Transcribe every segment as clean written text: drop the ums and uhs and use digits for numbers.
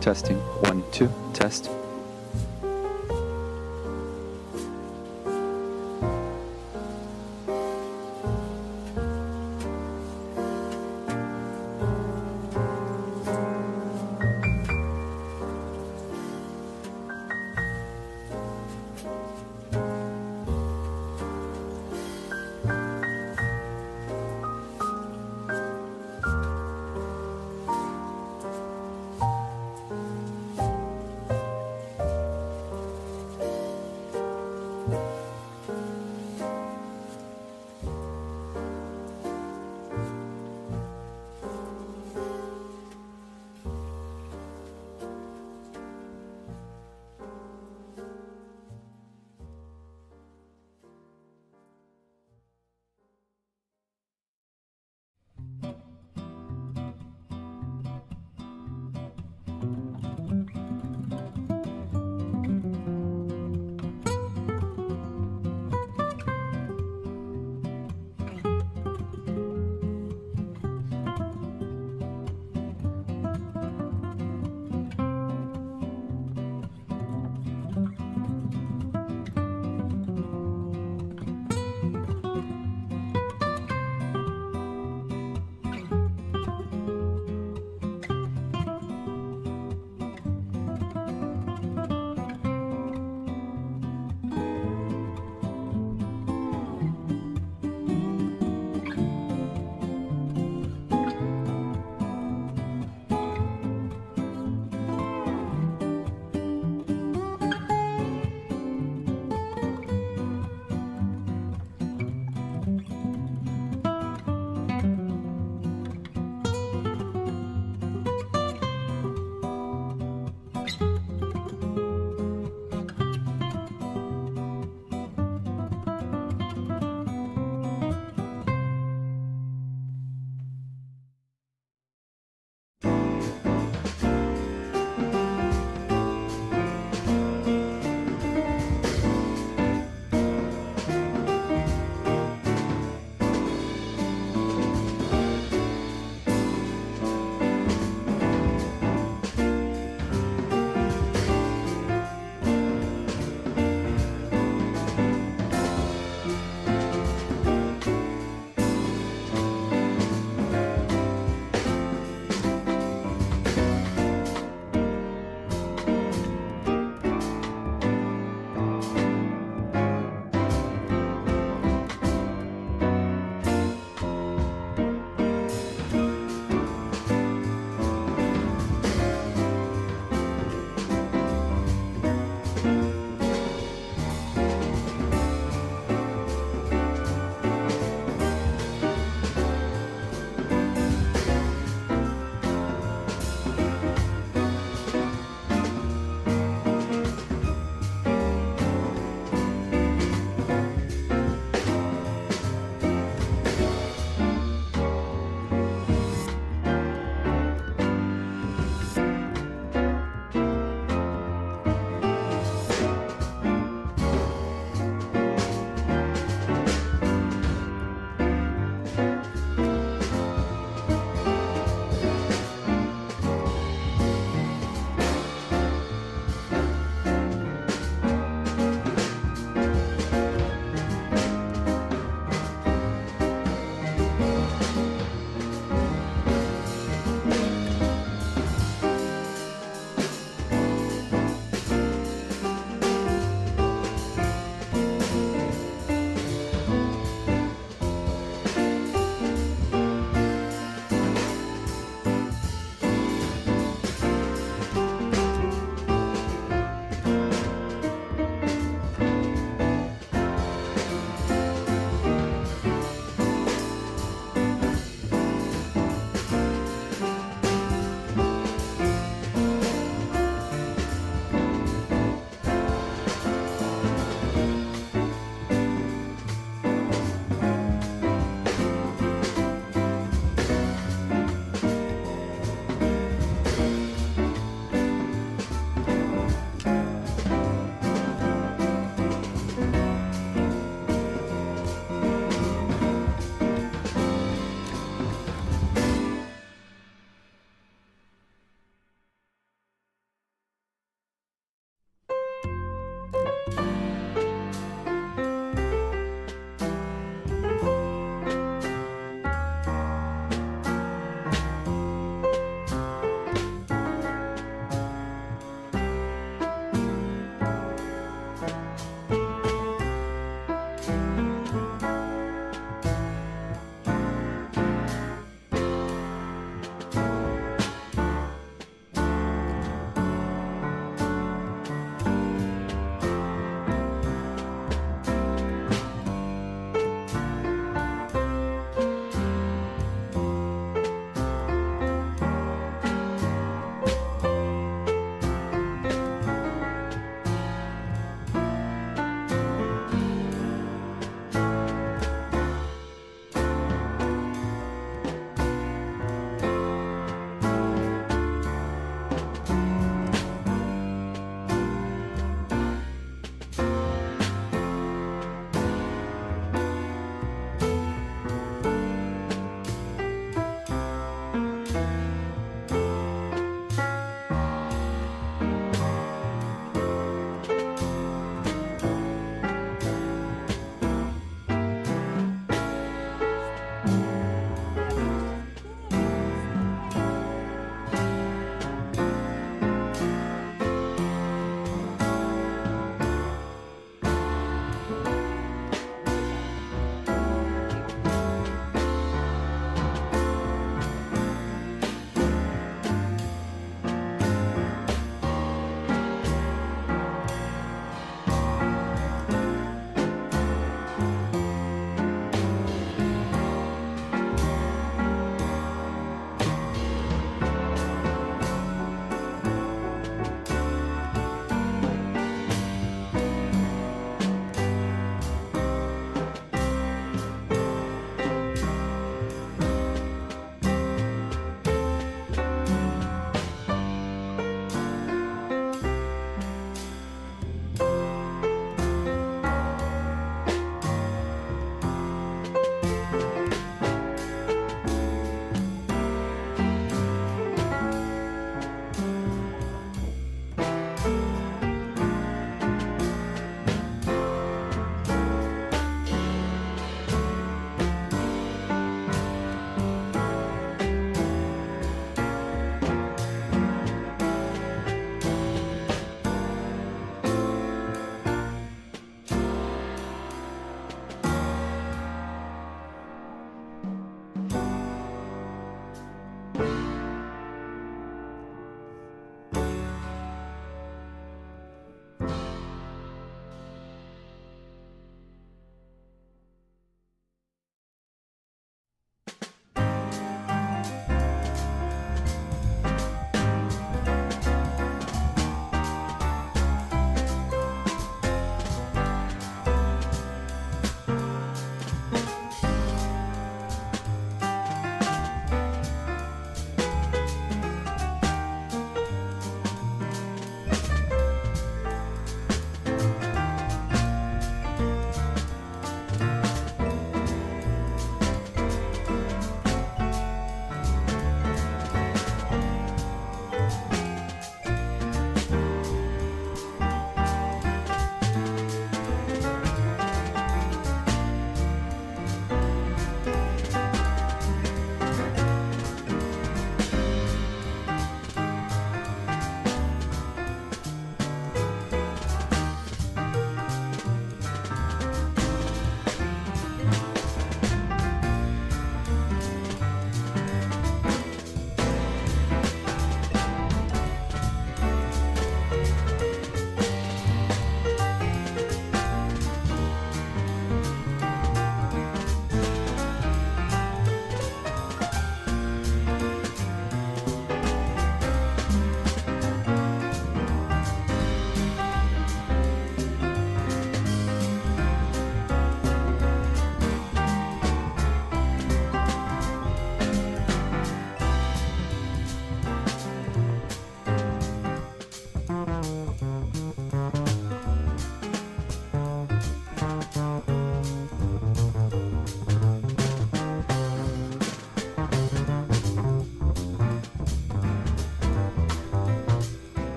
Testing. 1, 2, test.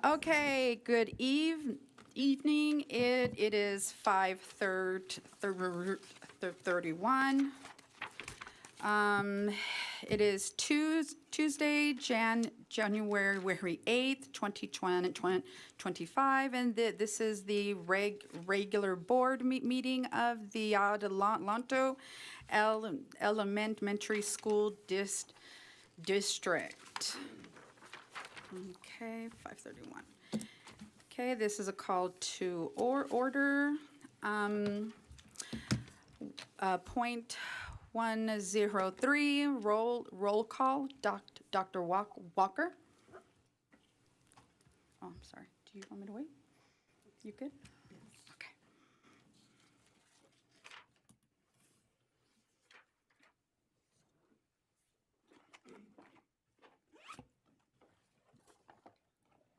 Okay, good evening. It is 5:31. It is Tuesday, January 8th, 2025, and this is the regular board meeting of the Adelanto Elementary School District. Okay, 5:31. Okay, this is a call to order. Point 103, roll call, Dr. Walker. Oh, I'm sorry. Do you want me to wait? You good? Okay.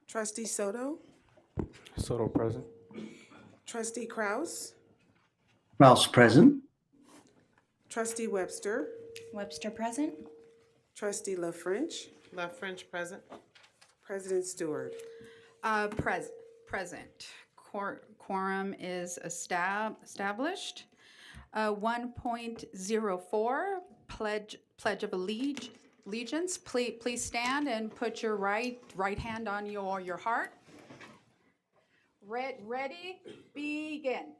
Trustee Soto, Soto present. Trustee Kraus, Kraus present. Trustee Webster, Webster present. Trustee LaFrench, French present. President Stewart. Present. Quorum is established. 1.04, Pledge of Allegiance. Please stand and put your right hand on your heart. Ready? Begin.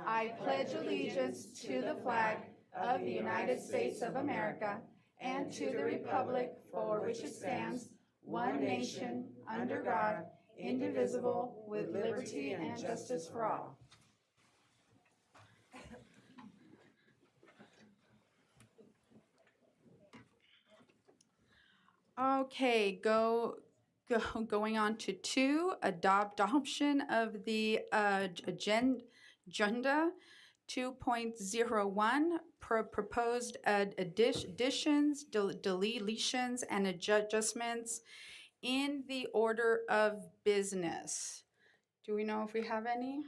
I pledge allegiance to the flag of the United States of America and to the republic for which it stands, one nation, under God, indivisible, with liberty and justice for all. Okay, going on to 2, adoption of the agenda. 2.01, proposed additions, deletions, and adjustments in the order of business. Do we know if we have any?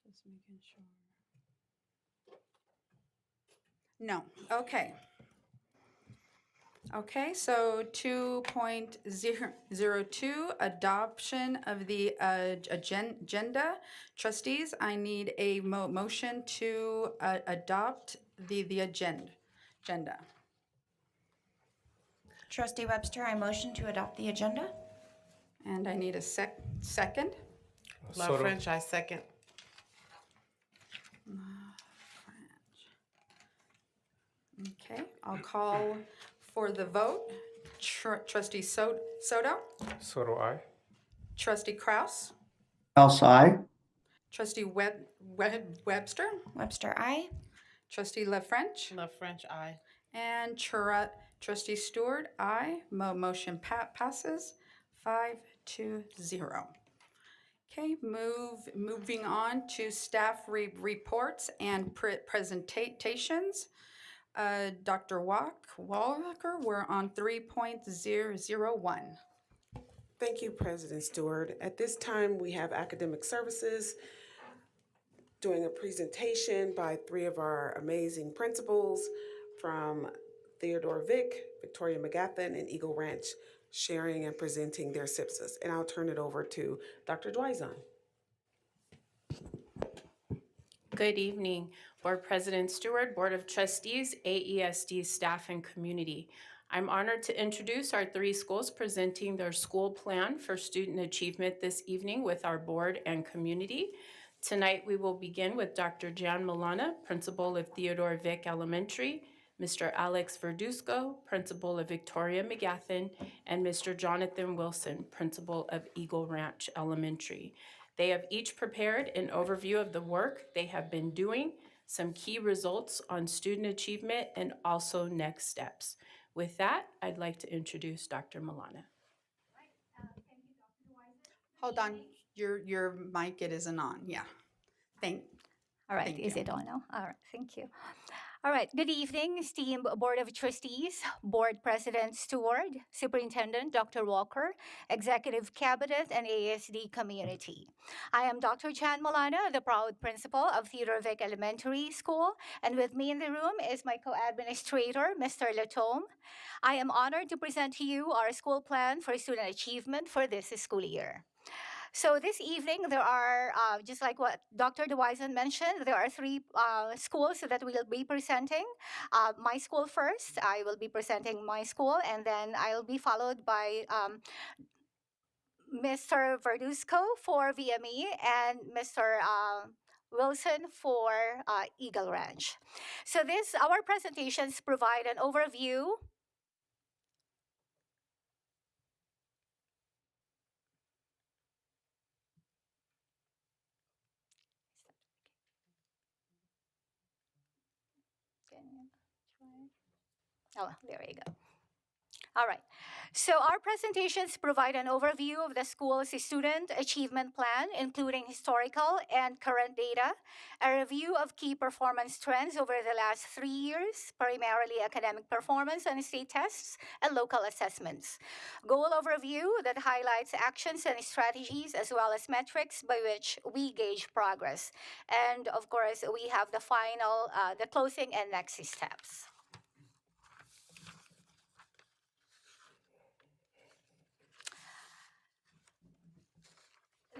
Just making sure. No, okay. Okay, so 2.02, adoption of the agenda. Trustees, I need a motion to adopt the agenda. Trustee Webster, I motion to adopt the agenda. And I need a second. Soto. French, I second. Okay, I'll call for the vote. Trustee Soto, Soto I. Trustee Kraus, Kraus, aye. Trustee Webster, Webster, aye. Trustee LaFrench, French, I. and Trustee Stewart, aye. Motion passes 5-0. Okay, moving on to staff reports and presentations. Dr. Walker, we're on 3.001. Thank you, President Stewart. At this time, we have academic services doing a presentation by 3 of our amazing principals from Theodore Vick, Victoria McGathan, and Eagle Ranch, sharing and presenting their SIPSAs. And I'll turn it over to Dr. Dwyzon. Good evening, Board President Stewart, Board of Trustees, AESD staff, and community. I'm honored to introduce our 3 schools presenting their school plan for student achievement this evening with our board and community. Tonight, we will begin with Dr. Jan Milana, Principal of Theodore Vick Elementary, Mr. Alex Verduzco, Principal of Victoria McGathan, and Mr. Jonathan Wilson, Principal of Eagle Ranch Elementary. They have each prepared an overview of the work they have been doing, some key results on student achievement, and also next steps. With that, I'd like to introduce Dr. Milana. Hold on, your mic, it isn't on, yeah. All right, Thank is you. it on now? All right, thank you. All right, good evening, esteemed Board of Trustees, Board President Stewart, Superintendent Dr. Walker, Executive Cabinet, and AESD community. I am Dr. Jan Molana, the proud principal of Theodore Vic Elementary School, and with me in the room is my co-administrator, Mr. Latome. I am honored to present to you our school plan for student achievement for this school year. So this evening, there are, just like what Dr. DeWisen mentioned, there are three schools that we'll be presenting. My school first, I will be presenting my school, and then I'll be followed by Mr. Verduzco for VME and Mr. Wilson for Eagle Ranch. So our presentations provide an overview. Oh, there we go. All right. So our presentations provide an overview of the school's student achievement plan, including historical and current data, a review of key performance trends over the last 3 years, primarily academic performance and state tests, and local assessments. Goal overview that highlights actions and strategies as well as metrics by which we gauge progress. And of course, we have the final, the closing and next steps.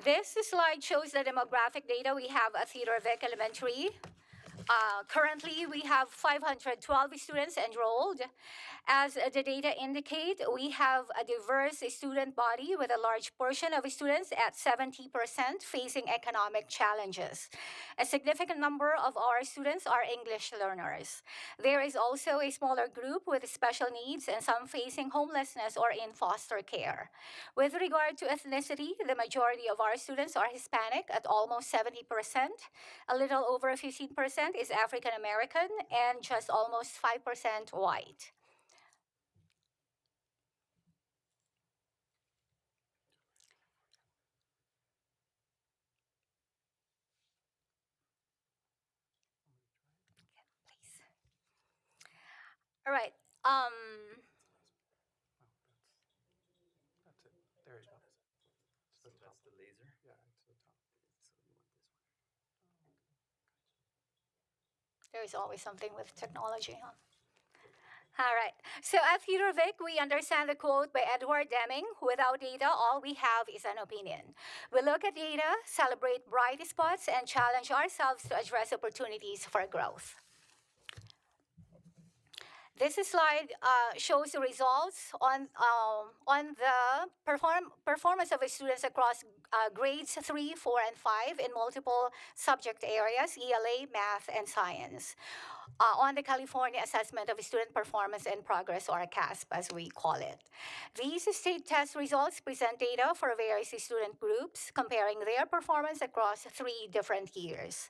This slide shows the demographic data we have at Theodore Vic Elementary. Currently, we have 512 students enrolled. As the data indicate, we have a diverse student body with a large portion of students at 70% facing economic challenges. A significant number of our students are English learners. There is also a smaller group with special needs and some facing homelessness or in foster care. With regard to ethnicity, the majority of our students are Hispanic at almost 70%. A little over 15% is African American, and just almost 5% white. All right. That's it. There you go. So that's the laser. Yeah, it's the top. So you want this one. There is always something with technology, huh? All right. So at Theodore Vic, we understand the quote by Edward Deming, without data, all we have is an opinion. We look at data, celebrate bright spots, and challenge ourselves to address opportunities for growth. This slide shows the results on the performance of students across grades 3, 4, and 5 in multiple subject areas, ELA, math, and science, on the California Assessment of Student Performance and Progress, or CASP, as we call it. These state test results present data for various student groups, comparing their performance across 3 different years.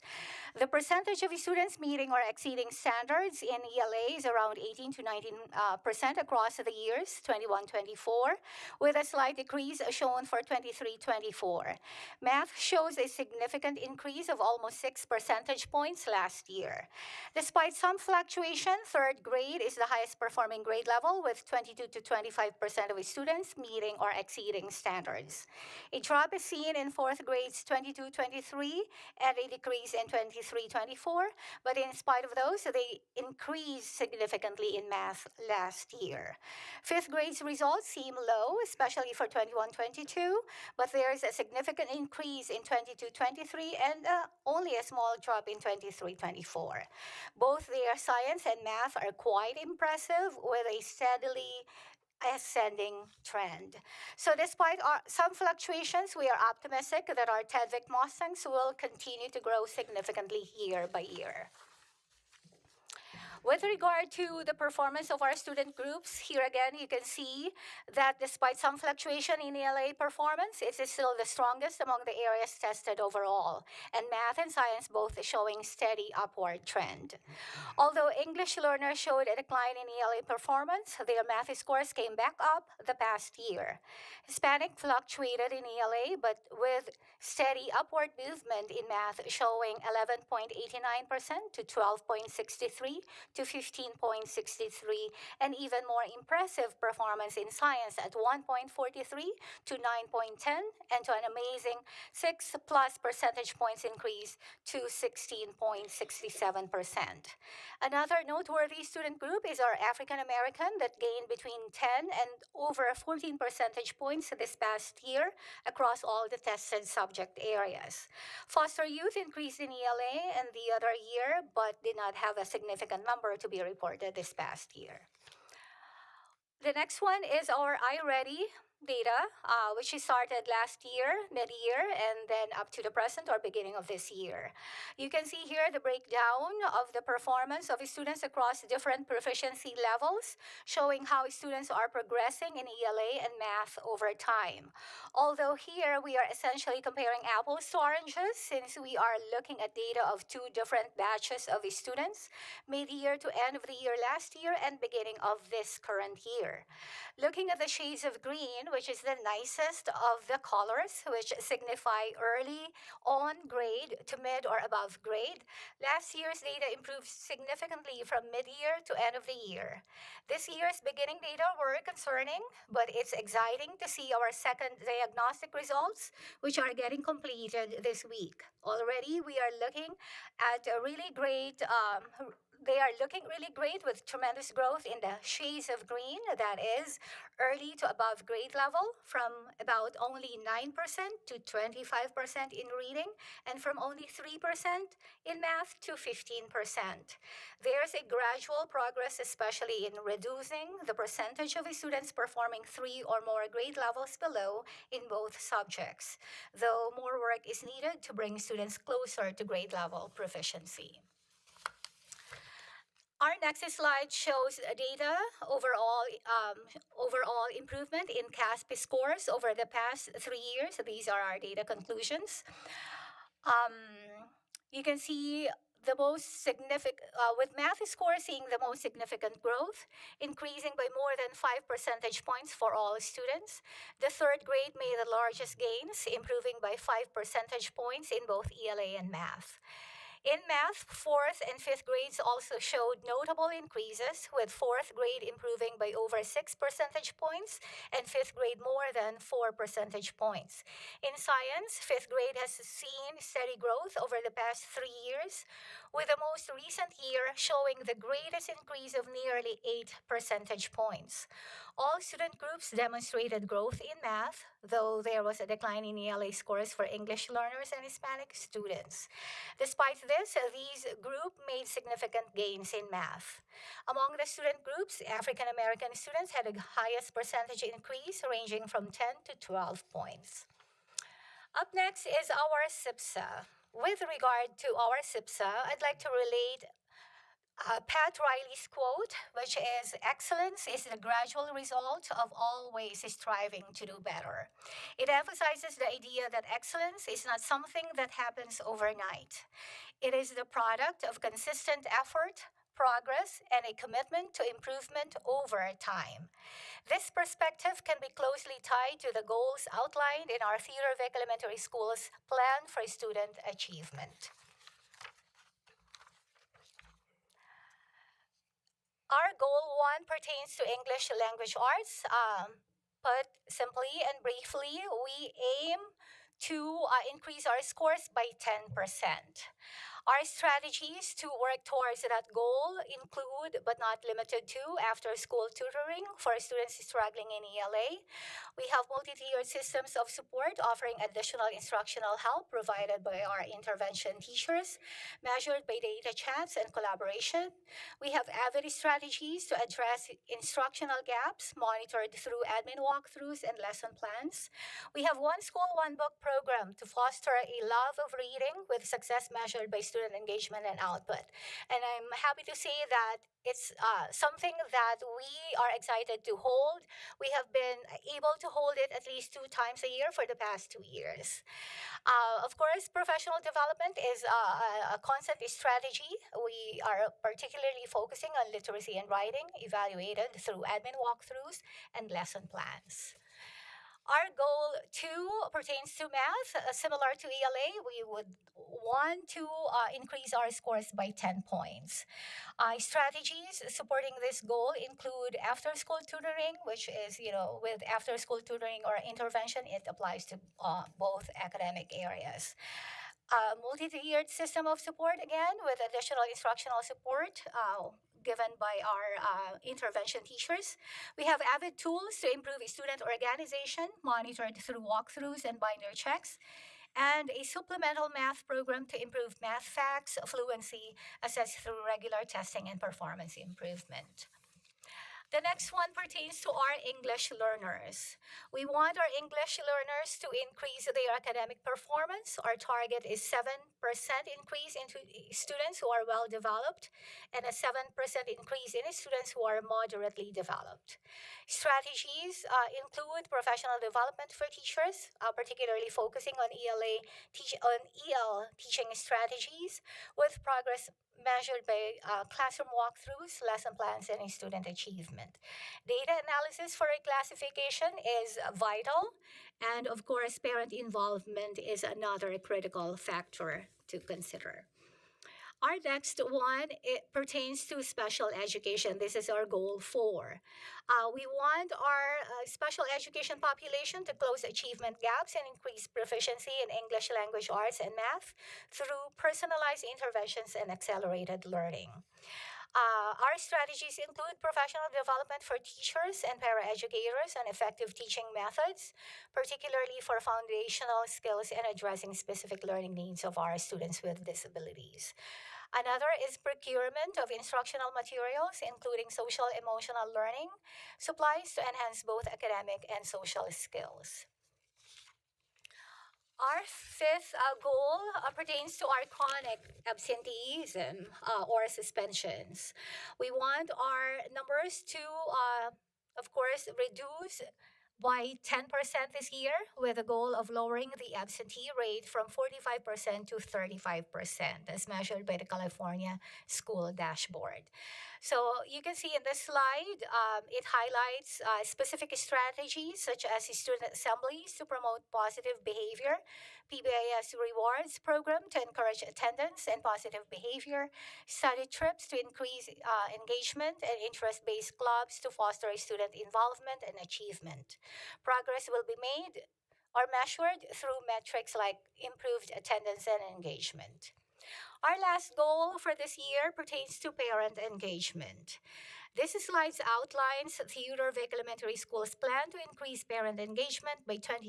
The percentage of students meeting or exceeding standards in ELA is around 18 to 19% across the years 21-24, with a slight decrease shown for 23-24. Math shows a significant increase of almost 6 percentage points last year. Despite some fluctuation, third grade is the highest performing grade level, with 22 to 25% of students meeting or exceeding standards. A drop is seen in fourth grades 22-23 and a decrease in 23-24, but in spite of those, they increased significantly in math last year. Fifth grade's results seem low, especially for 21-22, but there's a significant increase in 22-23 and only a small drop in 23-24. Both their science and math are quite impressive, with a steadily ascending trend. So despite some fluctuations, we are optimistic that our TEDVIC Mustangs will continue to grow significantly year by year. With regard to the performance of our student groups, here again you can see that despite some fluctuation in ELA performance, it is still the strongest among the areas tested overall, and math and science both showing steady upward trend. Although English learners showed a decline in ELA performance, their math scores came back up the past year. Hispanic fluctuated in ELA, but with steady upward movement in math showing 11.89% to 12.63 to 15.63, and even more impressive performance in science at 1.43 to 9.10, and to an amazing 6 plus percentage points increase to 16.67%. Another noteworthy student group is our African American that gained between 10 and over 14 percentage points this past year across all the tested subject areas. Foster youth increased in ELA and the other year, but did not have a significant number to be reported this past year. The next one is our iReady data, which we started last year, mid-year, and then up to the present or beginning of this year. You can see here the breakdown of the performance of students across different proficiency levels, showing how students are progressing in ELA and math over time. Although here we are essentially comparing apples to oranges, since we are looking at data of two different batches of students, mid-year to end of the year last year and beginning of this current year. Looking at the shades of green, which is the nicest of the colors, which signify early on grade to mid or above grade, last year's data improved significantly from mid-year to end of the year. This year's beginning data were concerning, but it's exciting to see our second diagnostic results, which are getting completed this week. Already, we are looking at a really great they are looking really great with tremendous growth in the shades of green, that is early to above grade level, from about only 9% to 25% in reading, and from only 3% in math to 15%. There's a gradual progress, especially in reducing the percentage of students performing 3 or more grade levels below in both subjects, though more work is needed to bring students closer to grade level proficiency. Our next slide shows data overall improvement in CASP scores over the past 3 years. These are our data conclusions. You can see the most significant, with math scores seeing the most significant growth, increasing by more than 5 percentage points for all students. The third grade made the largest gains, improving by 5 percentage points in both ELA and math. In math, 4th and 5th grades also showed notable increases, with 4th grade improving by over 6 percentage points and 5th grade more than 4 percentage points. In science, 5th grade has seen steady growth over the past 3 years, with the most recent year showing the greatest increase of nearly 8 percentage points. All student groups demonstrated growth in math, though there was a decline in ELA scores for English learners and Hispanic students. Despite this, these groups made significant gains in math. Among the student groups, African American students had the highest percentage increase, ranging from 10 to 12 points. Up next is our SIPSA. With regard to our SIPSA, I'd like to relate Pat Riley's quote, which is, "Excellence is the gradual result of always striving to do better." It emphasizes the idea that excellence is not something that happens overnight. It is the product of consistent effort, progress, and a commitment to improvement over time. This perspective can be closely tied to the goals outlined in our Theodore Vick Elementary School's Plan for Student Achievement. Our goal 1 pertains to English language arts. Put simply and briefly, we aim to increase our scores by 10%. Our strategies to work towards that goal include, but not limited to, after-school tutoring for students struggling in ELA. We have multi-tiered systems of support offering additional instructional help provided by our intervention teachers, measured by data chats and collaboration. We have avid strategies to address instructional gaps monitored through admin walkthroughs and lesson plans. We have One School, One Book program to foster a love of reading with success measured by students student engagement and output. And I'm happy to say that it's something that we are excited to hold. We have been able to hold it at least 2 times a year for the past 2 years. Of course, professional development is a constant strategy. We are particularly focusing on literacy and writing, evaluated through admin walkthroughs and lesson plans. Our goal too pertains to math. Similar to ELA, we would want to increase our scores by 10 points. Strategies supporting this goal include after-school tutoring, which is, with after-school tutoring or intervention, it applies to both academic areas. Multi-tiered system of support, again, with additional instructional support given by our intervention teachers. We have avid tools to improve student organization, monitored through walkthroughs and binder checks, and a supplemental math program to improve math facts, fluency, assessed through regular testing and performance improvement. The next one pertains to our English learners. We want our English learners to increase their academic performance. Our target is 7% increase in students who are well developed and a 7% increase in students who are moderately developed. Strategies include professional development for teachers, particularly focusing on EL teaching strategies with progress measured by classroom walkthroughs, lesson plans, and student achievement. Data analysis for classification is vital, and of course, parent involvement is another critical factor to consider. Our next one, it pertains to special education. This is our goal 4. We want our special education population to close achievement gaps and increase proficiency in English language arts and math through personalized interventions and accelerated learning. Our strategies include professional development for teachers and paraeducators on effective teaching methods, particularly for foundational skills and addressing specific learning needs of our students with disabilities. Another is procurement of instructional materials, including social emotional learning, supplies to enhance both academic and social skills. Our fifth goal pertains to our chronic absenteeism or suspensions. We want our numbers to, of course, reduce by 10% this year, with a goal of lowering the absentee rate from 45% to 35%, as measured by the California School Dashboard. So you can see in this slide, it highlights specific strategies such as student assemblies to promote positive behavior, PBIS rewards program to encourage attendance and positive behavior, study trips to increase engagement, and interest-based clubs to foster student involvement and achievement. Progress will be made or measured through metrics like improved attendance and engagement. Our last goal for this year pertains to parent engagement. This slide outlines Theodore-Vick Elementary School's plan to increase parent engagement by 20%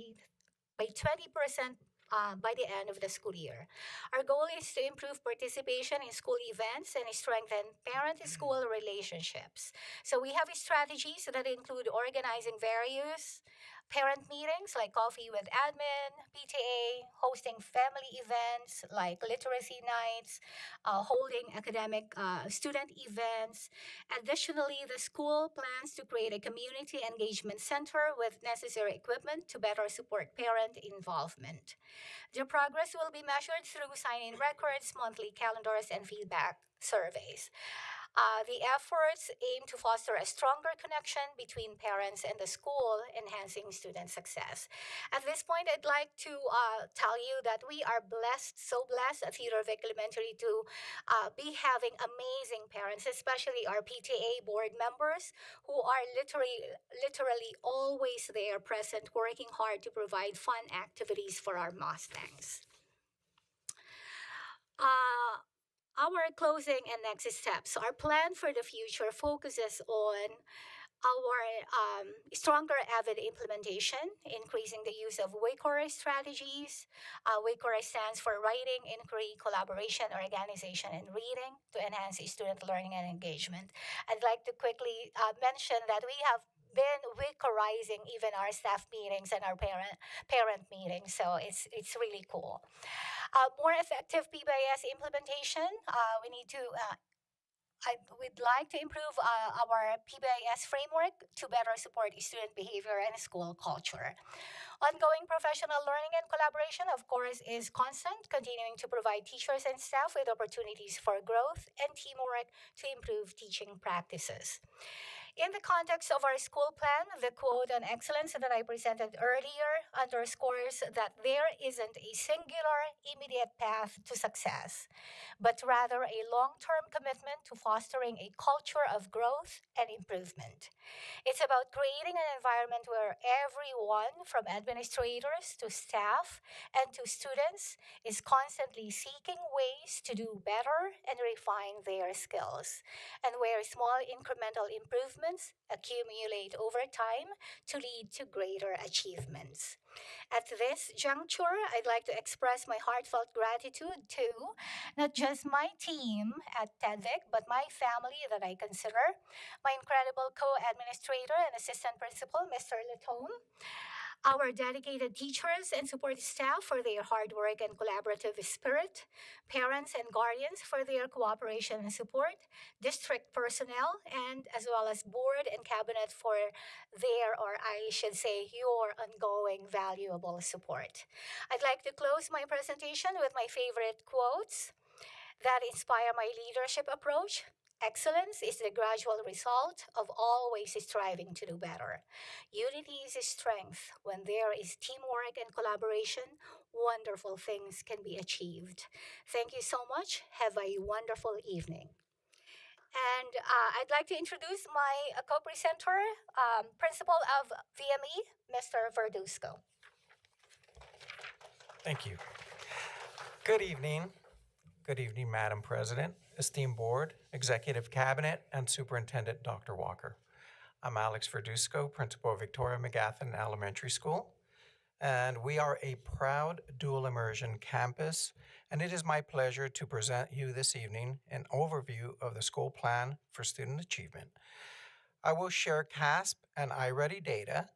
by the end of the school year. Our goal is to improve participation in school events and strengthen parent-school relationships. So we have strategies that include organizing various parent meetings like coffee with admin, PTA, hosting family events like literacy nights, holding academic student events. Additionally, the school plans to create a community engagement center with necessary equipment to better support parent involvement. The progress will be measured through sign-in records, monthly calendars, and feedback surveys. The efforts aim to foster a stronger connection between parents and the school, enhancing student success. At this point, I'd like to tell you that we are blessed, so blessed at Theodore-Vick Elementary to be having amazing parents, especially our PTA board members who are literally always there present, working hard to provide fun activities for our Mustangs. Our closing and next steps. Our plan for the future focuses on our stronger AVID implementation, increasing the use of WICOR strategies. WICOR stands for Writing, Inquiry, Collaboration, Organization, and Reading to enhance student learning and engagement. I'd like to quickly mention that we have been weekerizing even our staff meetings and our parent meetings. So it's really cool. More effective PBIS implementation. We'd like to improve our PBIS framework to better support student behavior and school culture. Ongoing professional learning and collaboration, of course, is constant, continuing to provide teachers and staff with opportunities for growth and teamwork to improve teaching practices. In the context of our school plan, the quote on excellence that I presented earlier underscores that there isn't a singular, immediate path to success, but rather a long term commitment to fostering a culture of growth and improvement. It's about creating an environment where everyone, from administrators to staff and to students, is constantly seeking ways to do better and refine their skills, and where small incremental improvements accumulate over time to lead to greater achievements. At this juncture, I'd like to express my heartfelt gratitude to not just my team at TEDVIC, but my family that I consider, my incredible co-administrator and assistant principal, Mr. Latone, our dedicated teachers and support staff for their hard work and collaborative spirit, parents and guardians for their cooperation and support, district personnel, and as well as board and cabinet for their, or I should say, your ongoing valuable support. I'd like to close my presentation with my favorite quotes that inspire my leadership approach. Excellence is the gradual result of always striving to do better. Unity is strength. When there is teamwork and collaboration, wonderful things can be achieved. Thank you so much. Have a wonderful evening. And I'd like to introduce my co-presenter, principal of VME, Mr. Verduzco. Thank you. Good evening. Good evening, Madam President, esteemed board, executive cabinet, and Superintendent Dr. Walker. I'm Alex Verduzco, principal of Victoria McGaffin Elementary School, and we are a proud dual immersion campus, and it is my pleasure to present you this evening an overview of the school plan for student achievement. I will share CASP and iReady data,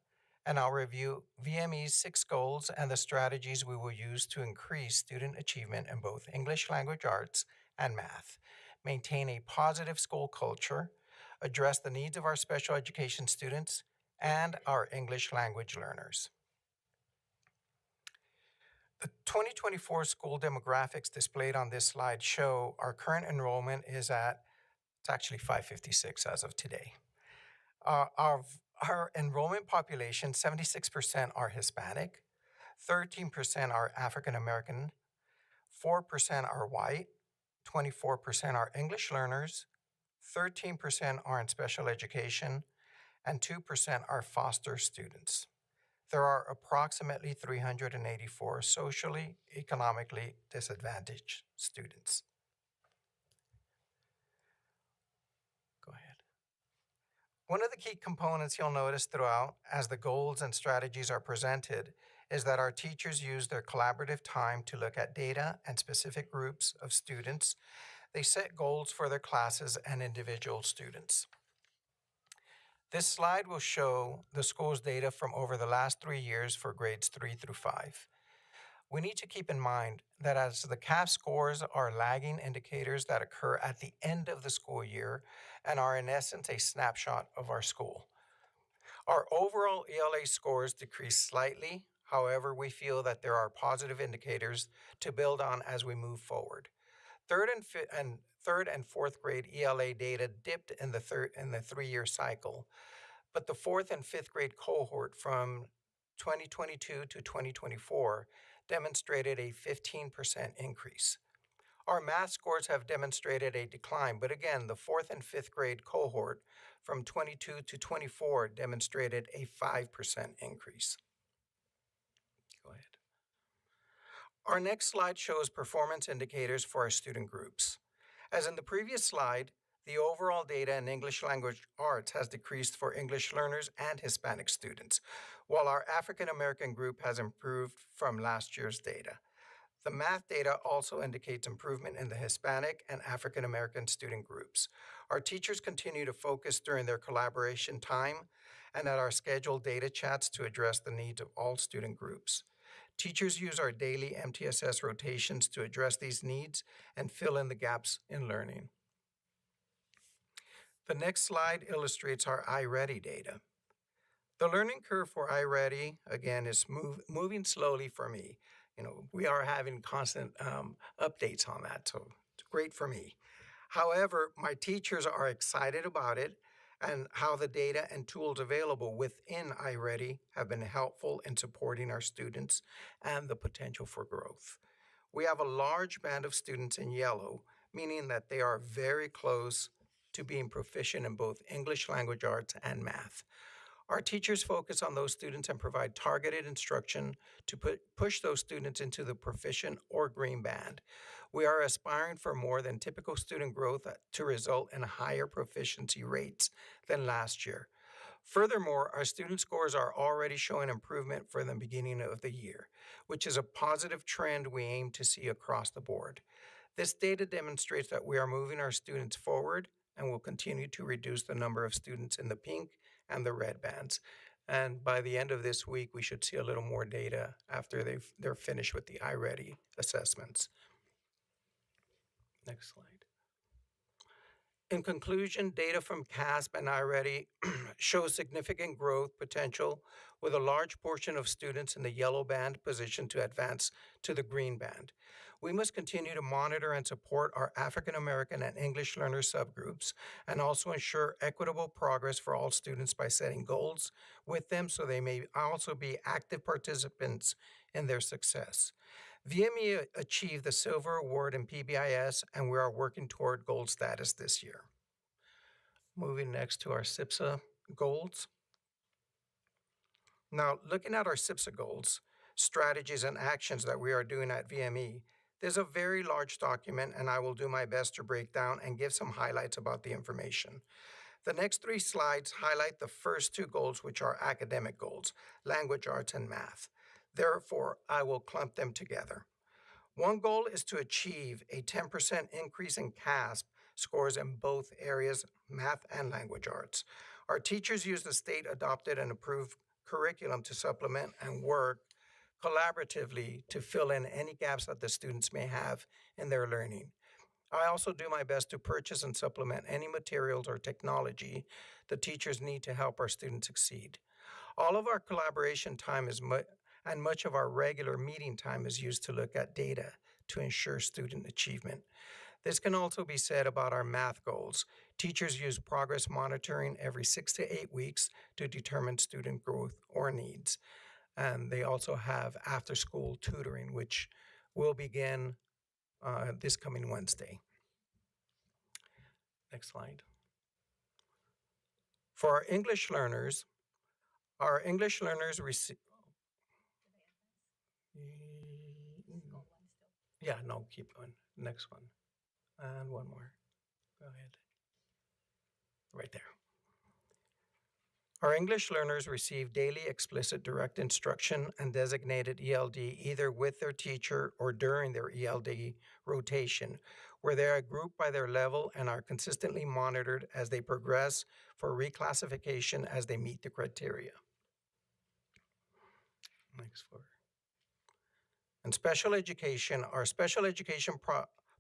and I'll review VME's 6 goals and the strategies we will use to increase student achievement in both English language arts and math, maintain a positive school culture, address the needs of our special education students, and our English language learners. The 2024 school demographics displayed on this slide show our current enrollment is at, it's actually 556 as of today. Our enrollment population, 76% are Hispanic, 13% are African American, 4% are white, 24% are English learners, 13% are in special education, and 2% are foster students. There are approximately 384 socially, economically disadvantaged students. Go ahead. One of the key components you'll notice throughout as the goals and strategies are presented is that our teachers use their collaborative time to look at data and specific groups of students. They set goals for their classes and individual students. This slide will show the school's data from over the last 3 years for grades 3 through 5. We need to keep in mind that as the CAF scores are lagging indicators that occur at the end of the school year and are in essence a snapshot of our school. Our overall ELA scores decreased slightly. However, we feel that there are positive indicators to build on as we move forward. Third and fourth grade ELA data dipped in the 3-year cycle, but the 4th and 5th grade cohort from 2022 to 2024 demonstrated a 15% increase. Our math scores have demonstrated a decline, but again, the 4th and 5th grade cohort from 22 to 24 demonstrated a 5% increase. Go ahead. Our next slide shows performance indicators for our student groups. As in the previous slide, the overall data in English language arts has decreased for English learners and Hispanic students, while our African American group has improved from last year's data. The math data also indicates improvement in the Hispanic and African American student groups. Our teachers continue to focus during their collaboration time and at our scheduled data chats to address the needs of all student groups. Teachers use our daily MTSS rotations to address these needs and fill in the gaps in learning. The next slide illustrates our iReady data. The learning curve for iReady, again, is moving slowly for me. We are having constant updates on that, so it's great for me. However, my teachers are excited about it and how the data and tools available within iReady have been helpful in supporting our students and the potential for growth. We have a large band of students in yellow, meaning that they are very close to being proficient in both English language arts and math. Our teachers focus on those students and provide targeted instruction to push those students into the proficient or green band. We are aspiring for more than typical student growth to result in higher proficiency rates than last year. Furthermore, our student scores are already showing improvement for the beginning of the year, which is a positive trend we aim to see across the board. This data demonstrates that we are moving our students forward and will continue to reduce the number of students in the pink and the red bands. And by the end of this week, we should see a little more data after they're finished with the iReady assessments. Next slide. In conclusion, data from CASP and iReady shows significant growth potential with a large portion of students in the yellow band positioned to advance to the green band. We must continue to monitor and support our African American and English learner subgroups and also ensure equitable progress for all students by setting goals with them so they may also be active participants in their success. VME achieved the Silver Award in PBIS, and we are working toward gold status this year. Moving next to our SIPSA goals. Now, looking at our SIPSA goals, strategies, and actions that we are doing at VME, there's a very large document, and I will do my best to break down and give some highlights about the information. The next 3 slides highlight the first 2 goals, which are academic goals, language arts and math. Therefore, I will clump them together. One goal is to achieve a 10% increase in CASP scores in both areas, math and language arts. Our teachers use the state-adopted and approved curriculum to supplement and work collaboratively to fill in any gaps that the students may have in their learning. I also do my best to purchase and supplement any materials or technology the teachers need to help our students succeed. All of our collaboration time and much of our regular meeting time is used to look at data to ensure student achievement. This can also be said about our math goals. Teachers use progress monitoring every 6 to 8 weeks to determine student growth or needs. And they also have after-school tutoring, which will begin this coming Wednesday. Next slide. For our English learners receive... Yeah, no, keep going. Next one. And one more. Go ahead. Right there. Our English learners receive daily explicit direct instruction and designated ELD either with their teacher or during their ELD rotation, where they are grouped by their level and are consistently monitored as they progress for reclassification as they meet the criteria. Next floor. In special education, our special education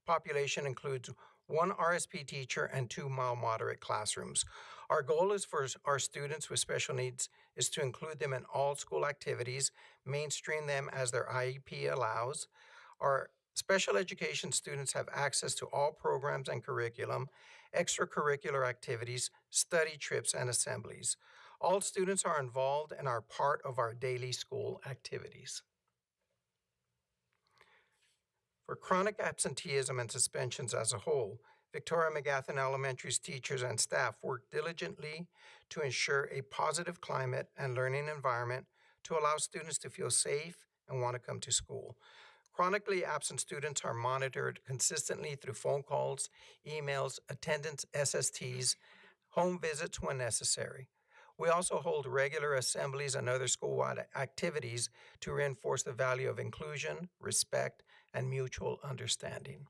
population includes 1 RSP teacher and 2 mild moderate classrooms. Our goal is for our students with special needs is to include them in all school activities, mainstream them as their IEP allows. Our special education students have access to all programs and curriculum, extracurricular activities, study trips, and assemblies. All students are involved and are part of our daily school activities. For chronic absenteeism and suspensions as a whole, Victoria McGathan Elementary's teachers and staff work diligently to ensure a positive climate and learning environment to allow students to feel safe and want to come to school. Chronically absent students are monitored consistently through phone calls, emails, attendance SSTs, home visits when necessary. We also hold regular assemblies and other school-wide activities to reinforce the value of inclusion, respect, and mutual understanding.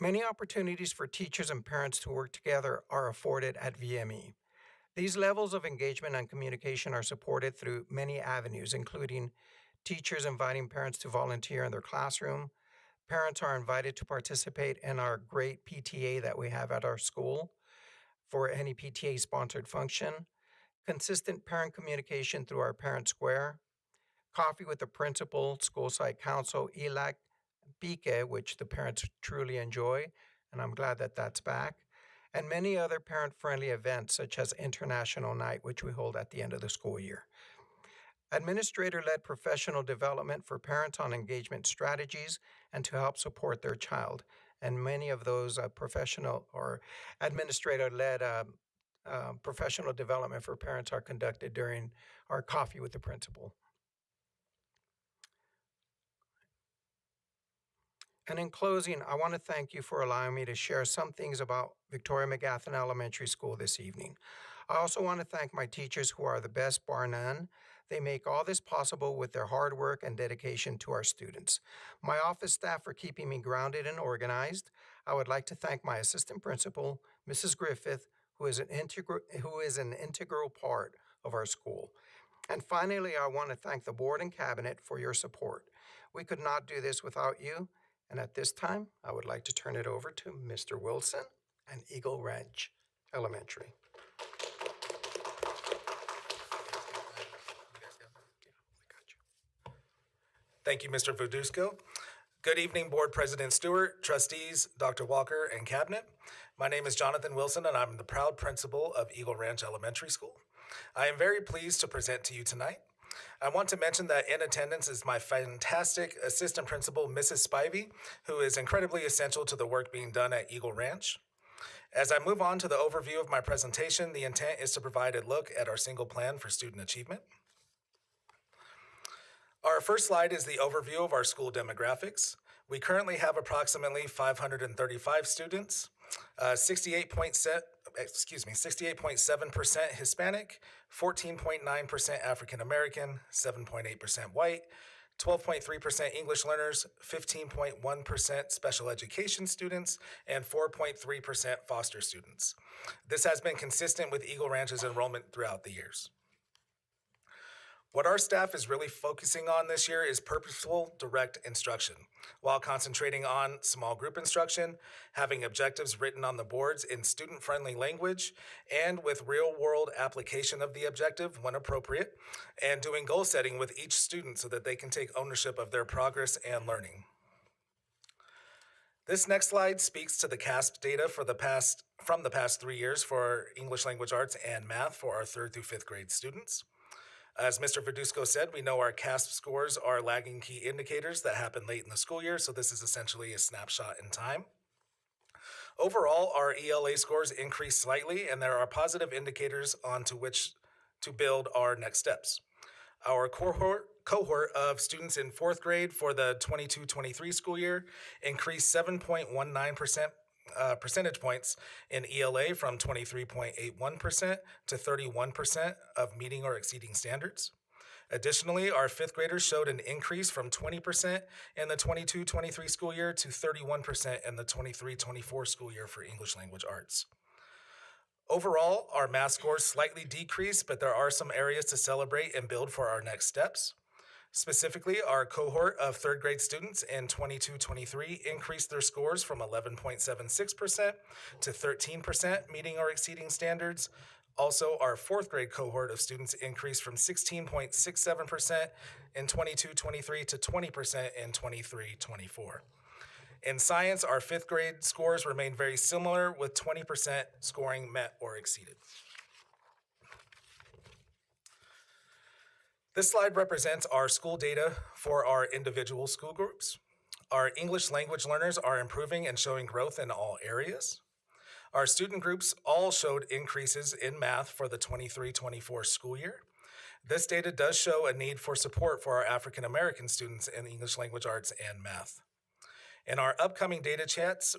Many opportunities for teachers and parents to work together are afforded at VME. These levels of engagement and communication are supported through many avenues, including teachers inviting parents to volunteer in their classroom. Parents are invited to participate in our great PTA that we have at our school for any PTA-sponsored function. Consistent parent communication through our Parent Square. Coffee with the principal, school site council, ELAC, Pique, which the parents truly enjoy, and I'm glad that that's back, and many other parent-friendly events such as International Night, which we hold at the end of the school year. Administrator-led professional development for parents on engagement strategies and to help support their child. And many of those professional or administrator-led professional development for parents are conducted during our coffee with the principal. And in closing, I want to thank you for allowing me to share some things about Victoria McGaffin Elementary School this evening. I also want to thank my teachers who are the best, bar none. They make all this possible with their hard work and dedication to our students. My office staff for keeping me grounded and organized. I would like to thank my assistant principal, Mrs. Griffith, who is an integral part of our school. And finally, I want to thank the board and cabinet for your support. We could not do this without you. And at this time, I would like to turn it over to Mr. Wilson and Eagle Ranch Elementary. Thank you, Mr. Verduzco. Good evening, Board President Stewart, trustees, Dr. Walker, and cabinet. My name is Jonathan Wilson, and I'm the proud principal of Eagle Ranch Elementary School. I am very pleased to present to you tonight. I want to mention that in attendance is my fantastic assistant principal, Mrs. Spivey, who is incredibly essential to the work being done at Eagle Ranch. As I move on to the overview of my presentation, the intent is to provide a look at our single plan for student achievement. Our first slide is the overview of our school demographics. We currently have approximately 535 students, 68.7% Hispanic, 14.9% African American, 7.8% white, 12.3% English learners, 15.1% special education students, and 4.3% foster students. This has been consistent with Eagle Ranch's enrollment throughout the years. What our staff is really focusing on this year is purposeful, direct instruction, while concentrating on small group instruction, having objectives written on the boards in student-friendly language, and with real-world application of the objective when appropriate, and doing goal setting with each student so that they can take ownership of their progress and learning. This next slide speaks to the CASP data from the past 3 years for English language arts and math for our 3rd through 5th grade students. As Mr. Verduzco said, we know our CASP scores are lagging key indicators that happen late in the school year, so this is essentially a snapshot in time. Overall, our ELA scores increased slightly, and there are positive indicators onto which to build our next steps. Our cohort of students in 4th grade for the 22-23 school year increased 7.19% percentage points in ELA from 23.81% to 31% of meeting or exceeding standards. Additionally, our 5th graders showed an increase from 20% in the 22-23 school year to 31% in the 23-24 school year for English language arts. Overall, our math scores slightly decreased, but there are some areas to celebrate and build for our next steps. Specifically, our cohort of 3rd grade students in 22-23 increased their scores from 11.76% to 13% meeting or exceeding standards. Also, our 4th grade cohort of students increased from 16.67% in 22-23 to 20% in 23-24. In science, our 5th grade scores remain very similar, with 20% scoring met or exceeded. This slide represents our school data for our individual school groups. Our English language learners are improving and showing growth in all areas. Our student groups all showed increases in math for the 23-24 school year. This data does show a need for support for our African American students in English language arts and math. In our upcoming data chats,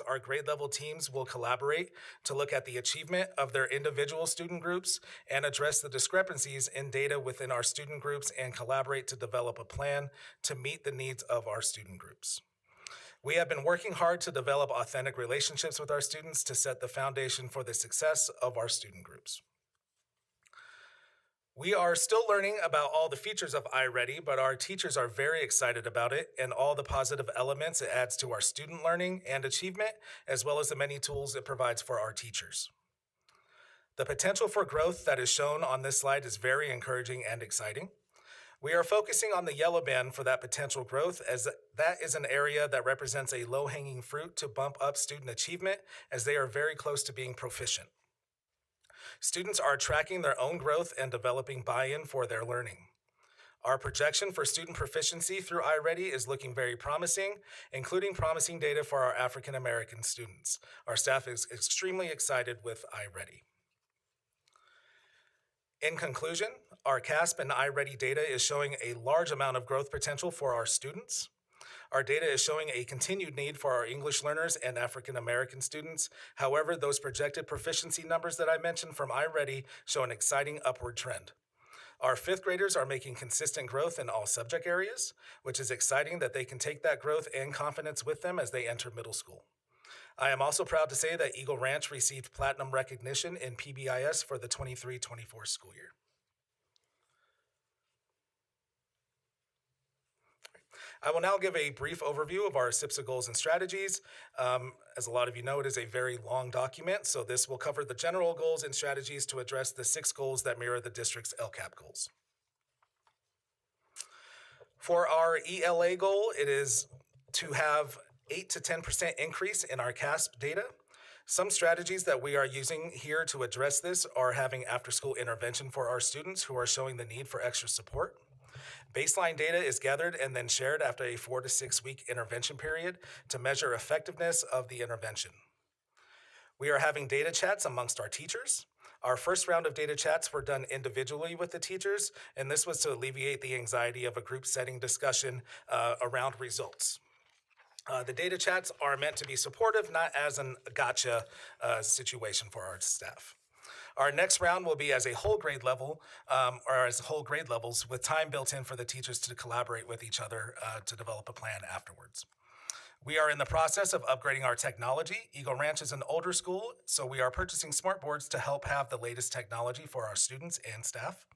our grade level teams will collaborate to look at the achievement of their individual student groups and address the discrepancies in data within our student groups and collaborate to develop a plan to meet the needs of our student groups. We have been working hard to develop authentic relationships with our students to set the foundation for the success of our student groups. We are still learning about all the features of iReady, but our teachers are very excited about it and all the positive elements it adds to our student learning and achievement, as well as the many tools it provides for our teachers. The potential for growth that is shown on this slide is very encouraging and exciting. We are focusing on the yellow band for that potential growth, as that is an area that represents a low-hanging fruit to bump up student achievement, as they are very close to being proficient. Students are tracking their own growth and developing buy-in for their learning. Our projection for student proficiency through iReady is looking very promising, including promising data for our African American students. Our staff is extremely excited with iReady. In conclusion, our CASP and iReady data is showing a large amount of growth potential for our students. Our data is showing a continued need for our English learners and African American students. However, those projected proficiency numbers that I mentioned from iReady show an exciting upward trend. Our fifth graders are making consistent growth in all subject areas, which is exciting that they can take that growth and confidence with them as they enter middle school. I am also proud to say that Eagle Ranch received platinum recognition in PBIS for the 23-24 school year. I will now give a brief overview of our SIPSA goals and strategies. As a lot of you know, it is a very long document, so this will cover the general goals and strategies to address the 6 goals that mirror the district's LCAP goals. For our ELA goal, it is to have 8 to 10% increase in our CASP data. Some strategies that we are using here to address this are having after-school intervention for our students who are showing the need for extra support. Baseline data is gathered and then shared after a 4 to 6 week intervention period to measure effectiveness of the intervention. We are having data chats amongst our teachers. Our first round of data chats were done individually with the teachers, and this was to alleviate the anxiety of a group setting discussion around results. The data chats are meant to be supportive, not as a gotcha situation for our staff. Our next round will be as a whole grade level, or as whole grade levels, with time built in for the teachers to collaborate with each other to develop a plan afterwards. We are in the process of upgrading our technology. Eagle Ranch is an older school, so we are purchasing smart boards to help have the latest technology for our students and staff.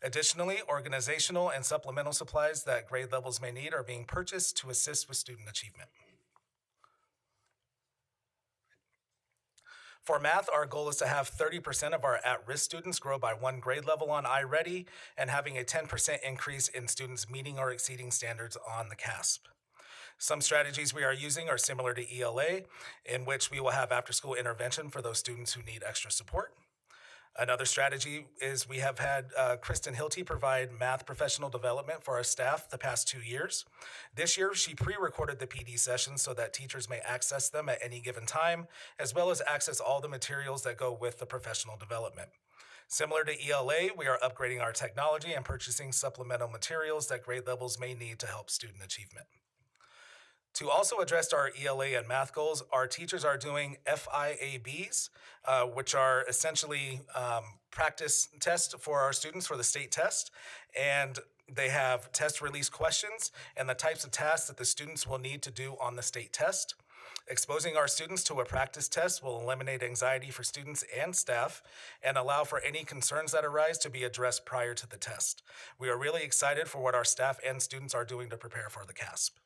Additionally, organizational and supplemental supplies that grade levels may need are being purchased to assist with student achievement. For math, our goal is to have 30% of our at-risk students grow by 1 grade level on iReady and having a 10% increase in students meeting or exceeding standards on the CASP. Some strategies we are using are similar to ELA, in which we will have after-school intervention for those students who need extra support. Another strategy is we have had Kristen Hilty provide math professional development for our staff the past 2 years. This year, she pre-recorded the PD sessions so that teachers may access them at any given time, as well as access all the materials that go with the professional development. Similar to ELA, we are upgrading our technology and purchasing supplemental materials that grade levels may need to help student achievement. To also address our ELA and math goals, our teachers are doing FIABs, which are essentially practice tests for our students for the state test. And they have test release questions and the types of tasks that the students will need to do on the state test. Exposing our students to a practice test will eliminate anxiety for students and staff and allow for any concerns that arise to be addressed prior to the test. We are really excited for what our staff and students are doing to prepare for the CASP.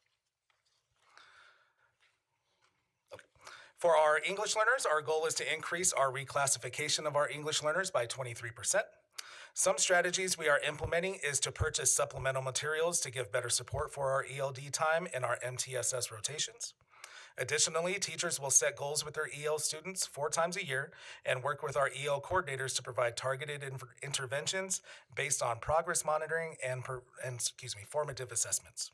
For our English learners, our goal is to increase our reclassification of our English learners by 23%. Some strategies we are implementing is to purchase supplemental materials to give better support for our ELD time and our MTSS rotations. Additionally, teachers will set goals with their EL students 4 times a year and work with our EL coordinators to provide targeted interventions based on progress monitoring and formative assessments.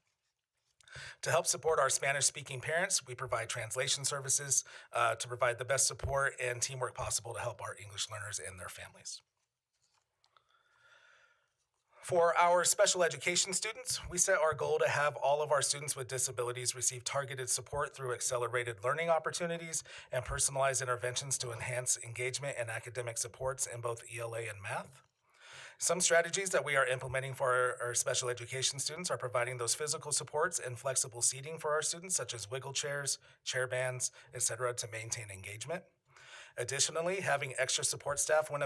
To help support our Spanish-speaking parents, we provide translation services to provide the best support and teamwork possible to help our English learners and their families. For our special education students, we set our goal to have all of our students with disabilities receive targeted support through accelerated learning opportunities and personalized interventions to enhance engagement and academic supports in both ELA and math. Some strategies that we are implementing for our special education students are providing those physical supports and flexible seating for our students, such as wiggle chairs, chair bands, etc., to maintain engagement. Additionally, having extra support staff when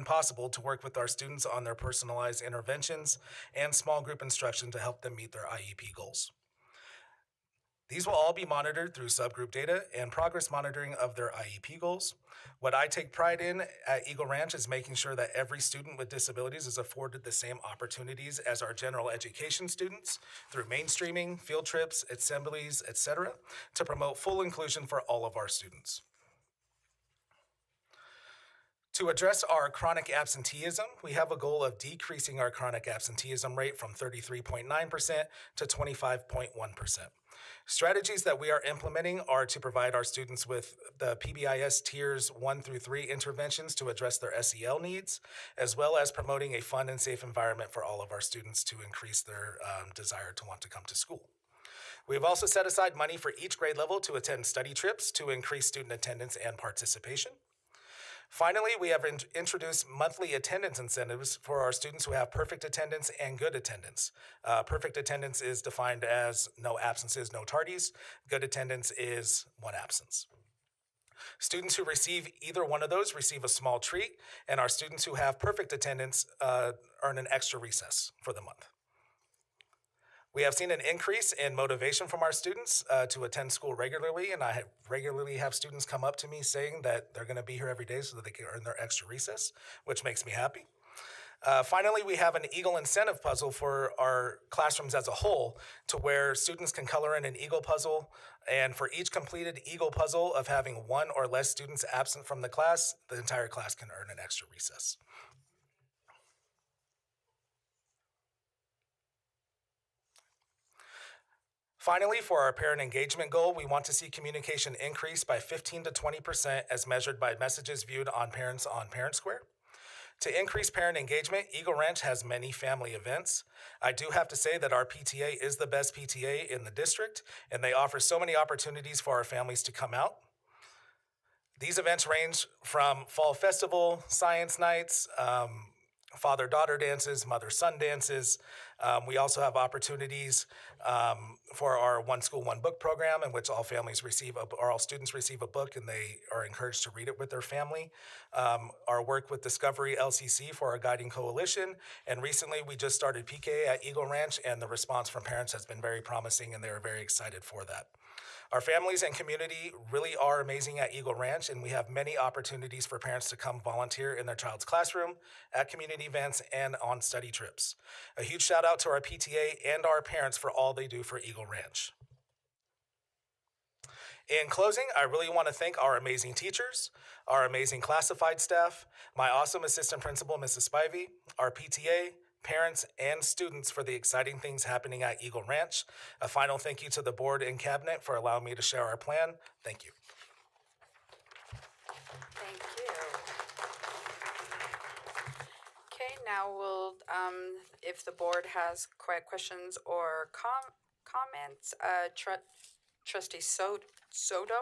possible, to work with our students on their personalized interventions and small group instruction to help them meet their IEP goals. These will all be monitored through subgroup data and progress monitoring of their IEP goals. What I take pride in at Eagle Ranch is making sure that every student with disabilities is afforded the same opportunities as our general education students through mainstreaming, field trips, assemblies, etc., to promote full inclusion for all of our students. To address our chronic absenteeism, we have a goal of decreasing our chronic absenteeism rate from 33.9% to 25.1%. Strategies that we are implementing are to provide our students with the PBIS tiers 1 through 3 interventions to address their SEL needs, as well as promoting a fun and safe environment for all of our students to increase their desire to want to come to school. We have also set aside money for each grade level to attend study trips to increase student attendance and participation. Finally, we have introduced monthly attendance incentives for our students who have perfect attendance and good attendance. Perfect attendance is defined as no absences, no tardies. Good attendance is 1 absence. Students who receive either one of those receive a small treat, and our students who have perfect attendance earn an extra recess for the month. We have seen an increase in motivation from our students to attend school regularly, and I regularly have students come up to me saying that they're going to be here every day so that they can earn their extra recess, which makes me happy. Finally, we have an Eagle incentive puzzle for our classrooms as a whole, to where students can color in an Eagle puzzle, and for each completed Eagle puzzle of having 1 or less students absent from the class, the entire class can earn an extra recess. Finally, for our parent engagement goal, we want to see communication increase by 15 to 20% as measured by messages viewed on Parent Square. To increase parent engagement, Eagle Ranch has many family events. I do have to say that our PTA is the best PTA in the district, and they offer so many opportunities for our families to come out. These events range from fall festival, science nights, father-daughter dances, mother-son dances. We also have opportunities for our One School, One Book program, in which all students receive a book and they are encouraged to read it with their family. Our work with Discovery LCC for our guiding coalition. And recently we just started PK at Eagle Ranch, and the response from parents has been very promising, and they're very excited for that. Our families and community really are amazing at Eagle Ranch, and we have many opportunities for parents to come volunteer in their child's classroom, at community events, and on study trips. A huge shout out to our PTA and our parents for all they do for Eagle Ranch. In closing, I really want to thank our amazing teachers, our amazing classified staff, my awesome assistant principal, Mrs. Spivey, our PTA, parents, and students for the exciting things happening at Eagle Ranch. A final thank you to the board and cabinet for allowing me to share our plan. Thank you. Thank you. Okay, now we'll, if the board has questions or comments, Trustee Soto?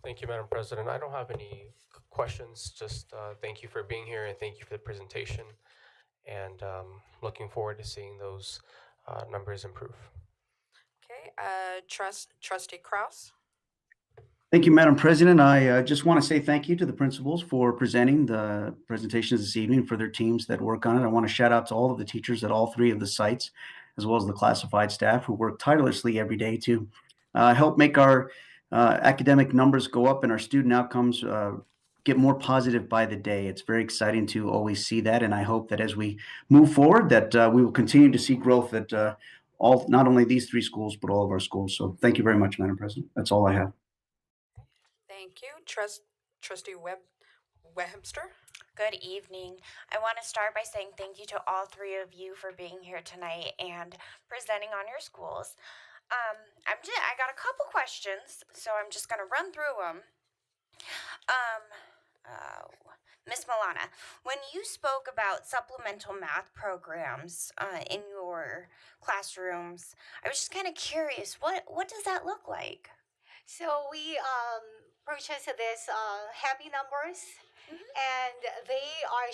Thank you, Madam President. I don't have any questions, just thank you for being here and thank you for the presentation, and looking forward to seeing those numbers improve. Okay, Trustee Kraus? Thank you, Madam President. I just want to say thank you to the principals for presenting the presentations this evening, for their teams that work on it. I want to shout out to all of the teachers at all 3 of the sites, as well as the classified staff who work tirelessly every day to help make our academic numbers go up and our student outcomes get more positive by the day. It's very exciting to always see that, and I hope that as we move forward that we will continue to see growth at not only these 3 schools, but all of our schools. So thank you very much, Madam President. That's all I have. Thank you. Trustee Webster? Good evening. I want to start by saying thank you to all 3 of you for being here tonight and presenting on your schools. I got a couple questions, so I'm just going to run through them. Miss Milana, when you spoke about supplemental math programs in your classrooms, I was just kind of curious, what does that look like? So we purchased this happy numbers and they are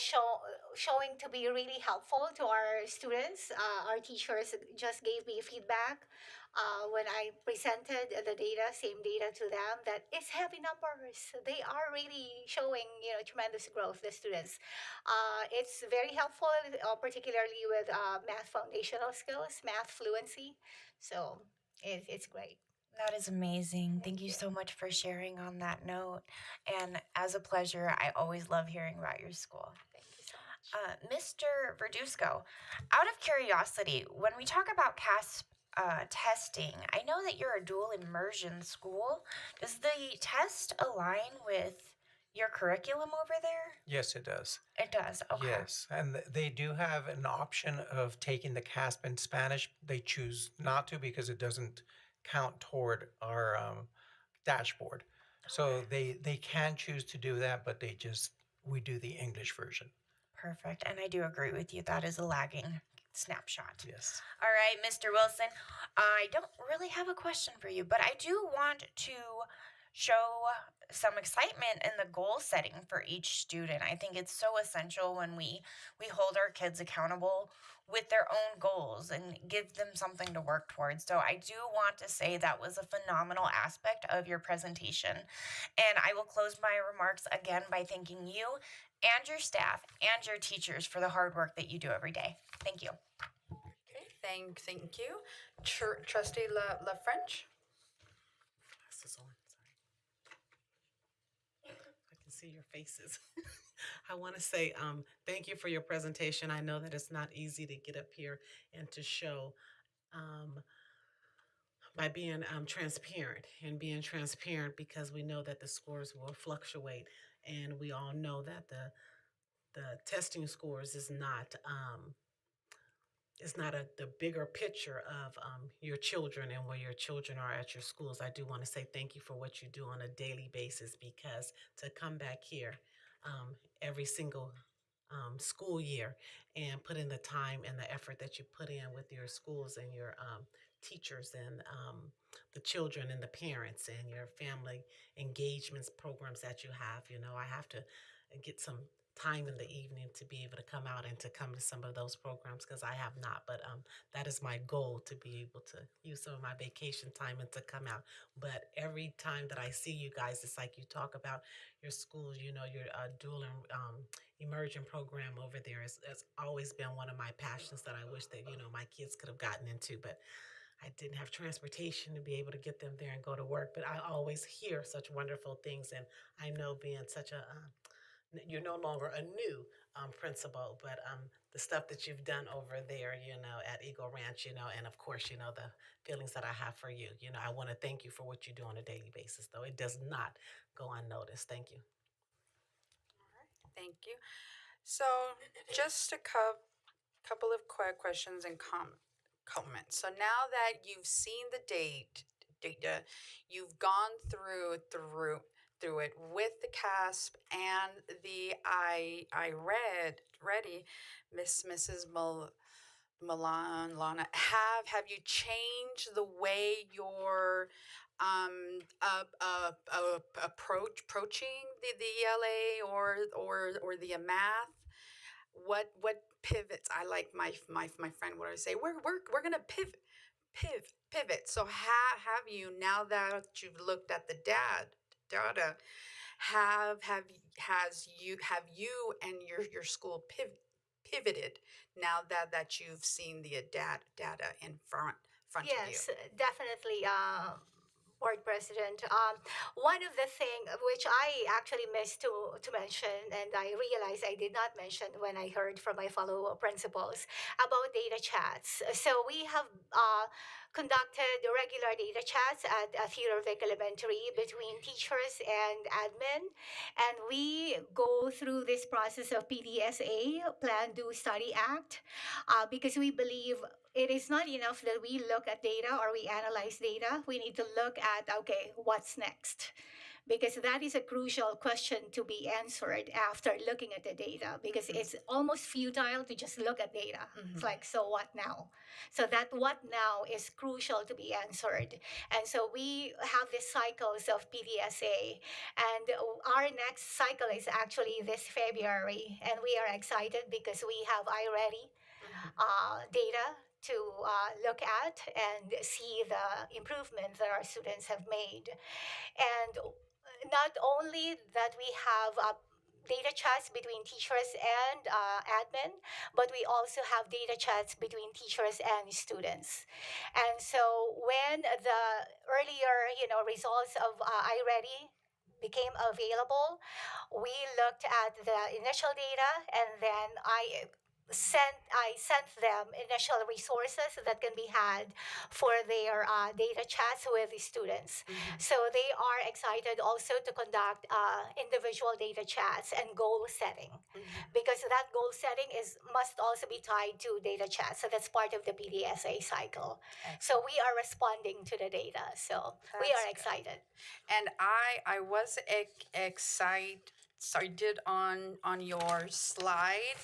showing to be really helpful to our students. Our teachers just gave me feedback when I presented the data, same data to them, that it's heavy numbers. They are really showing, tremendous growth, the students. It's very helpful, particularly with math foundational skills, math fluency. So it's great. That is amazing. Thank you so much for sharing on that note. And as a pleasure, I always love hearing about your school. Thank you so much. Mr. Verduzco, out of curiosity, when we talk about CASP testing, I know that you're a dual immersion school. Does the test align with your curriculum over there? Yes, it does. It does. Okay. Yes, and they do have an option of taking the CASP in Spanish. They choose not to because it doesn't count toward our dashboard. So they can choose to do that, but we do the English version. Perfect. And I do agree with you. That is a lagging snapshot. Yes. All right, Mr. Wilson, I don't really have a question for you, but I do want to show some excitement in the goal setting for each student. I think it's so essential when we hold our kids accountable with their own goals and give them something to work towards. So I do want to say that was a phenomenal aspect of your presentation. And I will close my remarks again by thanking you and your staff and your teachers for the hard work that you do every day. Thank you. Okay, thank you. Trustee La French. Glasses on, sorry. I can see your faces. I want to say thank you for your presentation. I know that it's not easy to get up here and to show by being transparent and being transparent, because we know that the scores will fluctuate, and we all know that the testing scores is not the bigger picture of your children and where your children are at your schools. I do want to say thank you for what you do on a daily basis, because to come back here every single school year and put in the time and the effort that you put in with your schools and your teachers and the children and the parents and your family engagements programs that you have. I have to get some time in the evening to be able to come out and to come to some of those programs, because I have not. But that is my goal, to be able to use some of my vacation time and to come out. But every time that I see you guys, it's like you talk about your schools, your dual immersion program over there has always been one of my passions that I wish that, my kids could have gotten into. But I didn't have transportation to be able to get them there and go to work. But I always hear such wonderful things. And I know, being such a you're no longer a new principal, but the stuff that you've done over there, at Eagle Ranch, and of course, the feelings that I have for you. I want to thank you for what you do on a daily basis, though. It does not go unnoticed. Thank you. All right, thank you. So, just a couple of quick questions and comments. So now that you've seen the data, you've gone through it with the CASP and the I ready, Mrs. Lana, have you changed the way you're approaching the ELA or the math? What pivots? I like my friend would always say, we're gonna pivot. So have you, now that you've looked at the data, have you and your school pivoted now that you've seen the data in front of you? Yes, definitely, Board President. One of the things which I actually missed to mention, and I realized I did not mention when I heard from my fellow principals about data chats. So we have conducted regular data chats at Theodore Vic Elementary between teachers and admin, and we go through this process of PDSA, Plan, Do, Study, Act, because we believe it is not enough that we look at data or we analyze data. We need to look at, okay, what's next? because that is a crucial question to be answered after looking at the data, because it's almost futile to just look at data. It's like, so what now? So that what now is crucial to be answered. And so we have these cycles of PDSA, and our next cycle is actually this February, and we are excited because we have iReady data to look at and see the improvement that our students have made. And not only that we have data chats between teachers and admin, but we also have data chats between teachers and students. And so when the earlier, results of iReady became available, we looked at the initial data, and then I sent them initial resources that can be had for their data chats with the students. So they are excited also to conduct individual data chats and goal setting, because that goal setting must also be tied to data chats. So that's part of the PDSA cycle. So we are responding to the data. So we That's are good. excited. And I was excited on your slide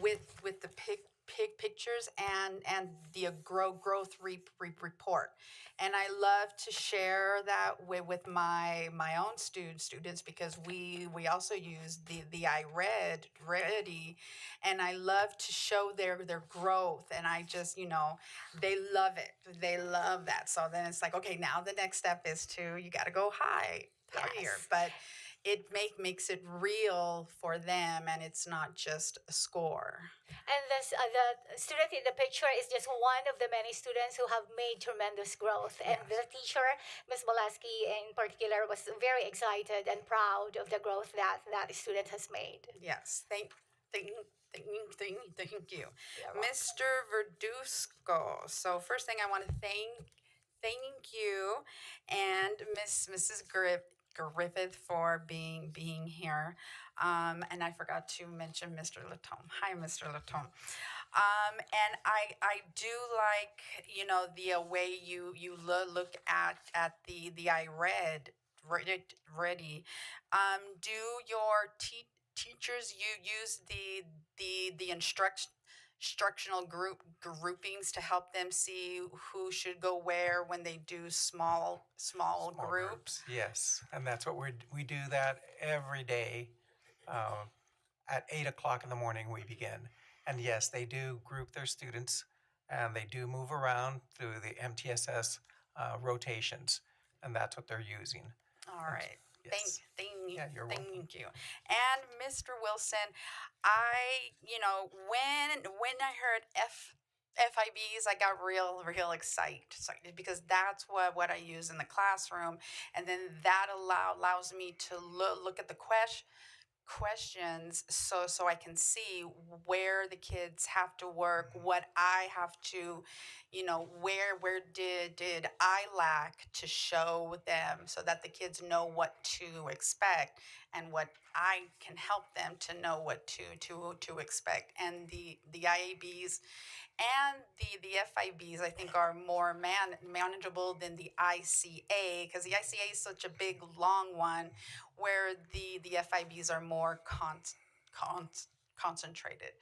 with the pictures and the growth report. And I love to share that with my own students, because we also use the Ready, and I love to show their growth, and I just, they love it. They love that. So then it's like, okay, now the next step is you got to go higher. Yes. But it makes it real for them, and it's not just a score. And the student in the picture is just one of the many students who have made tremendous growth. And Yes. the teacher, Ms. Molaski in particular, was very excited and proud of the growth that student has made. Yes, thank you, You're welcome. Mr. Verduzco. So first thing I want to thank you and Mrs. Griffith for being here. And I forgot to mention Mr. Latome. Hi, Mr. Latome. And I do like, the way you look at the ready. Do your teachers use the instructional groupings to help them see who should go where when they do small groups? Yes, and that's what we do that every day. At 8 o'clock in the morning, we begin. And yes, they do group their students, and they do move around through the MTSS rotations, and that's what they're using. All right. Yes. Yeah, you're welcome. Thank you. And Mr. Wilson, when I heard FIBs, I got real excited, because that's what I use in the classroom, and then that allows me to look at the questions, so I can see where the kids have to work, what I have to, where did I lack to show them, so that the kids know what to expect, and what I can help them to know what to expect. And the IABs and the FIBs, I think, are more manageable than the ICA, because the ICA is such a big, long one, where the FIBs are more concentrated.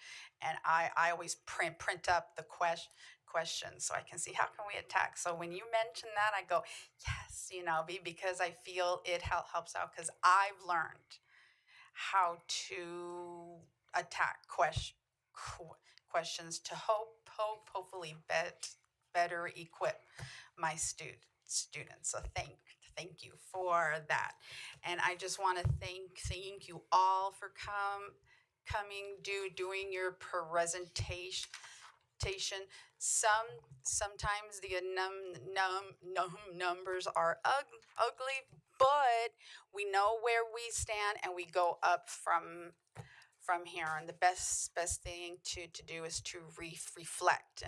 And I always print up the questions so I can see how can we attack. So when you mention that, I go, yes, because I feel it helps out, because I've learned how to attack questions to hopefully better equip my students. So thank you for that. And I just want to thank you all for coming, doing your presentation. Sometimes the numbers are ugly, but we know where we stand, and we go up from here. And the best thing to do is to reflect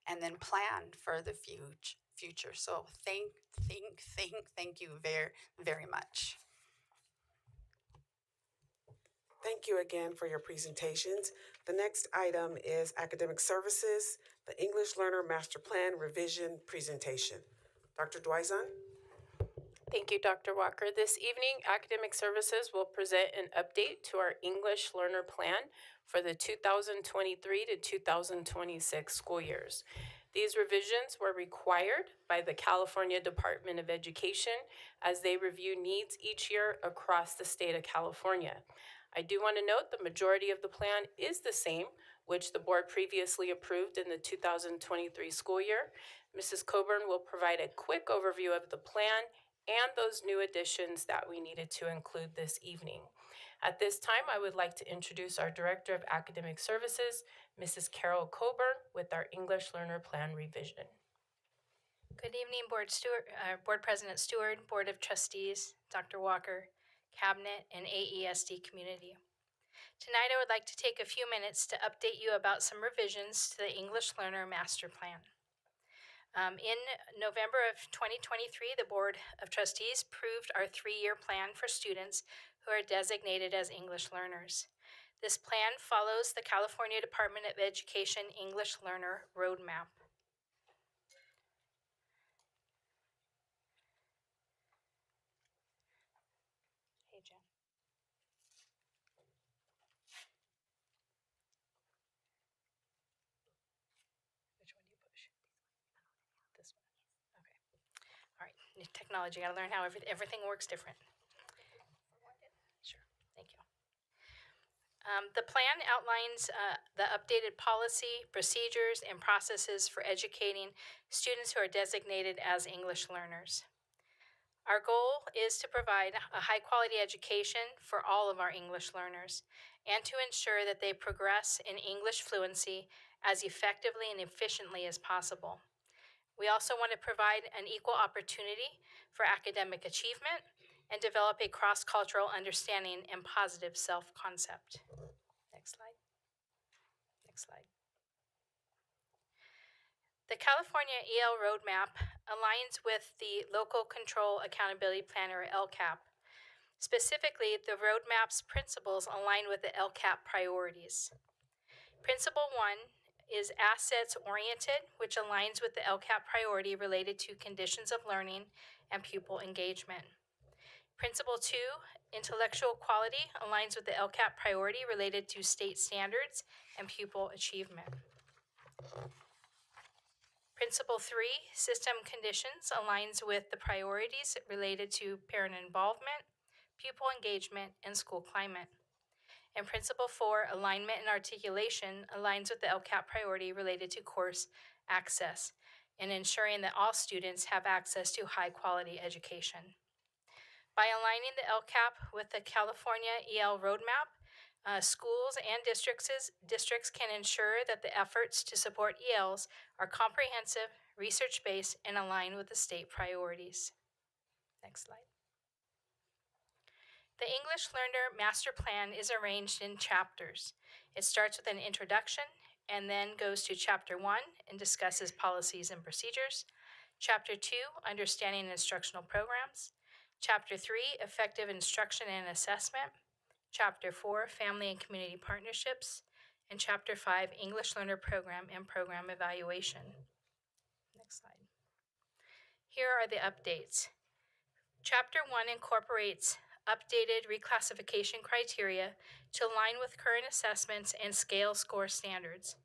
and then plan for the future. So thank you very much. Thank you again for your presentations. The next item is academic services, the English Learner Master Plan Revision presentation. Dr. Dwyzon? Thank you, Dr. Walker. This evening, Academic Services will present an update to our English Learner Plan for the 2023 to 2026 school years. These revisions were required by the California Department of Education as they review needs each year across the state of California. I do want to note the majority of the plan is the same, which the board previously approved in the 2023 school year. Mrs. Coburn will provide a quick overview of the plan and those new additions that we needed to include this evening. At this time, I would like to introduce our Director of Academic Services, Mrs. Carol Coburn, with our English Learner Plan revision. Good evening, Board President Stewart, Board of Trustees, Dr. Walker, Cabinet, and AESD community. Tonight, I would like to take a few minutes to update you about some revisions to the English Learner Master Plan. In November of 2023, the Board of Trustees approved our 3-year plan for students who are designated as English learners. This plan follows the California Department of Education English Learner Roadmap. Hey, Jen. Which one do you push? This one. Okay. All right. New technology. Got to learn how everything works different. Sure. Thank you. The plan outlines the updated policy, procedures, and processes for educating students who are designated as English learners. Our goal is to provide a high-quality education for all of our English learners and to ensure that they progress in English fluency as effectively and efficiently as possible. We also want to provide an equal opportunity for academic achievement and develop a cross-cultural understanding and positive self-concept. Next slide. Next slide. The California EL Roadmap aligns with the Local Control Accountability Plan, or LCAP. Specifically, the roadmap's principles align with the LCAP priorities. Principle 1 is assets-oriented, which aligns with the LCAP priority related to conditions of learning and pupil engagement. Principle 2, intellectual quality, aligns with the LCAP priority related to state standards and pupil achievement. Principle 3, system conditions, aligns with the priorities related to parent involvement, pupil engagement, and school climate. And Principle 4, alignment and articulation, aligns with the LCAP priority related to course access and ensuring that all students have access to high-quality education. By aligning the LCAP with the California EL Roadmap, schools and districts can ensure that the efforts to support ELs are comprehensive, research-based, and aligned with the state priorities. Next slide. The English Learner Master Plan is arranged in chapters. It starts with an introduction and then goes to Chapter 1 and discusses policies and procedures. Chapter 2, Understanding Instructional Programs. Chapter 3, Effective Instruction and Assessment. Chapter 4, Family and Community Partnerships. And Chapter 5, English Learner Program and Program Evaluation. Next slide. Here are the updates. Chapter 1 incorporates updated reclassification criteria to align with current assessments and scale score standards.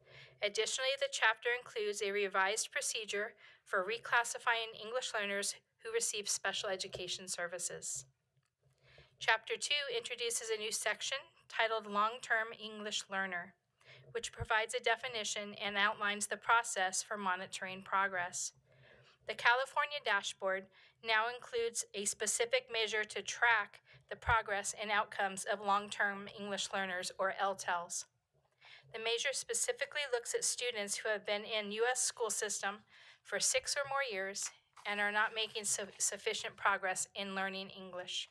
Additionally, the chapter includes a revised procedure for reclassifying English learners who receive special education services. Chapter 2 introduces a new section titled Long-Term English Learner, which provides a definition and outlines the process for monitoring progress. The California dashboard now includes a specific measure to track the progress and outcomes of long-term English learners, or LTELs. The measure specifically looks at students who have been in U.S. school system for 6 or more years and are not making sufficient progress in learning English.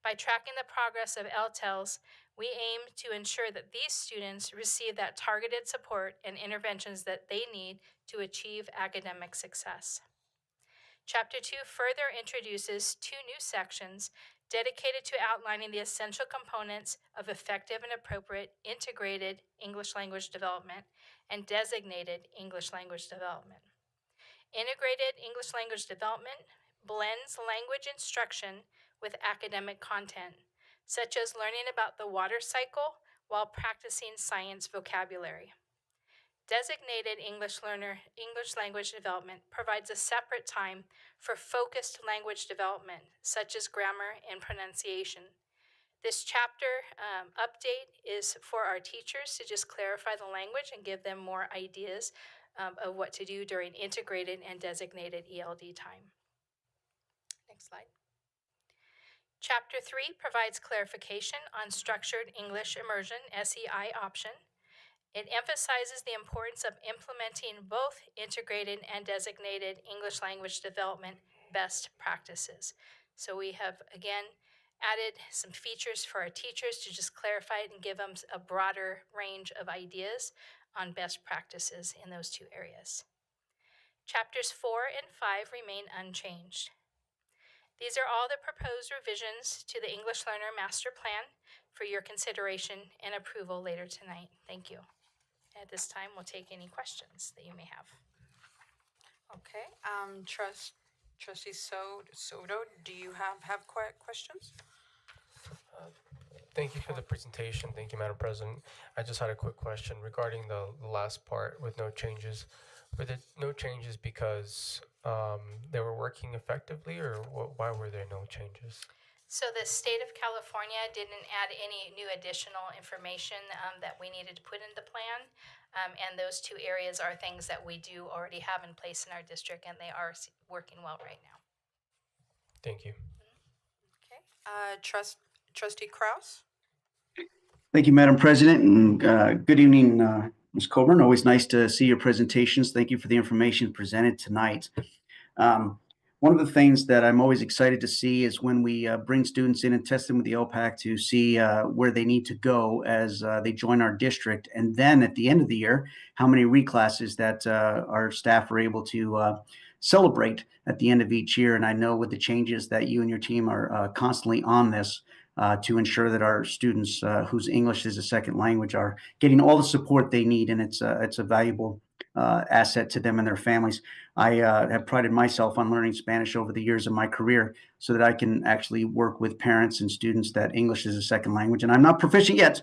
By tracking the progress of LTELs, we aim to ensure that these students receive that targeted support and interventions that they need to achieve academic success. Chapter 2 further introduces 2 new sections dedicated to outlining the essential components of effective and appropriate integrated English language development and designated English language development. Integrated English language development blends language instruction with academic content, such as learning about the water cycle while practicing science vocabulary. Designated English language development provides a separate time for focused language development, such as grammar and pronunciation. This chapter update is for our teachers to just clarify the language and give them more ideas of what to do during integrated and designated ELD time. Next slide. Chapter 3 provides clarification on structured English immersion SEI option. It emphasizes the importance of implementing both integrated and designated English language development best practices. So we have, again, added some features for our teachers to just clarify it and give them a broader range of ideas on best practices in those two areas. Chapters 4 and 5 remain unchanged. These are all the proposed revisions to the English Learner Master Plan for your consideration and approval later tonight. Thank you. At this time, we'll take any questions that you may have. Okay. Trustee Soto, do you have questions? Thank you for the presentation. Thank you, Madam President. I just had a quick question regarding the last part with no changes. Were there no changes because they were working effectively, or why were there no changes? So the state of California didn't add any new additional information that we needed to put in the plan. And those two areas are things that we do already have in place in our district, and they are working well right now. Thank you. Okay. Trustee Kraus? Thank you, Madam President, and good evening, Ms. Coburn. Always nice to see your presentations. Thank you for the information presented tonight. One of the things that I'm always excited to see is when we bring students in and test them with the LPAC to see where they need to go as they join our district. And then at the end of the year, how many reclasses that our staff are able to celebrate at the end of each year. And I know with the changes that you and your team are constantly on this, to ensure that our students whose English is a second language are getting all the support they need, and it's a valuable asset to them and their families. I have prided myself on learning Spanish over the years of my career so that I can actually work with parents and students that English is a second language, and I'm not proficient yet.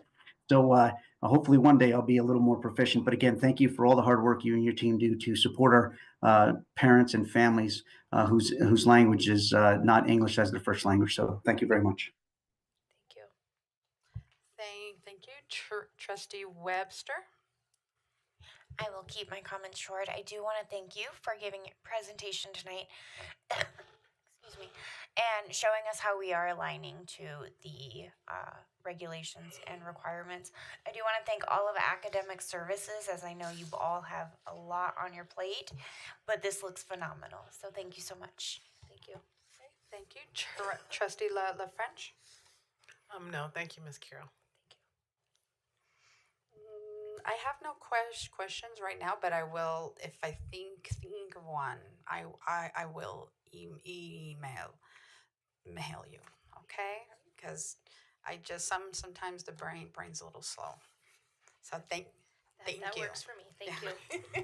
So hopefully one day I'll be a little more proficient. But again, thank you for all the hard work you and your team do to support our parents and families whose language is not English as their first language. So thank you very much. Thank you. Trustee Webster? I will keep my comments short. I do want to thank you for giving a presentation tonight. Excuse me. And showing us how we are aligning to the regulations and requirements. I do want to thank all of academic services, as I know you all have a lot on your plate, but this looks phenomenal. So thank you so much. Thank you. Okay, thank you. Trustee La French? No, thank you, Ms. Carroll. I have no questions right now, but I will, if I think of one, I will email you, okay? Because I just sometimes the brain's a little slow. So thank you. That works for me. Thank you.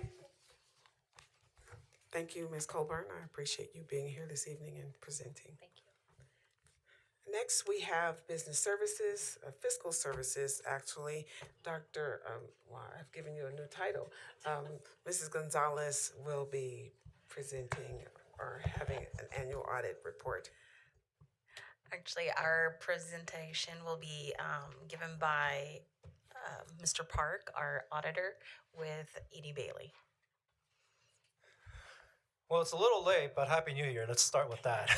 Thank you, Ms. Colburn. I appreciate you being here this evening and presenting. Thank you. Next, we have business services, fiscal services, actually. I've given you a new title. Mrs. Gonzalez will be presenting or having an annual audit report. Actually, our presentation will be given by Mr. Park, our auditor, with Edie Bailey. Well, it's a little late, but Happy New Year. Let's start with that.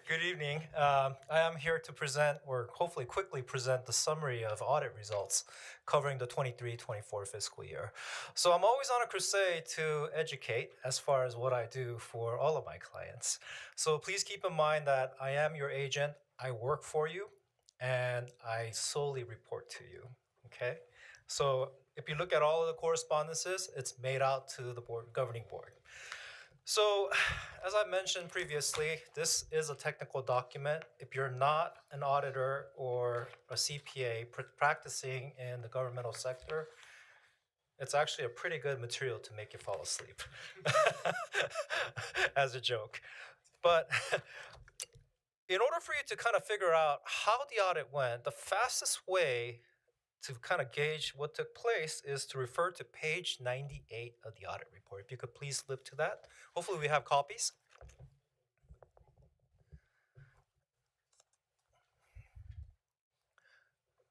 Good evening. I am here to present, or hopefully quickly present, the summary of audit results covering the 23-24 fiscal year. So I'm always on a crusade to educate as far as what I do for all of my clients. So please keep in mind that I am your agent, I work for you, and I solely report to you, okay? So if you look at all of the correspondences, it's made out to the governing board. So, as I mentioned previously, this is a technical document. If you're not an auditor or a CPA practicing in the governmental sector, It's actually a pretty good material to make you fall asleep, as a joke. But in order for you to kind of figure out how the audit went, the fastest way to kind of gauge what took place is to refer to page 98 of the audit report. If you could please flip to that. Hopefully we have copies.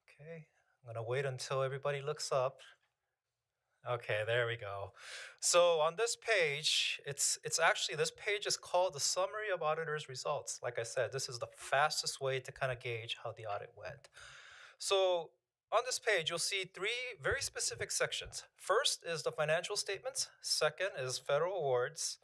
Okay, I'm gonna wait until everybody looks up. Okay, there we go. So on this page, it's actually, this page is called the Summary of Auditor's Results. Like I said, this is the fastest way to kind of gauge how the audit went. So on this page, you'll see three very specific sections. First is the financial statements. Second is federal awards.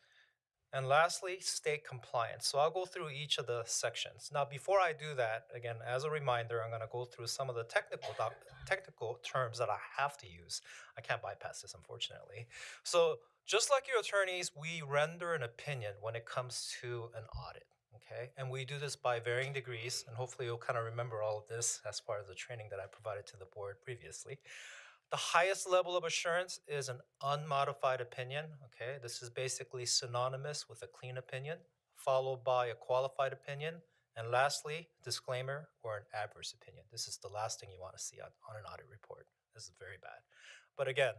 And lastly, state compliance. So I'll go through each of the sections. Now, before I do that, again, as a reminder, I'm going to go through some of the technical terms that I have to use. I can't bypass this, unfortunately. So just like your attorneys, we render an opinion when it comes to an audit. Okay, and we do this by varying degrees, and hopefully you'll kind of remember all of this as part of the training that I provided to the board previously. The highest level of assurance is an unmodified opinion. Okay, this is basically synonymous with a clean opinion, followed by a qualified opinion, and lastly, disclaimer or an adverse opinion. This is the last thing you want to see on an audit report. This is very bad. But again,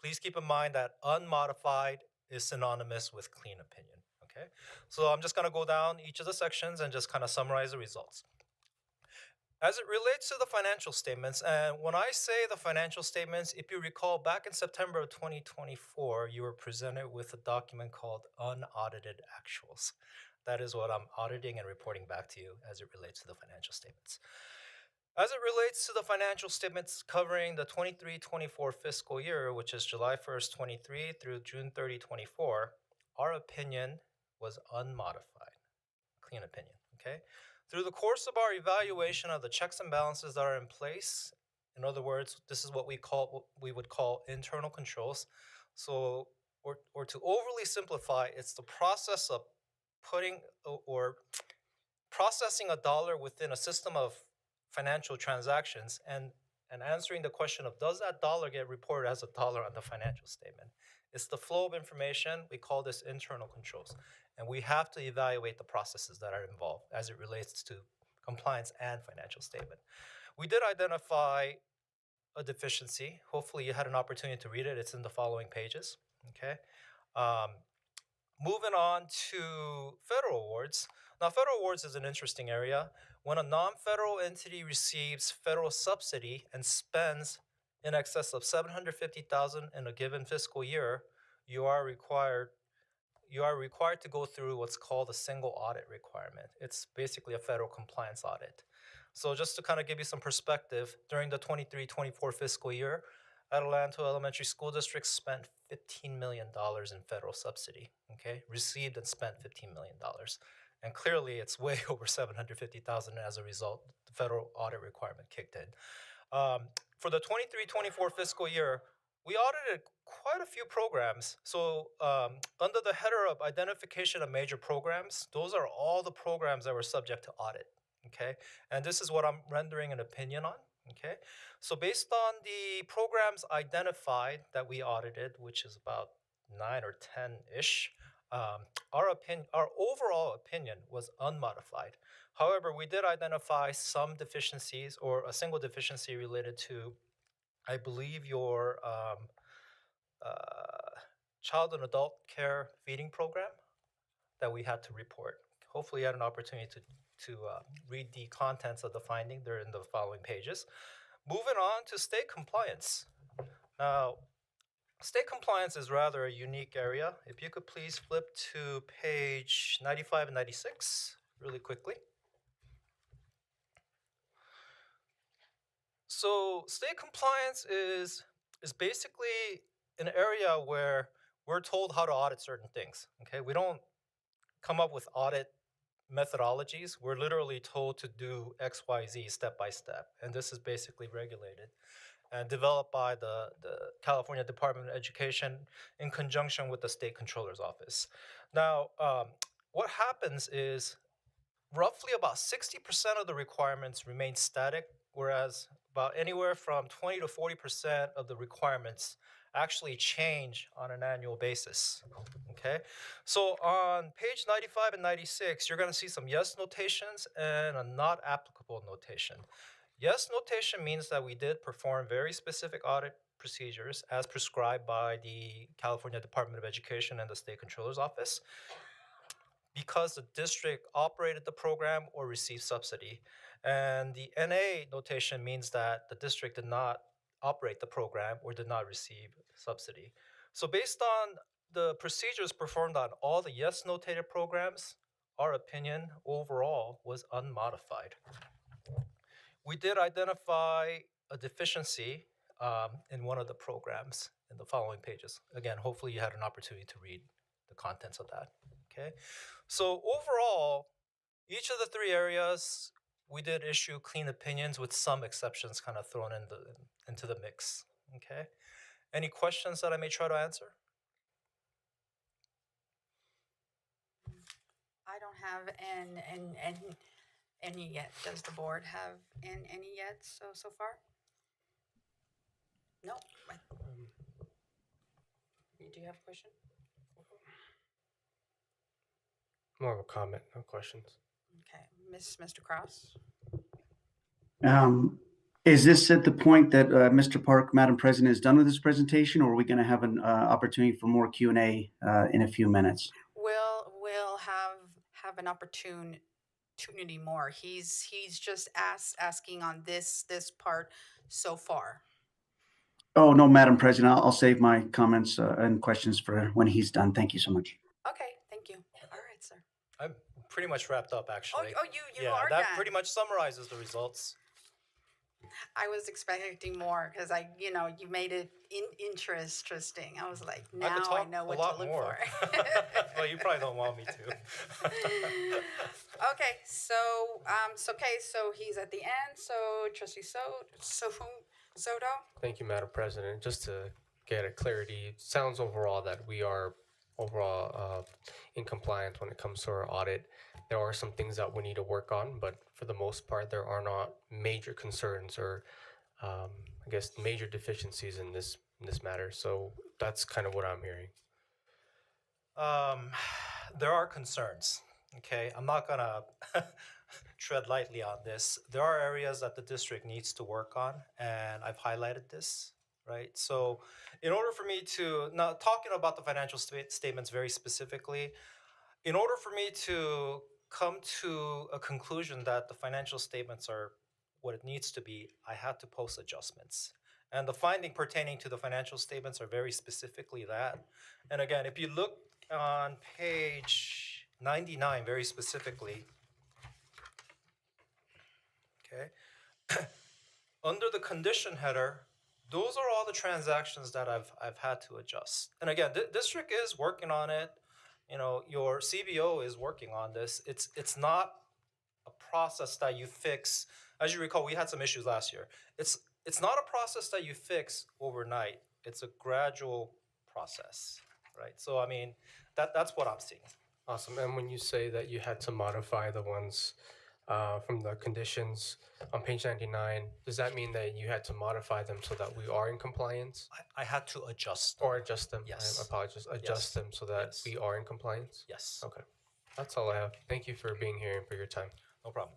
please keep in mind that unmodified is synonymous with clean opinion. Okay, so I'm just going to go down each of the sections and just kind of summarize the results. As it relates to the financial statements, and when I say the financial statements, if you recall, back in September of 2024, you were presented with a document called Unaudited Actuals. That is what I'm auditing and reporting back to you as it relates to the financial statements. As it relates to the financial statements covering the 23-24 fiscal year, which is July 1st, 23 through June 30, 24, our opinion was unmodified, clean opinion, okay? Through the course of our evaluation of the checks and balances that are in place, in other words, this is what we would call internal controls. So, or to overly simplify, it's the process of putting or processing a dollar within a system of financial transactions and answering the question of, does that dollar get reported as a dollar on the financial statement? It's the flow of information. We call this internal controls. And we have to evaluate the processes that are involved as it relates to compliance and financial statement. We did identify a deficiency. Hopefully you had an opportunity to read it. It's in the following pages, okay? Moving on to federal awards. Now, federal awards is an interesting area. When a non-federal entity receives federal subsidy and spends in excess of $750,000 in a given fiscal year, you are required to go through what's called a single audit requirement. It's basically a federal compliance audit. So just to kind of give you some perspective, during the 23-24 fiscal year, Adelanto Elementary School District spent $15 million in federal subsidy, okay? Received and spent $15 million. And clearly it's way over $750,000 as a result, the federal audit requirement kicked in. For the 23-24 fiscal year, we audited quite a few programs. So under the header of identification of major programs, those are all the programs that were subject to audit, okay? And this is what I'm rendering an opinion on, okay? So based on the programs identified that we audited, which is about 9 or 10-ish, our overall opinion was unmodified. However, we did identify some deficiencies, or a single deficiency related to, I believe, your child and adult care feeding program that we had to report. Hopefully you had an opportunity to read the contents of the finding. They're in the following pages. Moving on to state compliance. Now, state compliance is rather a unique area. If you could please flip to page 95 and 96 really quickly. So state compliance is basically an area where we're told how to audit certain things, okay? We don't come up with audit methodologies. We're literally told to do X, Y, Z step by step. And this is basically regulated and developed by the California Department of Education in conjunction with the State Controller's Office. Now, what happens is roughly about 60% of the requirements remain static, whereas about anywhere from 20 to 40% of the requirements actually change on an annual basis. Okay, so on page 95 and 96, you're going to see some yes notations and a not applicable notation. Yes notation means that we did perform very specific audit procedures as prescribed by the California Department of Education and the State Controller's Office because the district operated the program or received subsidy. And the NA notation means that the district did not operate the program or did not receive subsidy. So based on the procedures performed on all the yes notated programs, our opinion overall was unmodified. We did identify a deficiency in one of the programs in the following pages. Again, hopefully you had an opportunity to read the contents of that. Okay, so overall, each of the three areas, we did issue clean opinions with some exceptions kind of thrown into the mix. Okay, any questions that I may try to answer? I don't have any yet. Does the board have any yet so far? No. Do you have a question? More of a comment, no questions. Okay, Mr. Cross. Is this at the point that Mr. Park, Madam President, is done with his presentation, or are we going to have an opportunity for more Q&A in a few minutes? We'll have an opportunity more. He's just asking on this part so far. Oh, no, Madam President, I'll save my comments and questions for when he's done. Thank you so much. Okay, thank you. All right, sir. I'm pretty much wrapped up, actually. You are that done. pretty much summarizes the results. I was expecting more because you made it interesting. I was like, now I know what to look for. Well, you probably don't want me to. Okay, so he's at the end. So Trustee Soto. Thank you, Madam President. Just to get a clarity, it sounds overall that we are overall in compliance when it comes to our audit. There are some things that we need to work on, but for the most part, there are not major concerns or I guess major deficiencies in this matter. So that's kind of what I'm hearing. There are concerns. Okay, I'm not gonna tread lightly on this. There are areas that the district needs to work on, and I've highlighted this, right? So in order for me to, now talking about the financial statements very specifically, in order for me to come to a conclusion that the financial statements are what it needs to be, I had to post adjustments. And the finding pertaining to the financial statements are very specifically that. And again, if you look on page 99 very specifically, okay, under the condition header, those are all the transactions that I've had to adjust. And again, district is working on it. You know, your CBO is working on this. It's not a process that you fix. As you recall, we had some issues last year. It's not a process that you fix overnight. It's a gradual process, right? So I mean, that's what I'm seeing. Awesome. And when you say that you had to modify the ones from the conditions on page 99, does that mean that you had to modify them so that we are in compliance? I had to adjust. Or adjust them? Yes. I apologize. Adjust them so that we are in compliance? Yes. Okay. That's all I have. Thank you for being here and for your time. No problem.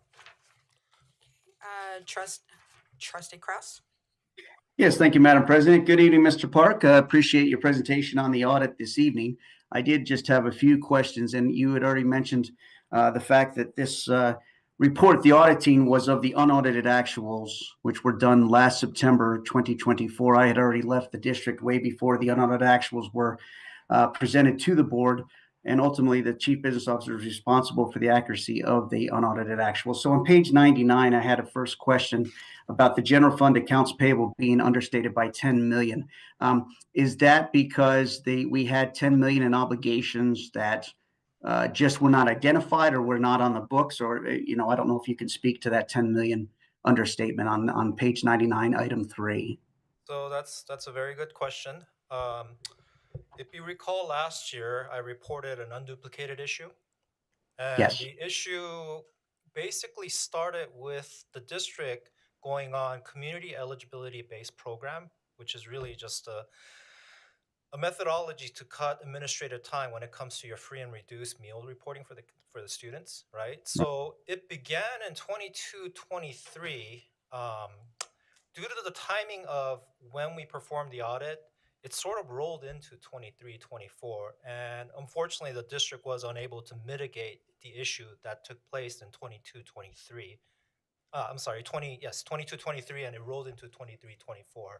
Trustee Cross. Yes, thank you, Madam President. Good evening, Mr. Park. Appreciate your presentation on the audit this evening. I did just have a few questions, and you had already mentioned the fact that this report, the auditing, was of the unaudited actuals, which were done last September 2024. I had already left the district way before the unaudited actuals were presented to the board, and ultimately the chief business officer is responsible for the accuracy of the unaudited actuals. So on page 99, I had a first question about the general fund accounts payable being understated by 10 million. Is that because we had 10 million in obligations that just were not identified or were not on the books? Or, I don't know if you can speak to that 10 million understatement on page 99, item 3. So that's a very good question. If you recall last year, I reported an unduplicated issue. And Yes. the issue basically started with the district going on community eligibility-based program, which is really just a methodology to cut administrative time when it comes to your free and reduced meal reporting for the students, right? So it began in 22-23. Due to the timing of when we performed the audit, it sort of rolled into 23-24, and unfortunately the district was unable to mitigate the issue that took place in 22-23. I'm sorry, 22-23, and it rolled into 23-24.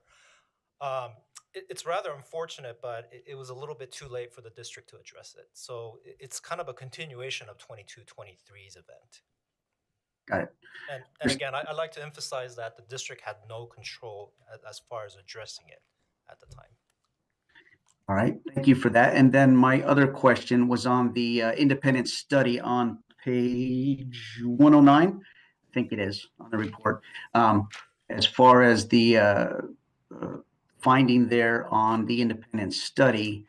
It's rather unfortunate, but it was a little bit too late for the district to address it. So it's kind of a continuation of 22-23's event. Got it. And again, I'd like to emphasize that the district had no control as far as addressing it at the time. All right, thank you for that. And then my other question was on the independent study on page 109. I think it is on the report. As far as the finding there on the independent study,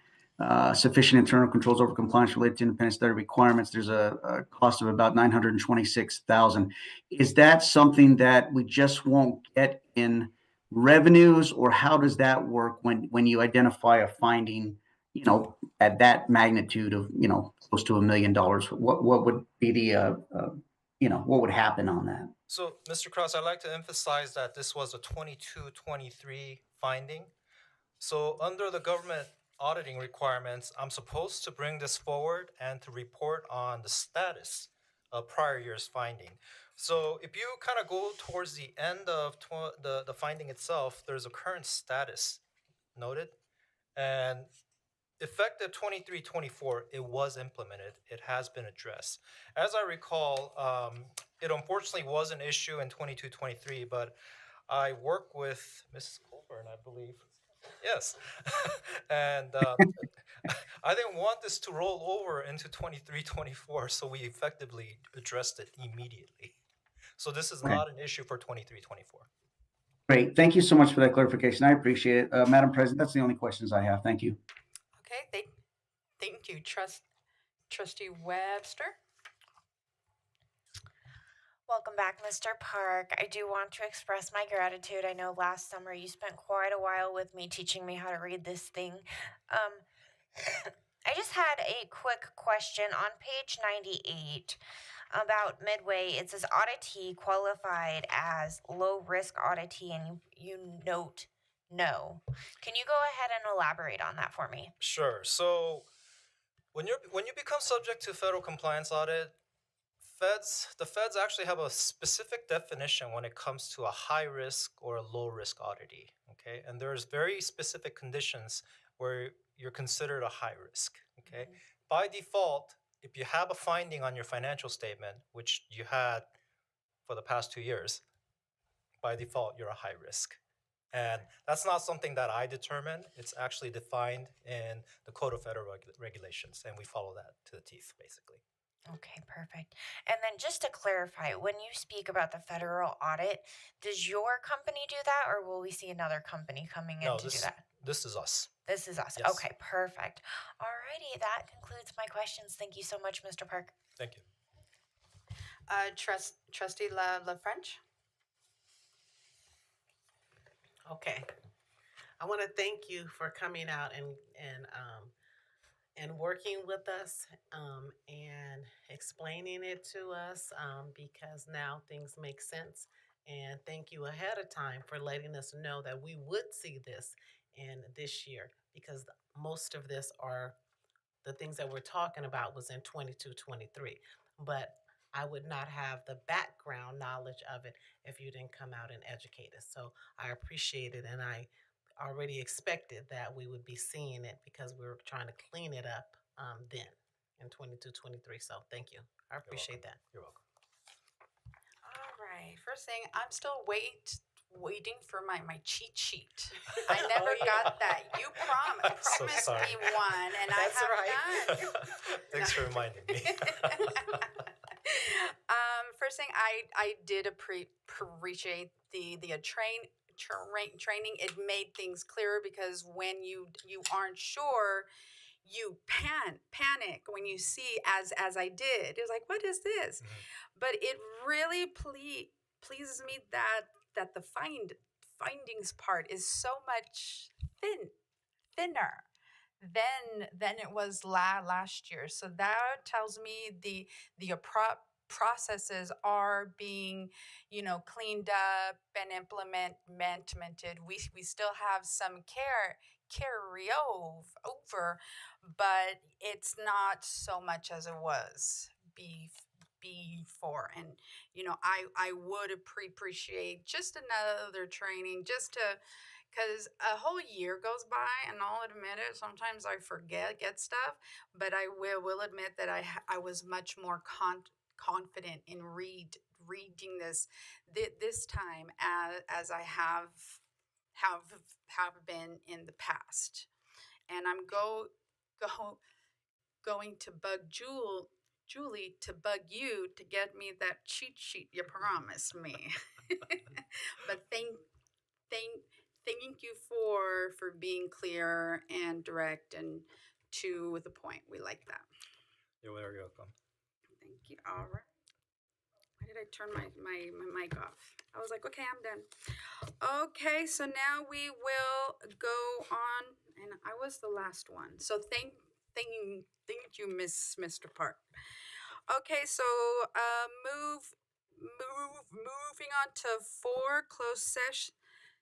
sufficient internal controls over compliance related to independent study requirements, there's a cost of about $926,000. Is that something that we just won't get in revenues, or how does that work when you identify a finding, at that magnitude of, close to $1 million? What would be the, what would happen on that? So, Mr. Cross, I'd like to emphasize that this was a 22-23 finding. So under the government auditing requirements, I'm supposed to bring this forward and to report on the status of prior year's finding. So if you kind of go towards the end of the finding itself, there's a current status noted. And effective 23-24, it was implemented. It has been addressed. As I recall, it unfortunately was an issue in 22-23, but I work with Mrs. Colburn, I believe. Yes. And I didn't want this to roll over into 23-24, so we effectively addressed it immediately. So this is not an issue for 23-24. Great. Thank you so much for that clarification. I appreciate it. Madam President, that's the only questions I have. Thank you. Okay, thank you, Trustee Webster. Welcome back, Mr. Park. I do want to express my gratitude. I know last summer you spent quite a while with me teaching me how to read this thing. I just had a quick question on page 98 about Midway. It says auditee qualified as low risk auditee, and you note no. Can you go ahead and elaborate on that for me? Sure. So when you become subject to federal compliance audit, the feds actually have a specific definition when it comes to a high risk or a low risk auditee. Okay, and there's very specific conditions where you're considered a high risk. Okay, by default, if you have a finding on your financial statement, which you had for the past 2 years, by default you're a high risk. And that's not something that I determine. It's actually defined in the Code of Federal Regulations, and we follow that to the teeth, basically. Okay, perfect. And then just to clarify, when you speak about the federal audit, does your company do that, or will we see another company coming in to do that? This is us. This is us. Yes. Okay, perfect. Alrighty, that concludes my questions. Thank you so much, Mr. Park. Thank you. Trustee La French. Okay. I want to thank you for coming out and working with us and explaining it to us because now things make sense. And thank you ahead of time for letting us know that we would see this in this year, because most of this are the things that we're talking about was in 22-23. But I would not have the background knowledge of it if you didn't come out and educate us. So I appreciate it, and I already expected that we would be seeing it because we were trying to clean it up then in 22-23. So thank you. I appreciate that. You're welcome. All right. First thing, I'm still waiting for my cheat sheet. I never got that. You promised me one, and That's I have right. none. Thanks for reminding me. First thing, I did appreciate the training. It made things clearer, because when you aren't sure, you panic when you see as I did. It was like, what is this? But it really pleases me that that the findings part is so much thinner than it was last year. So that tells me the processes are being, cleaned up and implemented. We still have some carry over, but it's not so much as it was before. And I would appreciate just another training, just to, because a whole year goes by, and I'll admit it, sometimes I get stuff, but I will admit that I was much more confident in reading this time as I have been in the past. And I'm going to bug Julie to bug you to get me that cheat sheet you promised me. But thank you for being clear and direct and to the point. We like that. You're very welcome. Thank you. All right. Why did I turn my mic off? I was like, okay, I'm done. Okay, so now we will go on, and I was the last one. So thank you, Mr. Park. Okay, so moving on to 4 closed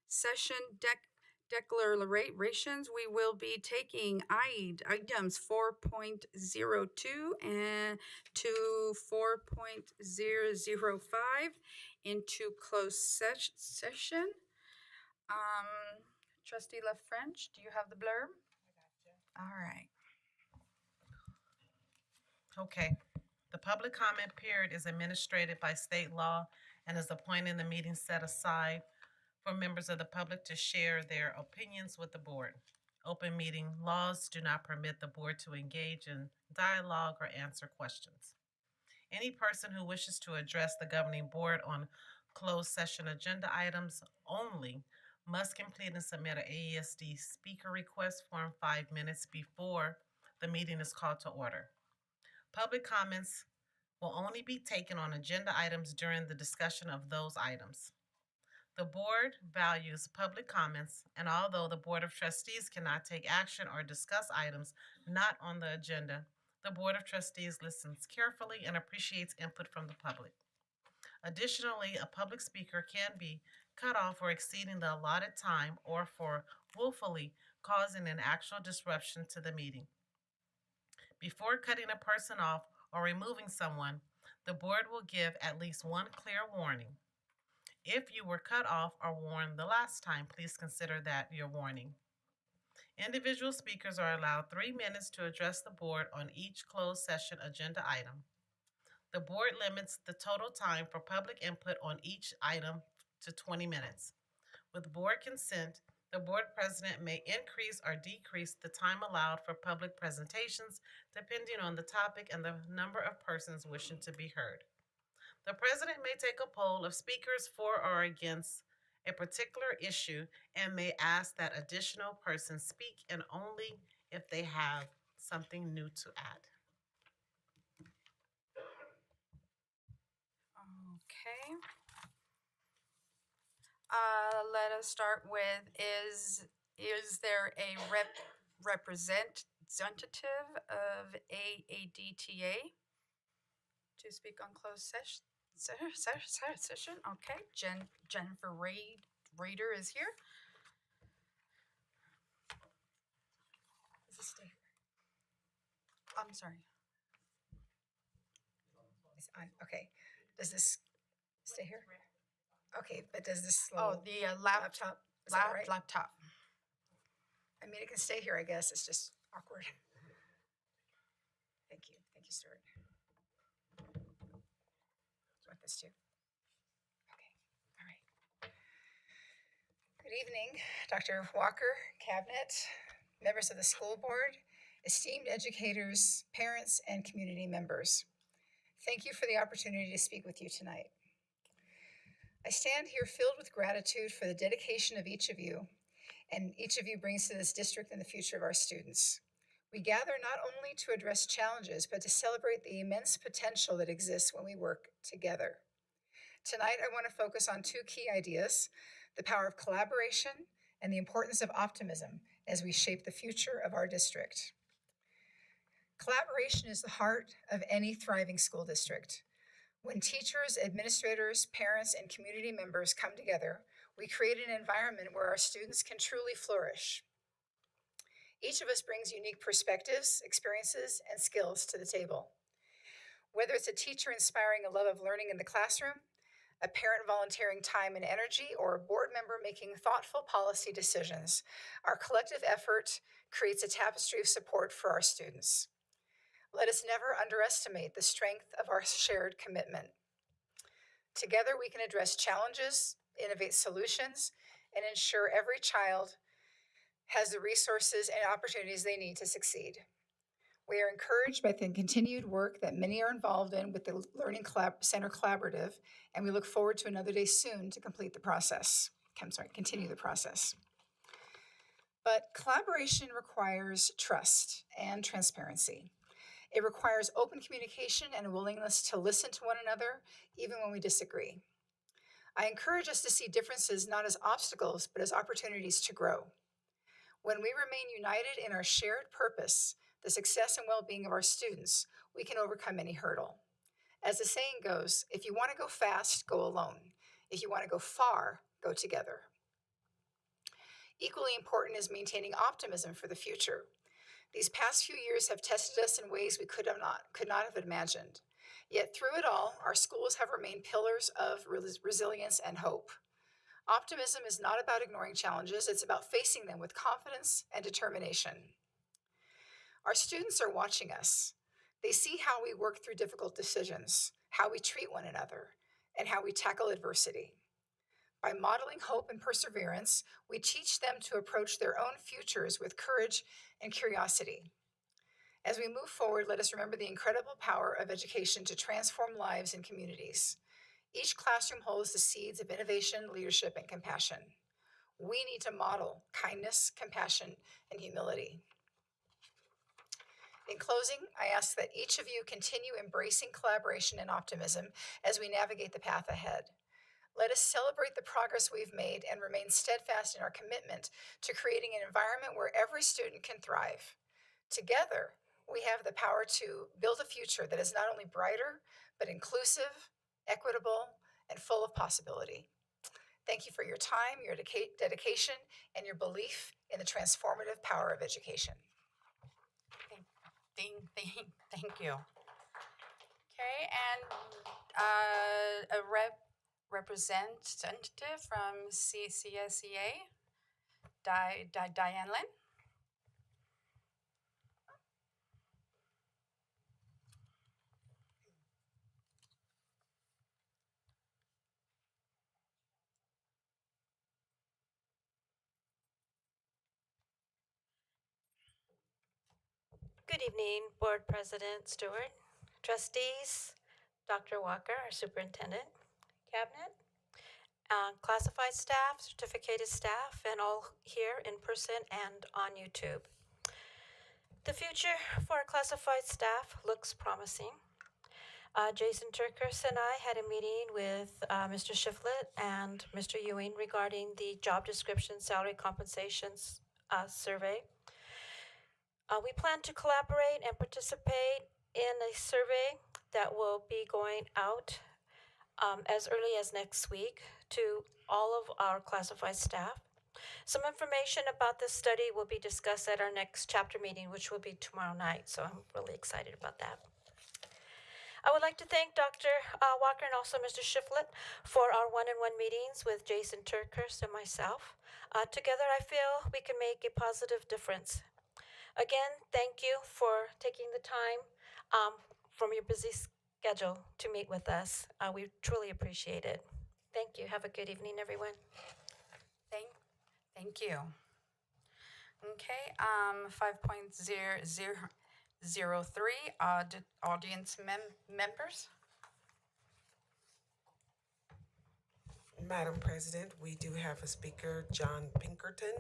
session declarations. We will be taking items 4.02 and to 4.005 into closed session. Trustee LaFrench, do you have the blurb? All right. Okay. The public comment period is administered by state law and is the point in the meeting set aside for members of the public to share their opinions with the board. Open meeting laws do not permit the board to engage in dialogue or answer questions. Any person who wishes to address the governing board on closed session agenda items only must complete and submit an AESD speaker request form 5 minutes before the meeting is called to order. Public comments will only be taken on agenda items during the discussion of those items. The board values public comments, and although the Board of Trustees cannot take action or discuss items not on the agenda, the Board of Trustees listens carefully and appreciates input from the public. Additionally, a public speaker can be cut off for exceeding the allotted time or for willfully causing an actual disruption to the meeting. Before cutting a person off or removing someone, the board will give at least one clear warning. If you were cut off or warned the last time, please consider that your warning. Individual speakers are allowed 3 minutes to address the board on each closed session agenda item. The board limits the total time for public input on each item to 20 minutes. With board consent, the board president may increase or decrease the time allowed for public presentations depending on the topic and the number of persons wishing to be heard. The president may take a poll of speakers for or against a particular issue and may ask that additional persons speak, and only if they have something new to add. Okay. Let us start with, is there a representative of AADTA to speak on closed session? Okay, Jennifer Rader is here. Does this stay here? I'm sorry. It's on. Okay. Does this stay here? Okay, but does this The laptop. Is that right? Laptop. I mean, it can stay here, I guess. It's just awkward. Thank you. Thank you, Stuart. Want this too? Okay. All right. Good evening, Dr. Walker, Cabinet, members of the school board, esteemed educators, parents, and community members. Thank you for the opportunity to speak with you tonight. I stand here filled with gratitude for the dedication of each of you, and each of you brings to this district and the future of our students. We gather not only to address challenges, but to celebrate the immense potential that exists when we work together. Tonight, I want to focus on two key ideas: the power of collaboration and the importance of optimism as we shape the future of our district. Collaboration is the heart of any thriving school district. When teachers, administrators, parents, and community members come together, we create an environment where our students can truly flourish. Each of us brings unique perspectives, experiences, and skills to the table. Whether it's a teacher inspiring a love of learning in the classroom, a parent volunteering time and energy, or a board member making thoughtful policy decisions, our collective effort creates a tapestry of support for our students. Let us never underestimate the strength of our shared commitment. Together, we can address challenges, innovate solutions, and ensure every child has the resources and opportunities they need to succeed. We are encouraged by the continued work that many are involved in with the Learning Center Collaborative, and we look forward to another day soon to continue the process. But collaboration requires trust and transparency. It requires open communication and a willingness to listen to one another, even when we disagree. I encourage us to see differences not as obstacles, but as opportunities to grow. When we remain united in our shared purpose, the success and well-being of our students, we can overcome any hurdle. As the saying goes, if you want to go fast, go alone. If you want to go far, go together. Equally important is maintaining optimism for the future. These past few years have tested us in ways we could not have imagined. Yet through it all, our schools have remained pillars of resilience and hope. Optimism is not about ignoring challenges, it's about facing them with confidence and determination. Our students are watching us. They see how we work through difficult decisions, how we treat one another, and how we tackle adversity. By modeling hope and perseverance, we teach them to approach their own futures with courage and curiosity. As we move forward, let us remember the incredible power of education to transform lives and communities. Each classroom holds the seeds of innovation, leadership, and compassion. We need to model kindness, compassion, and humility. In closing, I ask that each of you continue embracing collaboration and optimism as we navigate the path ahead. Let us celebrate the progress we've made and remain steadfast in our commitment to creating an environment where every student can thrive. Together, we have the power to build a future that is not only brighter, but inclusive, equitable, and full of possibility. Thank you for your time, your dedication, and your belief in the transformative power of education. Thank you. Okay, and a representative from CSEA, Diane Lynn. Good evening, Board President Stewart, trustees, Dr. Walker, our superintendent, cabinet, classified staff, certificated staff, and all here in person and on YouTube. The future for our classified staff looks promising. Jason Turkers and I had a meeting with Mr. Shiflett and Mr. Ewing regarding the job description salary compensations survey. We plan to collaborate and participate in a survey that will be going out as early as next week to all of our classified staff. Some information about this study will be discussed at our next chapter meeting, which will be tomorrow night, so I'm really excited about that. I would like to thank Dr. Walker and also Mr. Shiflett for our one-on-one meetings with Jason Turkers and myself. Together, I feel we can make a positive difference. Again, thank you for taking the time from your busy schedule to meet with us. We truly appreciate it. Thank you. Have a good evening, everyone. Thank you. Okay, 5.003, audience members. Madam President, we do have a speaker, John Pinkerton.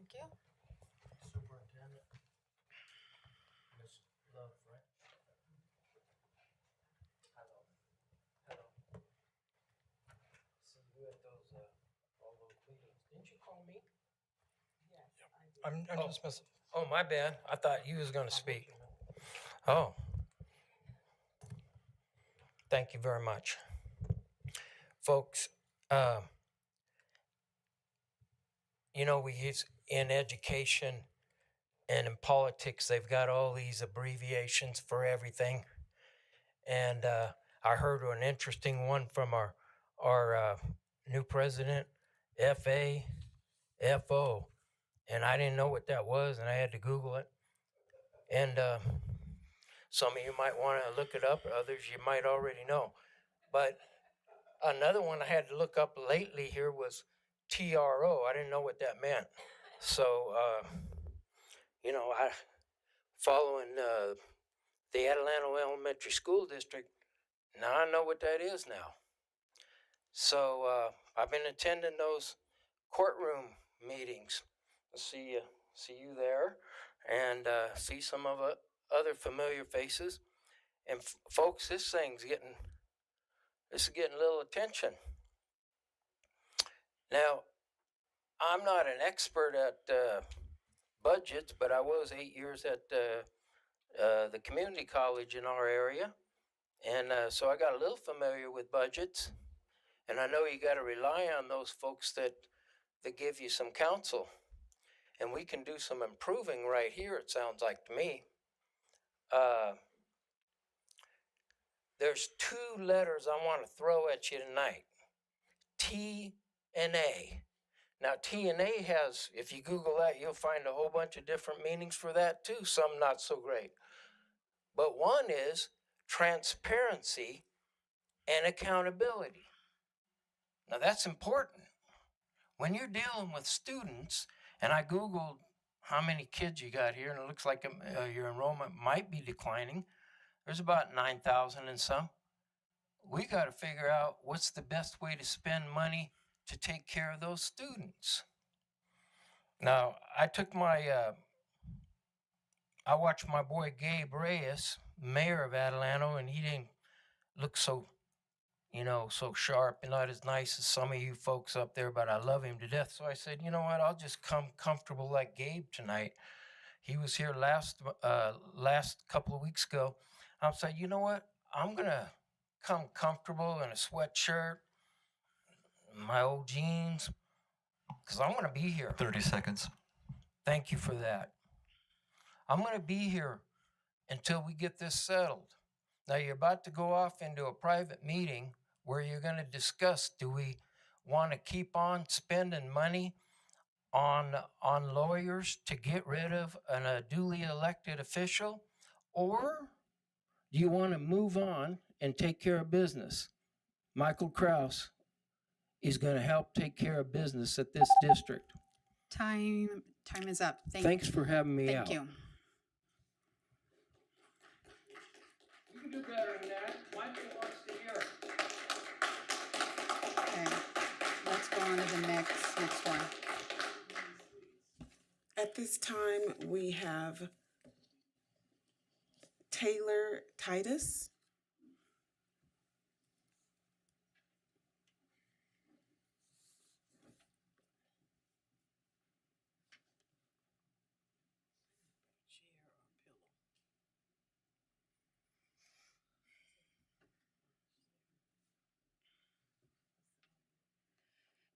Thank you. Superintendent, Ms. Love, right? Hello. Hello. See you at those, all those meetings. Didn't you call me? I'm just missing. Oh, my bad. I thought you was gonna speak. Oh. Thank you very much. Folks, you know, we use in education and in politics, they've got all these abbreviations for everything. And I heard an interesting one from our new president, FAFO, and I didn't know what that was, and I had to Google it. And some of you might want to look it up, others you might already know. But another one I had to look up lately here was TRO. I didn't know what that meant. So, you know, I following the Adelanto Elementary School District, now I know what that is now. So I've been attending those courtroom meetings. I'll see you there, and see some of other familiar faces. And folks, this is getting a little attention. Now, I'm not an expert at budgets, but I was 8 years at the community college in our area. And so I got a little familiar with budgets. And I know you got to rely on those folks that give you some counsel. And we can do some improving right here, it sounds like to me. There's two letters I want to throw at you tonight. T and A. Now, T and A has, if you Google that, you'll find a whole bunch of different meanings for that too, some not so great. But one is transparency and accountability. Now, that's important. When you're dealing with students, and I Googled how many kids you got here, and it looks like your enrollment might be declining. There's about 9,000 and some. We got to figure out what's the best way to spend money to take care of those students. Now, I watched my boy Gabe Reyes, mayor of Adelanto, and he didn't look so sharp and not as nice as some of you folks up there, but I love him to death. So I said, you know what, I'll just come comfortable like Gabe tonight. He was here last couple of weeks ago. I said, you know what, I'm going to come comfortable in a sweatshirt, my old jeans, because I'm going to be here. 30 seconds. Thank you for that. I'm going to be here until we get this settled. Now, you're about to go off into a private meeting where you're going to discuss, do we want to keep on spending money on lawyers to get rid of a duly elected official? Or do you want to move on and take care of business? Michael Kraus is going to help take care of business at this district. Time is up. Thanks for having me out. Thank you. You can do better than that. Michael wants to hear it. Okay, let's go on to the next one. At this time, we have Taylor Titus.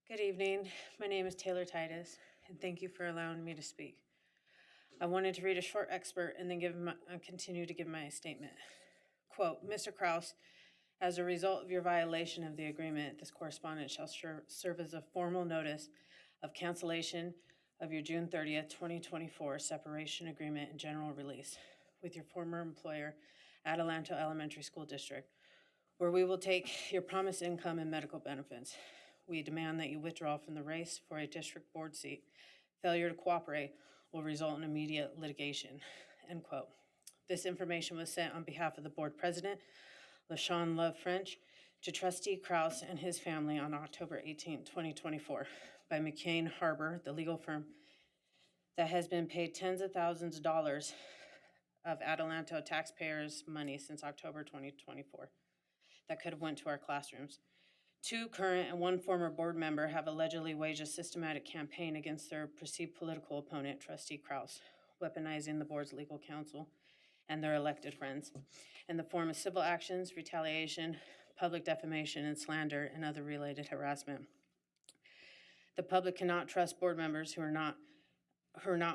Good evening. My name is Taylor Titus, and thank you for allowing me to speak. I wanted to read a short excerpt and then continue to give my statement. Quote, Mr. Kraus, as a result of your violation of the agreement, this correspondence shall serve as a formal notice of cancellation of your June 30th, 2024 separation agreement and general release with your former employer, Adelanto Elementary School District, where we will take your promised income and medical benefits. We demand that you withdraw from the race for a district board seat. Failure to cooperate will result in immediate litigation, end quote. This information was sent on behalf of the board president, LaShawn Love French, to Trustee Kraus and his family on October 18, 2024, by McCain Harbor, the legal firm that has been paid tens of thousands of dollars of Adelanto taxpayers' money since October 2024 that could have went to our classrooms. 2 current and 1 former board member have allegedly waged a systematic campaign against their perceived political opponent, Trustee Krause, weaponizing the board's legal counsel and their elected friends in the form of civil actions, retaliation, public defamation, and slander, and other related harassment. The public cannot trust board members who are not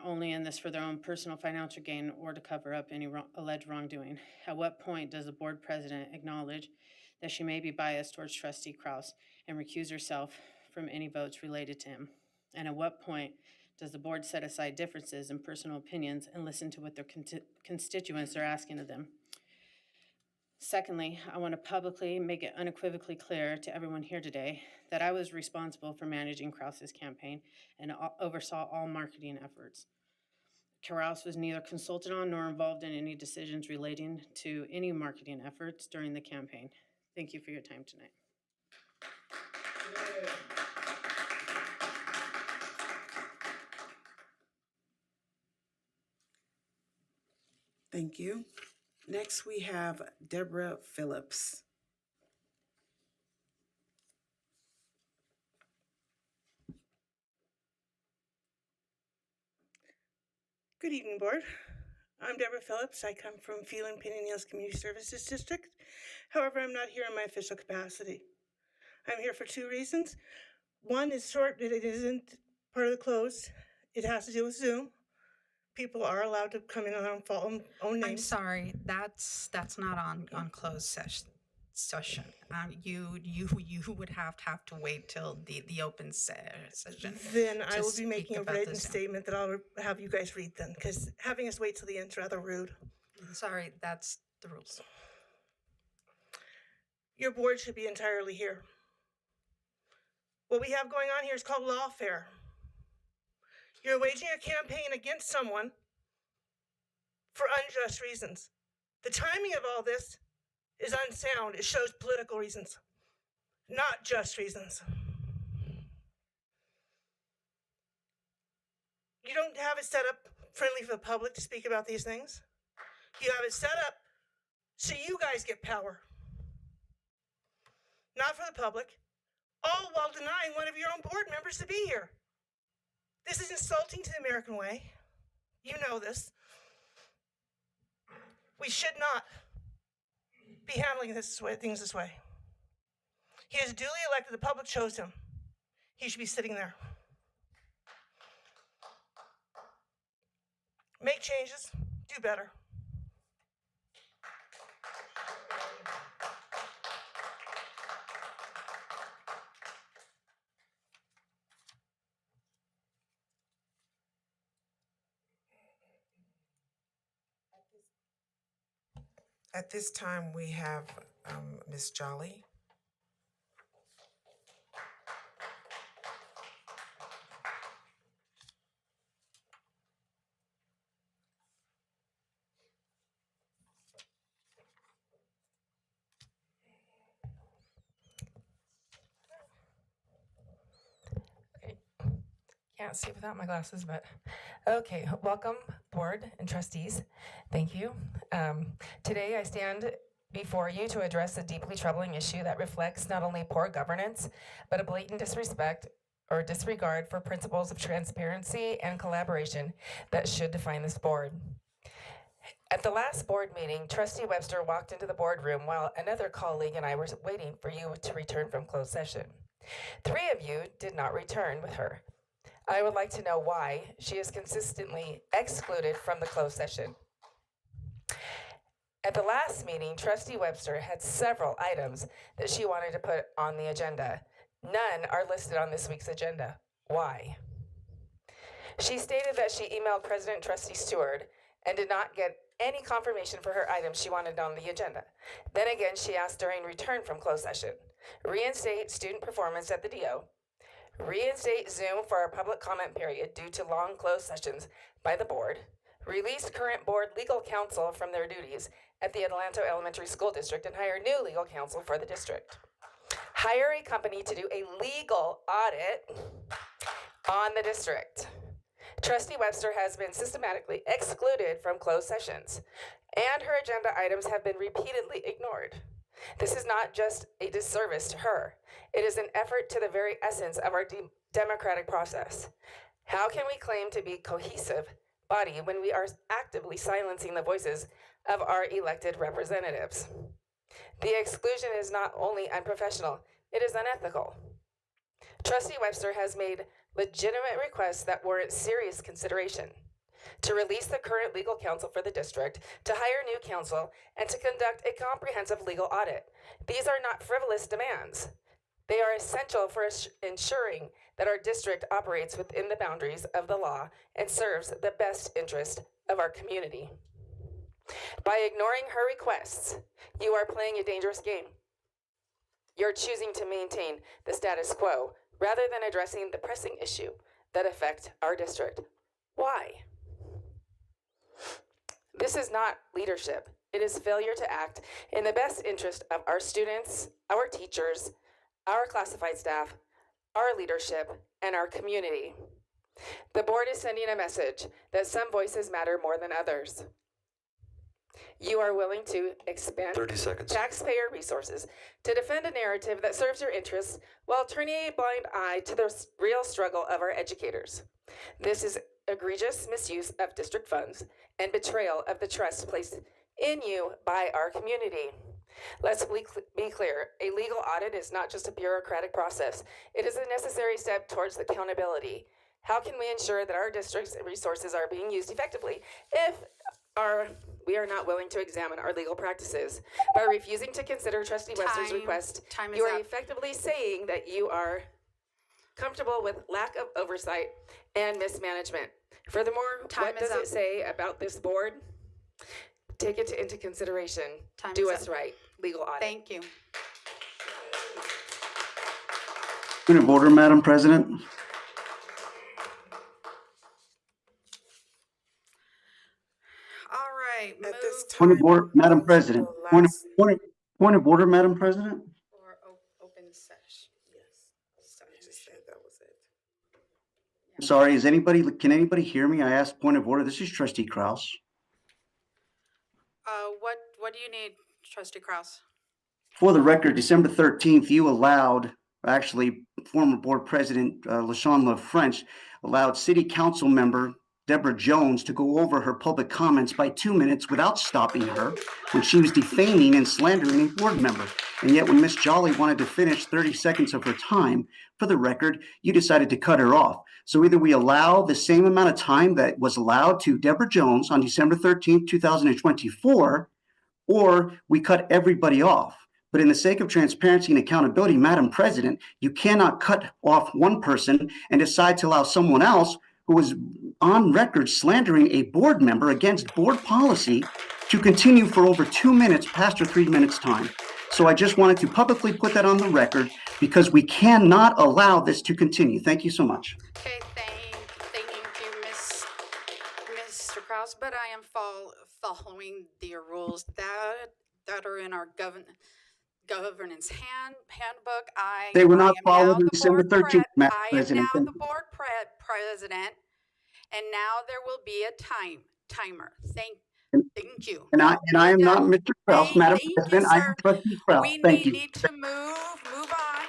only in this for their own personal financial gain or to cover up any alleged wrongdoing. At what point does the board president acknowledge that she may be biased towards Trustee Krause and recuse herself from any votes related to him? And at what point does the board set aside differences in personal opinions and listen to what their constituents are asking of them? Secondly, I want to publicly make it unequivocally clear to everyone here today that I was responsible for managing Krause's campaign and oversaw all marketing efforts. Krause was neither consulted on nor involved in any decisions relating to any marketing efforts during the campaign. Thank you for your time tonight. Thank you. Next, we have Deborah Phillips. Good evening, Board. I'm Deborah Phillips. I come from Phelan Pinyon Hills Community Services District. However, I'm not here in my official capacity. I'm here for 2 reasons. One is short, that it isn't part of the close. It has to do with Zoom. People are allowed to come in on their own names. I'm sorry, that's not on closed session. You would have to wait till the open session. Then to I will be speak making a about the written Zoom. statement that I'll have you guys read then, because having us wait till the end is rather rude. Sorry, that's the rules. Your board should be entirely here. What we have going on here is called lawfare. You're waging a campaign against someone for unjust reasons. The timing of all this is unsound. It shows political reasons, not just reasons. You don't have it set up friendly for the public to speak about these things. You have it set up so you guys get power, not for the public, all while denying one of your own board members to be here. This is insulting to the American way. You know this. We should not be handling things this way. He is duly elected. The public chose him. He should be sitting there. Make changes. Do better. At this time, we have Ms. Jolly. Can't see without my glasses, but okay. Welcome, board and trustees. Thank you. Today I stand before you to address a deeply troubling issue that reflects not only poor governance, but a blatant disrespect or disregard for principles of transparency and collaboration that should define this board. At the last board meeting, Trustee Webster walked into the boardroom while another colleague and I were waiting for you to return from closed session. 3 of you did not return with her. I would like to know why she is consistently excluded from the closed session. At the last meeting, Trustee Webster had several items that she wanted to put on the agenda. None are listed on this week's agenda. Why? She stated that she emailed President Trustee Stewart and did not get any confirmation for her items she wanted on the agenda. Then again, she asked during return from closed session, reinstate student performance at the DO, reinstate Zoom for our public comment period due to long closed sessions by the board, release current board legal counsel from their duties at the Adelanto Elementary School District and hire new legal counsel for the district. Hire a company to do a legal audit on the district. Trustee Webster has been systematically excluded from closed sessions, and her agenda items have been repeatedly ignored. This is not just a disservice to her, it is an effort to the very essence of our democratic process. How can we claim to be cohesive body when we are actively silencing the voices of our elected representatives? The exclusion is not only unprofessional, it is unethical. Trustee Webster has made legitimate requests that warrant serious consideration: to release the current legal counsel for the district, to hire new counsel, and to conduct a comprehensive legal audit. These are not frivolous demands. They are essential for ensuring that our district operates within the boundaries of the law and serves the best interest of our community. By ignoring her requests, you are playing a dangerous game. You're choosing to maintain the status quo rather than addressing the pressing issue that affect our district. Why? This is not leadership. It is failure to act in the best interest of our students, our teachers, our classified staff, our leadership, and our community. The board is sending a message that some voices matter more than others. You are willing to expend 30 seconds. taxpayer resources to defend a narrative that serves your interests while turning a blind eye to the real struggle of our educators. This is egregious misuse of district funds and betrayal of the trust placed in you by our community. Let's be clear, a legal audit is not just a bureaucratic process. It is a necessary step towards accountability. How can we ensure that our district's resources are being used effectively if we are not willing to examine our legal practices? By refusing to consider Trustee Webster's request, you are effectively saying that you are comfortable with lack of oversight and mismanagement. Furthermore, what does it say about this board? Take it into consideration. Do us right. Legal audit. Thank you. Point of order, Madam President. All right. At this Point time, of order, Madam move to President. the Point last- of order, Madam President. Or open session. Yes. I just said that was it. Sorry, can anybody hear me? I asked point of order. This is Trustee Kraus. What do you need, Trustee Kraus? For the record, December 13th, you allowed, actually, former board president LaShawn Love French allowed city council member Deborah Jones to go over her public comments by 2 minutes without stopping her when she was defaming and slandering a board member. And yet when Ms. Jolly wanted to finish 30 seconds of her time, for the record, you decided to cut her off. So either we allow the same amount of time that was allowed to Deborah Jones on December 13th, 2024, or we cut everybody off. But in the sake of transparency and accountability, Madam President, you cannot cut off one person and decide to allow someone else who was on record slandering a board member against board policy to continue for over 2 minutes past her 3 minutes time. So I just wanted to publicly put that on the record because we cannot allow this to continue. Thank you so much. Okay, thank you, Mr. Kraus, but I am following the rules that are in our governance handbook. They were not I am followed now on December 13th, Madam I am President. now the board president, and now there will be a timer. Thank you. And I am not Mr. Kraus, Madam Thank you, President. I am sir. Trustee Kraus. We Thank you. need to move on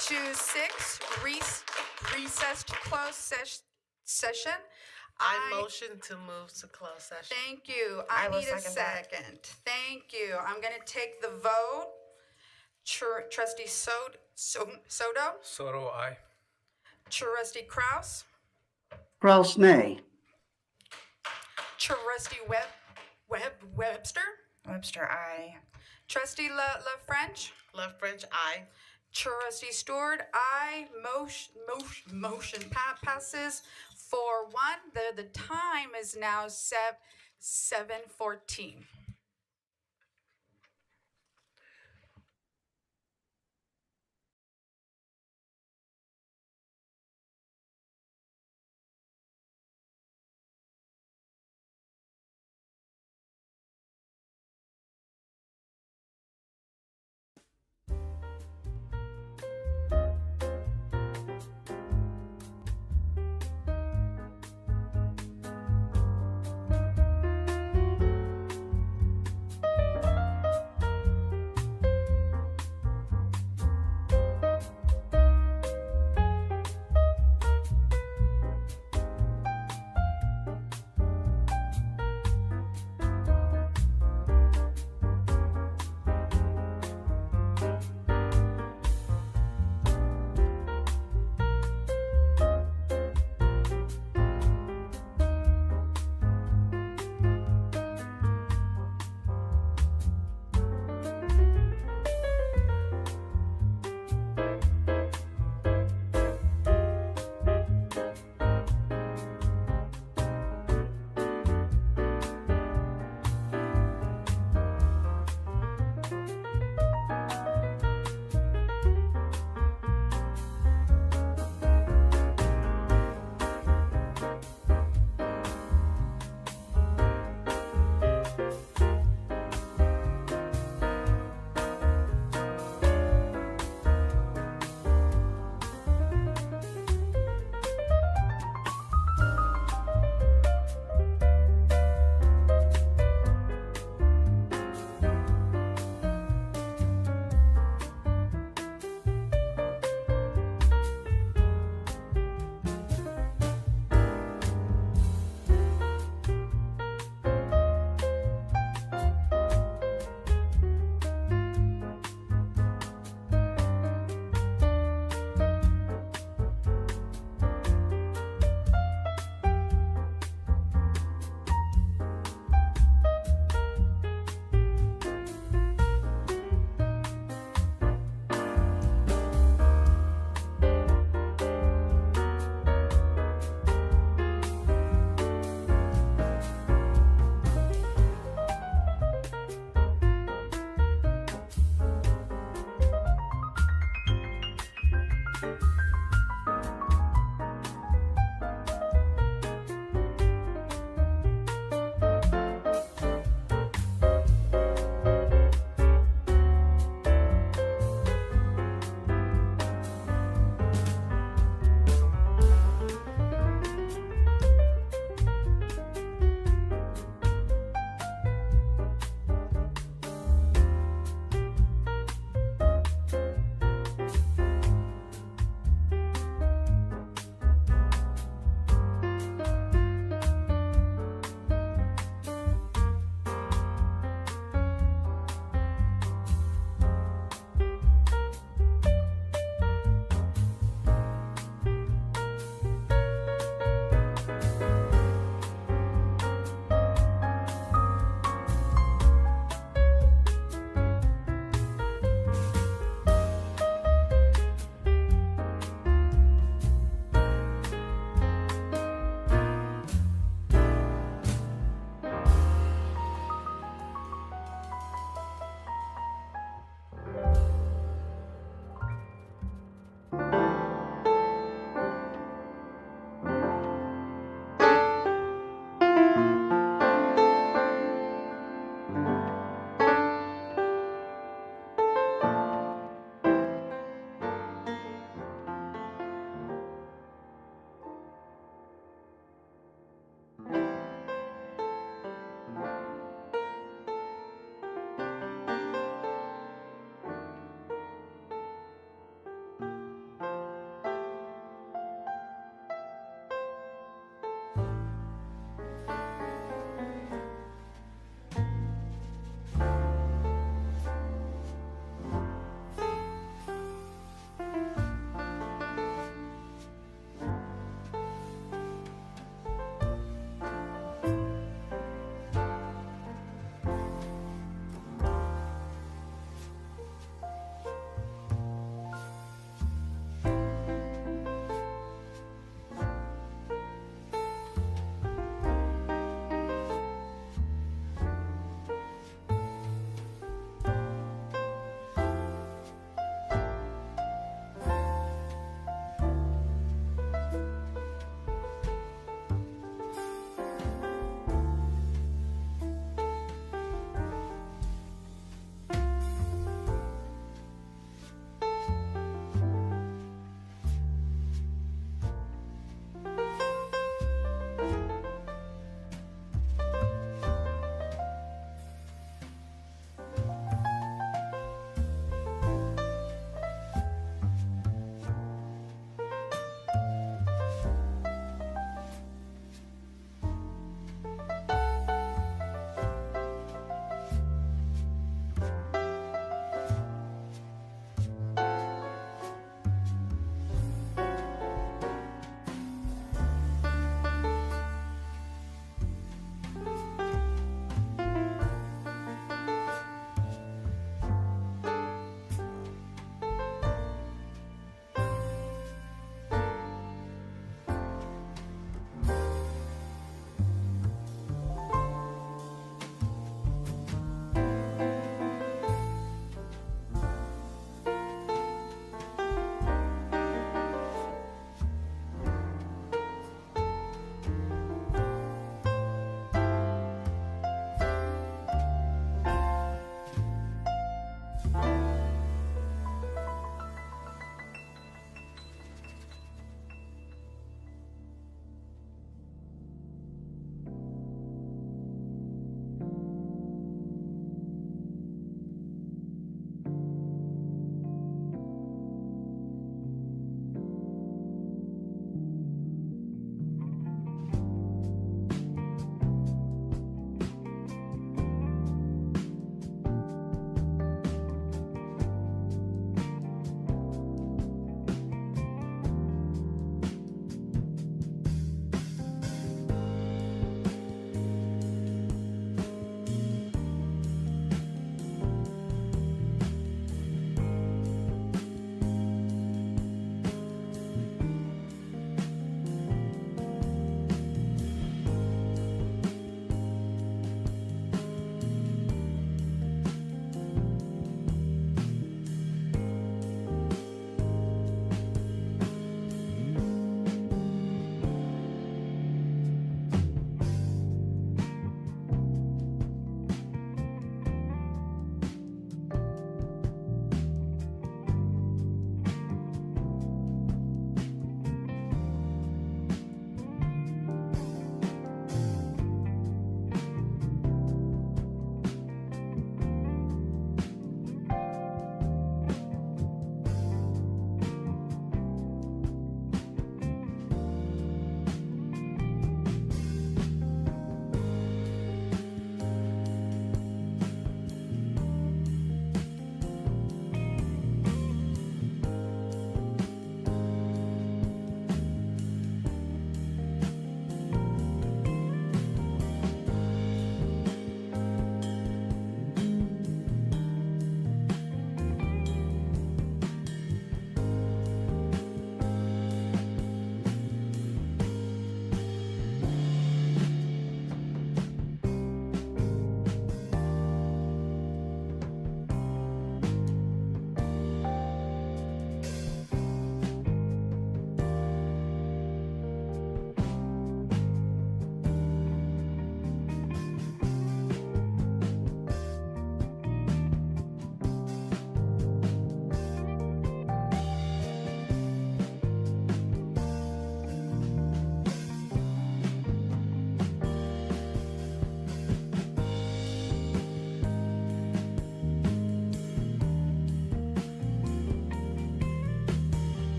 to 6, recessed closed session. I motion to move to closed session. Thank you. I will need a second that. second. Thank you. I'm going to take the vote. Trustee Soto? Soto, aye. Trustee Kraus? Kraus, nay. Trustee Webster? Webster, aye. Trustee Love French? Love French, aye. Trustee Stewart, aye. Motion passes 4-1. The time is now 7:14.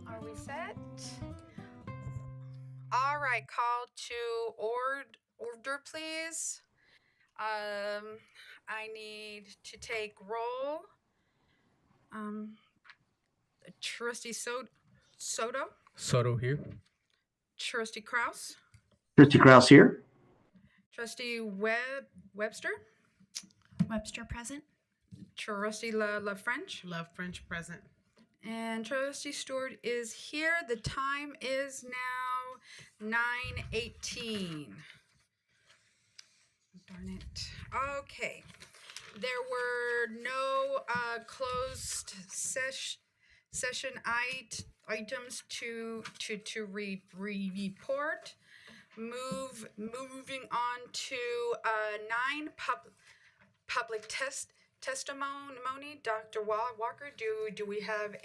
Are we set? All right, call to order, please. I need to take roll. Trustee Soto, Soto here. Trustee Kraus, Trustee Kraus here. Trustee Webster, Webster present. Trustee La French, Love French present. and Trustee Stewart is here. The time is now 9:18. Darn it. Okay. There were no closed session items to report. Moving on to 9 public testimony. Dr. Walker, do we have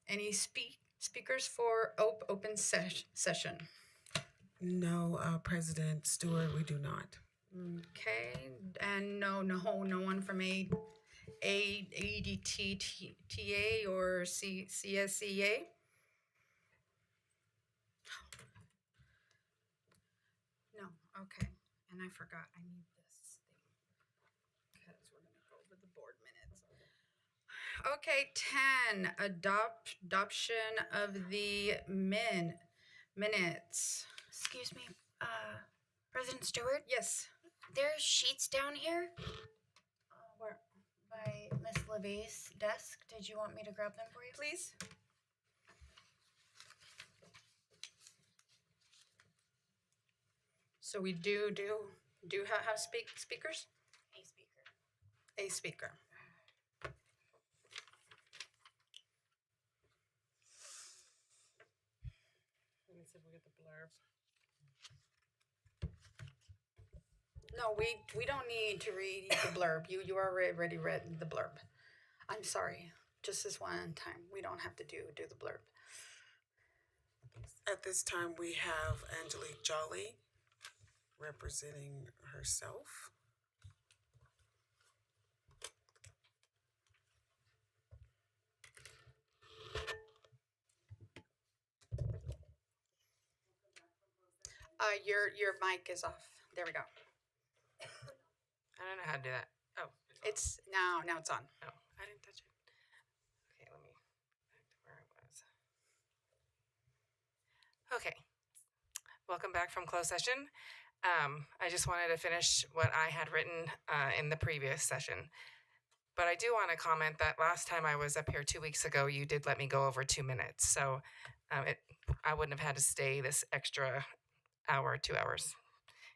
any speakers for open session? No, President Stewart, we do not. Okay, and no one from AEDTA or CSEA? No, okay, and I forgot, I need this thing, because we're gonna go over the board minutes. Okay, 10, adoption of the minutes. Excuse me, President Stewart? Yes. There's sheets down here Where? by Miss LeVay's desk. Did you want me to grab them for you? Please. So we do have speakers? A speaker. A speaker. Let me see if we get the blurb. No, we don't need to read the blurb. You already read the blurb. I'm sorry. Just this one time. We don't have to do the blurb. At this time, we have Angelique Jolly representing herself. Your mic is off. There we go. I don't know how to do that. Oh, It's now it's on. oh, I didn't touch it. Okay, let me back to where I was. Okay, welcome back from closed session. I just wanted to finish what I had written in the previous session. But I do want to comment that last time I was up here 2 weeks ago, you did let me go over 2 minutes. So I wouldn't have had to stay this extra hour, 2 hours.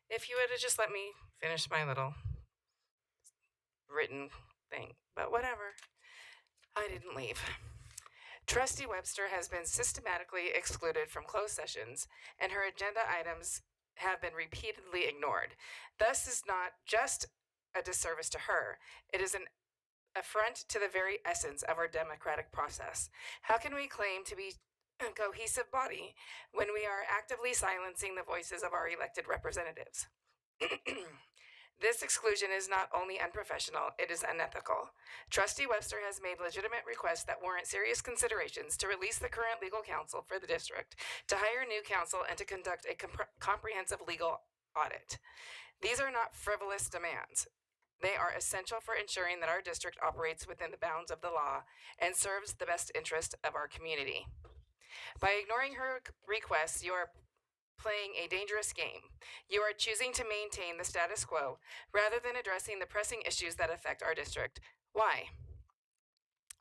If you would have just let me finish my little written thing, but whatever. I didn't leave. Trustee Webster has been systematically excluded from closed sessions, and her agenda items have been repeatedly ignored. Thus is not just a disservice to her, it is an affront to the very essence of our democratic process. How can we claim to be a cohesive body when we are actively silencing the voices of our elected representatives? This exclusion is not only unprofessional, it is unethical. Trustee Webster has made legitimate requests that warrant serious considerations to release the current legal counsel for the district, to hire new counsel, and to conduct a comprehensive legal audit. These are not frivolous demands. They are essential for ensuring that our district operates within the bounds of the law and serves the best interest of our community. By ignoring her requests, you are playing a dangerous game. You are choosing to maintain the status quo rather than addressing the pressing issues that affect our district. Why?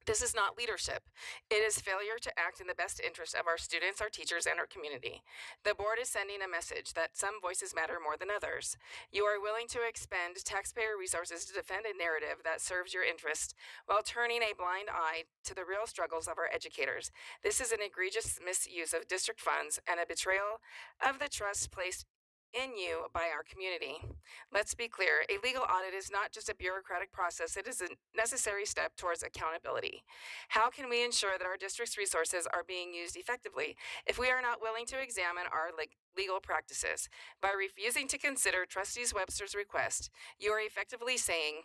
This is not leadership. It is failure to act in the best interest of our students, our teachers, and our community. The board is sending a message that some voices matter more than others. You are willing to expend taxpayer resources to defend a narrative that serves your interest while turning a blind eye to the real struggles of our educators. This is an egregious misuse of district funds and a betrayal of the trust placed in you by our community. Let's be clear, a legal audit is not just a bureaucratic process, it is a necessary step towards accountability. How can we ensure that our district's resources are being used effectively if we are not willing to examine our legal practices? By refusing to consider Trustees Webster's request, you are effectively saying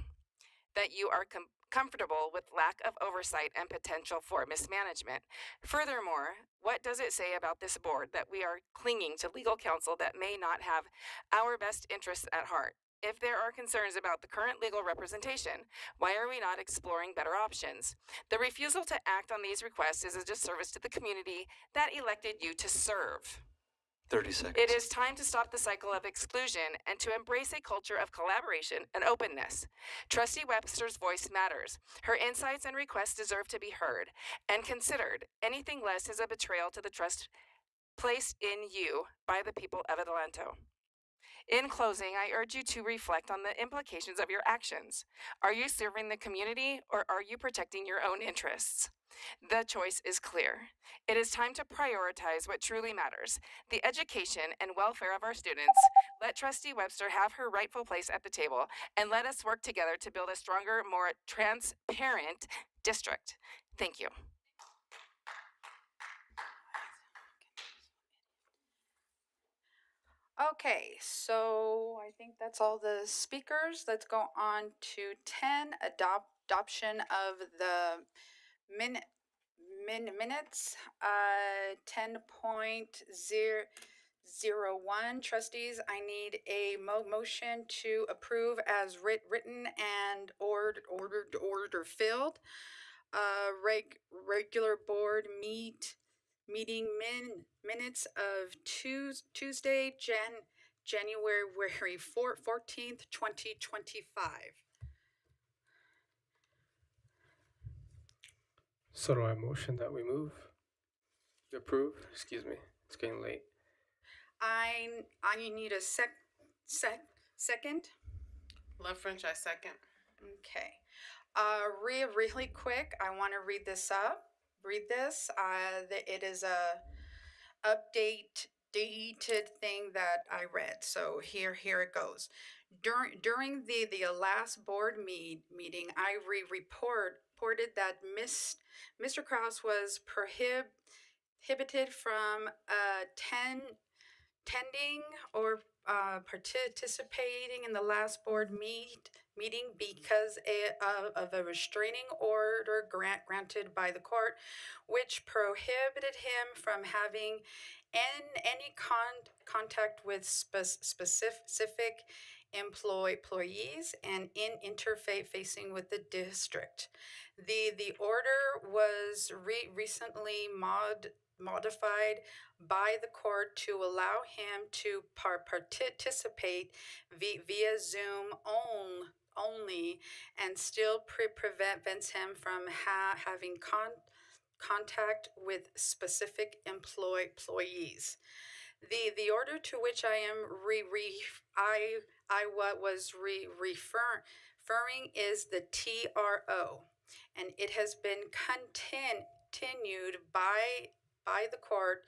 that you are comfortable with lack of oversight and potential for mismanagement. Furthermore, what does it say about this board that we are clinging to legal counsel that may not have our best interests at heart? If there are concerns about the current legal representation, why are we not exploring better options? The refusal to act on these requests is a disservice to the community that elected you to serve. 30 seconds. It is time to stop the cycle of exclusion and to embrace a culture of collaboration and openness. Trustee Webster's voice matters. Her insights and requests deserve to be heard and considered. Anything less is a betrayal to the trust placed in you by the people of Adelanto. In closing, I urge you to reflect on the implications of your actions. Are you serving the community or are you protecting your own interests? The choice is clear. It is time to prioritize what truly matters, the education and welfare of our students. Let Trustee Webster have her rightful place at the table, and let us work together to build a stronger, more transparent district. Thank you. Okay, so I think that's all the speakers. Let's go on to 10, adoption of the minutes. 10.001, trustees, I need a motion to approve as written and order filled. Regular board meeting minutes of Tuesday, January 14th, 2025. So do I motion that we approve? Excuse me, it's getting late. I need a second. Love French, I second. Okay. Really quick, I want to read this. It is a dated thing that I read. So here it goes. During the last board meeting, I reported that Mr. Krause was prohibited from attending or participating in the last board meeting because of a restraining order granted by the court, which prohibited him from having any contact with specific employees and in interfacing with the district. The order was recently modified by the court to allow him to participate via Zoom only and still prevents him from having contact with specific employees. The order to which I am referring is the TRO, and it has been continued by the court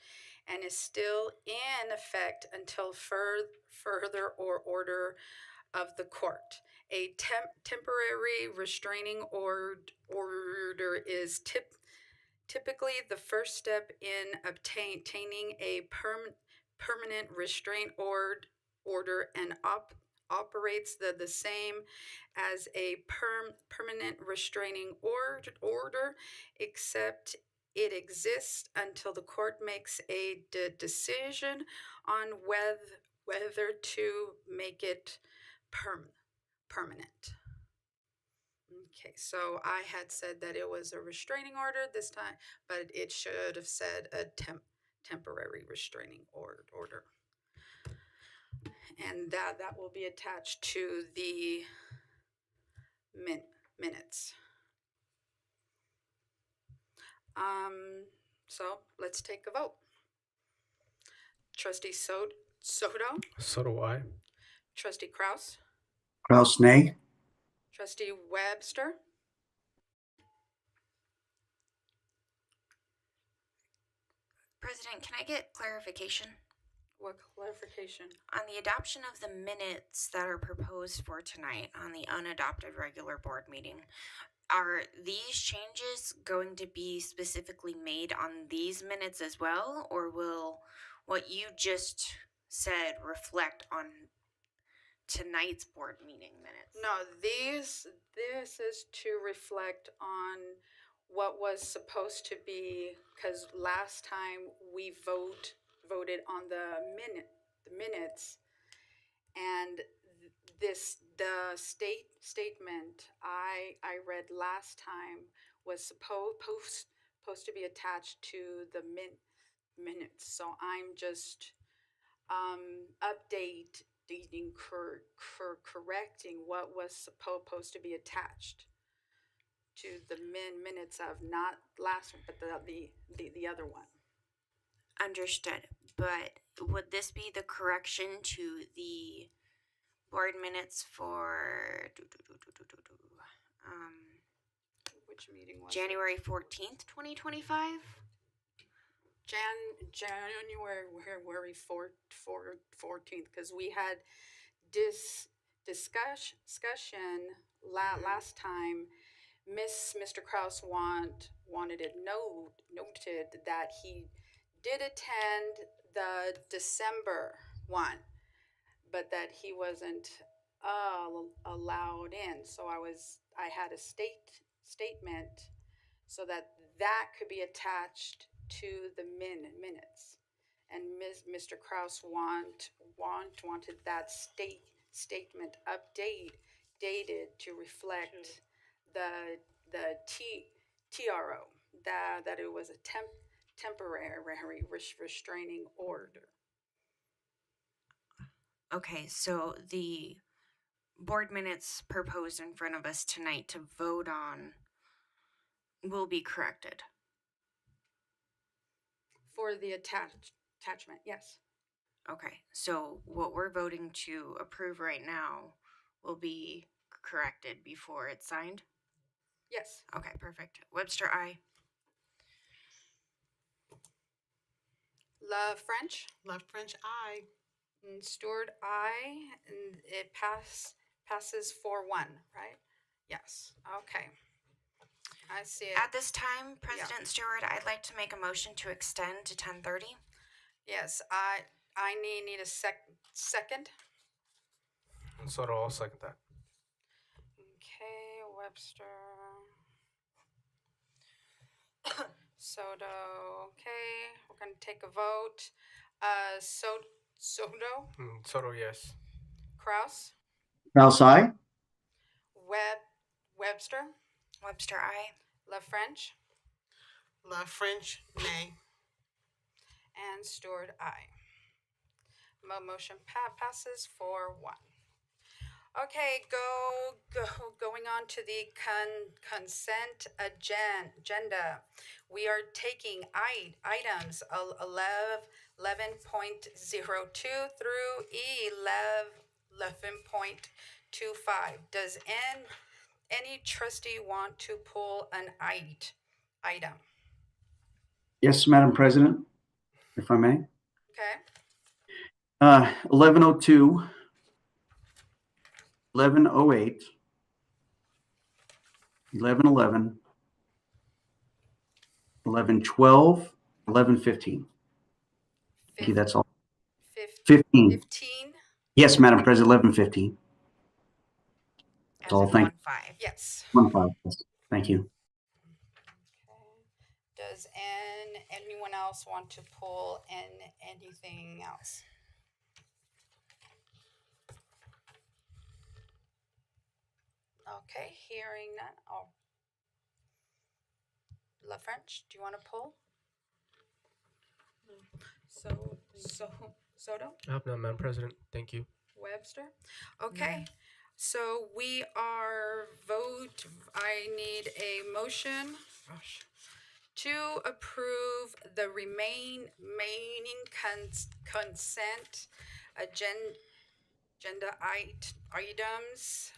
and is still in effect until further order of the court. A temporary restraining order is typically the first step in obtaining a permanent restraint order and operates the same as a permanent restraining order, except it exists until the court makes a decision on whether to make it permanent. Okay, so I had said that it was a restraining order this time, but it should have said a temporary restraining order. And that will be attached to the minutes. So let's take a vote. Trustee Soto? So do I. Trustee Krause? Kraus, nay. Trustee Webster? President, can I get clarification? What clarification? On the adoption of the minutes that are proposed for tonight on the unadopted regular board meeting, are these changes going to be specifically made on these minutes as well, or will what you just said reflect on tonight's board meeting minutes? No, this is to reflect on what was supposed to be, because last time we voted on the minutes, and the statement I read last time was supposed to be attached to the minutes. So I'm just correcting what was supposed to be attached to the minutes of not last one, but the other one. Understood. But would this be the correction to the board minutes for which meeting was January 14th, 2025? January 14th, because we had discussion last time. Mr. Kraus wanted it noted that he did attend the December one, but that he wasn't allowed in. So I had a statement so that could be attached to the minutes. And Mr. Kraus wanted that statement dated to reflect the TRO, that it was a temporary restraining order. Okay, so the board minutes proposed in front of us tonight to vote on will be corrected. For the attachment, yes. Okay, so what we're voting to approve right now will be corrected before it's signed? Yes. Okay, perfect. Webster, aye. Love French. Love French, aye. And Stewart, aye. And it passes 4-1, right? Yes. Okay. I see it. At this time, President Stewart, I'd like to make a motion to extend to 10:30. Yes, I need a second. And so I'll second that. Okay, Webster. Soto. Okay, we're gonna take a vote. Soto. Soto, yes. Kraus. Kraus, aye. Webster. Webster, aye. Love French. Love French, nay. And Stewart, aye. Motion passes 4-1. Okay, going on to the consent agenda. We are taking items 11.02 through 11.25. Does any trustee want to pull an item? Yes, Madam President, if I may. Okay. 1102, 1108, 1111, 1112, 1115. Thank you, that's all. 15. 15? Yes, Madam President, 1115. That's all, thank you. 1-5. Yes. 1-5, yes. Thank you. Does anyone else want to pull anything else? Okay, hearing none. Oh, La French, do you want to pull? Soto? No, Madam President, thank you. Webster? Okay, so we are I need a motion to approve the remaining consent agenda items,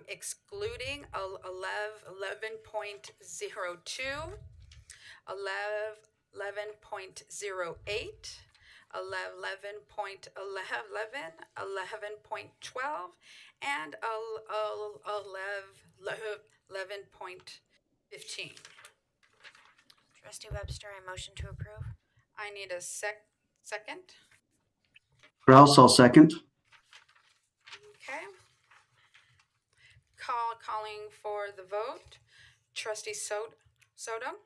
excluding 11.02, 11.08, 11.11, 11.12, and 11.15. Trustee Webster, I motion to approve. I need a second. Kraus, I'll second. Okay. Calling for the vote. Trustee Soto?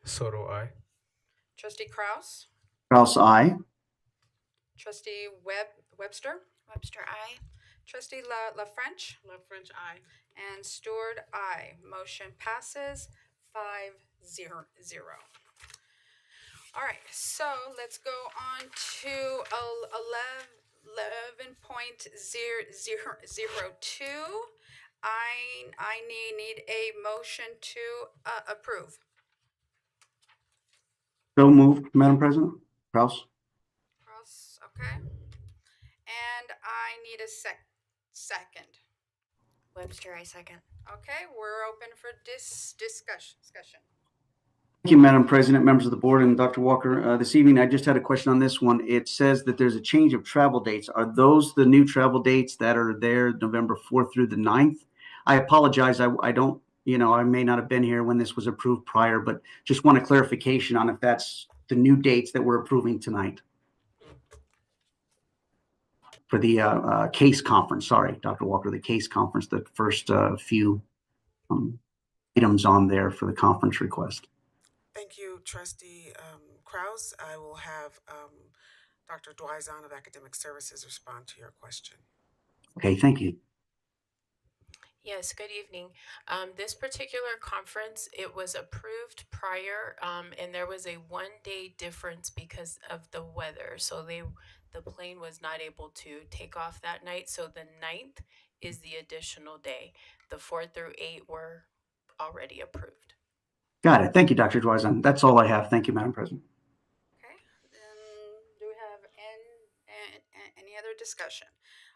Soto, aye. Trustee Kraus? Kraus, aye. Trustee Webster? Webster, I. Trustee La French? La French, aye. And Stewart, aye. Motion passes 5-0. All right, so let's go on to 11.002. I need a motion to approve. So moved, Madam President. Kraus. Cross, okay. And I need a second. Webster, I second. Okay, we're open for discussion. Thank you, Madam President, members of the board, and Dr. Walker. This evening, I just had a question on this one. It says that there's a change of travel dates. Are those the new travel dates that are there, November 4th through the 9th? I apologize. I don't, I may not have been here when this was approved prior, but just want a clarification on if that's the new dates that we're approving tonight for the case conference. Sorry, Dr. Walker, the case conference, the first few items on there for the conference request. Thank you, Trustee Kraus. I will have Dr. Dwyzon of Academic Services respond to your question. Okay, thank you. Yes, good evening. This particular conference, it was approved prior, and there was a 1-day difference because of the weather. So the plane was not able to take off that night. So the 9th is the additional day. The 4 through 8 were already approved. Got it. Thank you, Dr. Dwyzon. That's all I have. Thank you, Madam President. Okay, do we have any other discussion?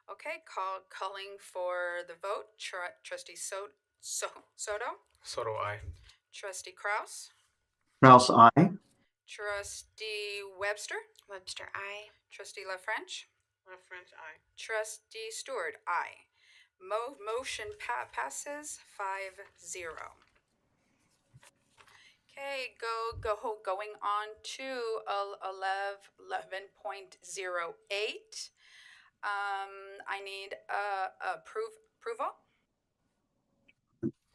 Okay, calling for the vote. Trustee Soto? Soto, aye. Trustee Kraus? Kraus, aye. Trustee Webster? Webster, I. Trustee La French? La French, aye. Trustee Stewart, aye. Motion passes 5-0. Okay, going on to 11.08. I need approval.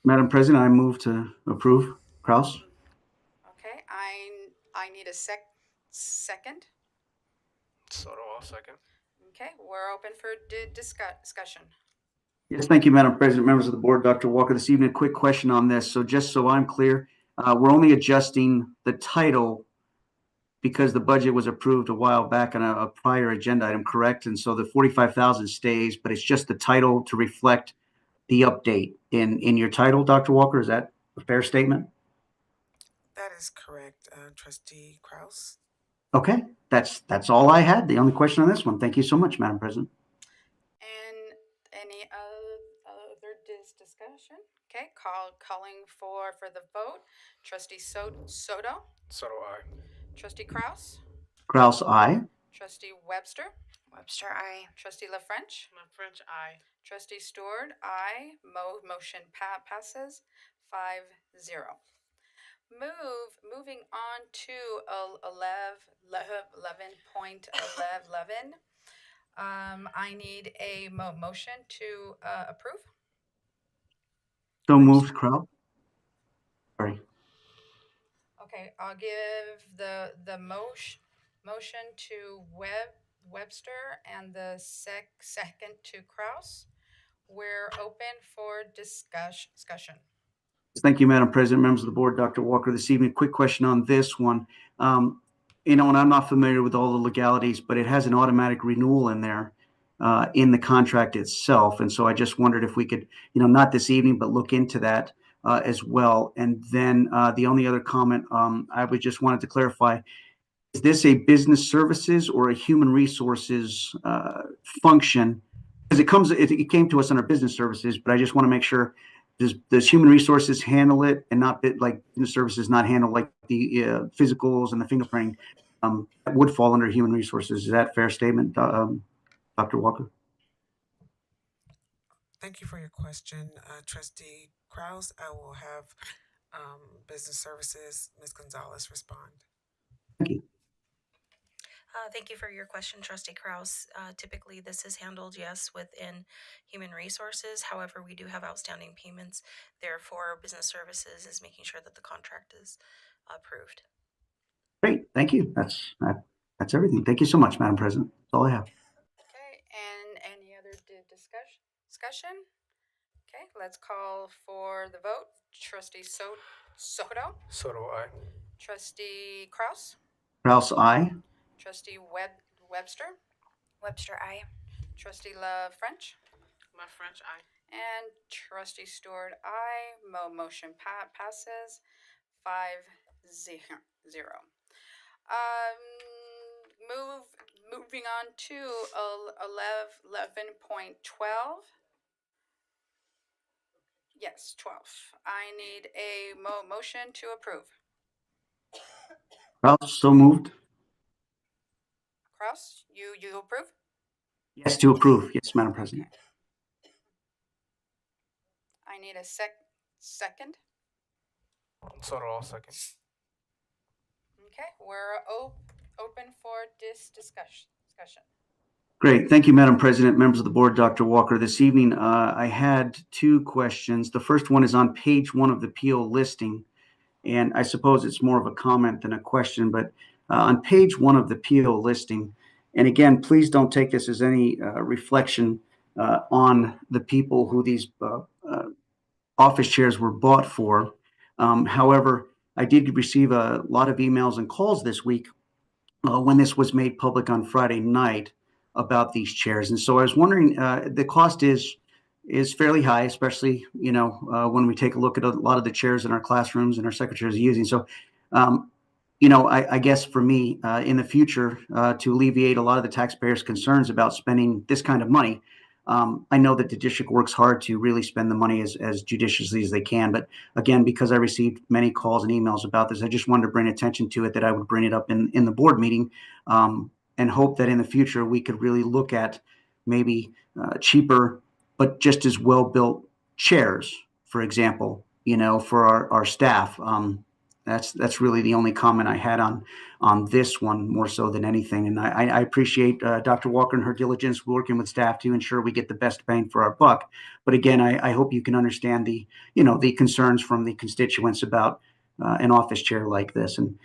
Madam President, I move to approve. Kraus? Okay, I need a second. Soto, I'll second. Okay, we're open for discussion. Yes, thank you, Madam President, members of the board, Dr. Walker. This evening, a quick question on this. So just so I'm clear, we're only adjusting the title because the budget was approved a while back on a prior agenda item, correct? And so the 45,000 stays, but it's just the title to reflect the update in your title, Dr. Walker. Is that a fair statement? That is correct, Trustee Kraus. Okay, that's all I had. The only question on this one. Thank you so much, Madam President. And any other discussion? Okay, calling for the vote. Trustee Soto? Soto, aye. Trustee Kraus? Kraus, aye. Trustee Webster? Webster, I. Trustee La French? La French, aye. Trustee Stewart, aye. Motion passes 5-0. Moving on to 11.11. I need a motion to approve. So moved, Kraus. Sorry. Okay, I'll give the motion to Webster and the second to Kraus. We're open for discussion. Thank you, Madam President, members of the board, Dr. Walker. This evening, quick question on this one. And I'm not familiar with all the legalities, but it has an automatic renewal in there in the contract itself. And so I just wondered if we could, not this evening, but look into that as well. And then the only other comment I would just wanted to clarify, is this a business services or a human resources function? Because it came to us under business services, but I just want to make sure, does human resources handle it and not like business services not handle like the physicals and the fingerprinting? that would fall under human resources. Is that a fair statement, Dr. Walker? Thank you for your question, Trustee Kraus. I will have Business Services, Ms. Gonzalez, respond. Thank you. Thank you for your question, Trustee Kraus. Typically, this is handled, yes, within human resources. However, we do have outstanding payments. Therefore, business services is making sure that the contract is approved. Great. Thank you. That's everything. Thank you so much, Madam President. That's all I have. Okay, and any other discussion? Okay, let's call for the vote. Trustee Soto? Soto, aye. Trustee Kraus? Kraus, aye. Trustee Webster? Webster, I. Trustee La French? La French, aye. And Trustee Stewart, aye. Motion passes 5-0. Moving on to 11.12. Yes, 12. I need a motion to approve. Kraus, so moved. Kraus, you approve? Yes, to approve. Yes, Madam President. I need a second. Soto, I'll second. Okay, we're open for discussion. Great. Thank you, Madam President, members of the board, Dr. Walker. This evening, I had two questions. The first one is on page 1 of the PO listing, and I suppose it's more of a comment than a question, but on page 1 of the PO listing, and again, please don't take this as any reflection on the people who these office chairs were bought for. However, I did receive a lot of emails and calls this week when this was made public on Friday night about these chairs. And so I was wondering, the cost is fairly high, especially, when we take a look at a lot of the chairs in our classrooms and our secretaries are using. So, I guess for me, in the future, to alleviate a lot of the taxpayers' concerns about spending this kind of money, I know that the district works hard to really spend the money as judiciously as they can. But again, because I received many calls and emails about this, I just wanted to bring attention to it, that I would bring it up in the board meeting, and hope that in the future we could really look at maybe cheaper, but just as well-built chairs, for example, for our staff. That's really the only comment I had on this one, more so than anything. And I appreciate Dr. Walker and her diligence working with staff to ensure we get the best bang for our buck. But again, I hope you can understand the concerns from the constituents about an office chair like this. And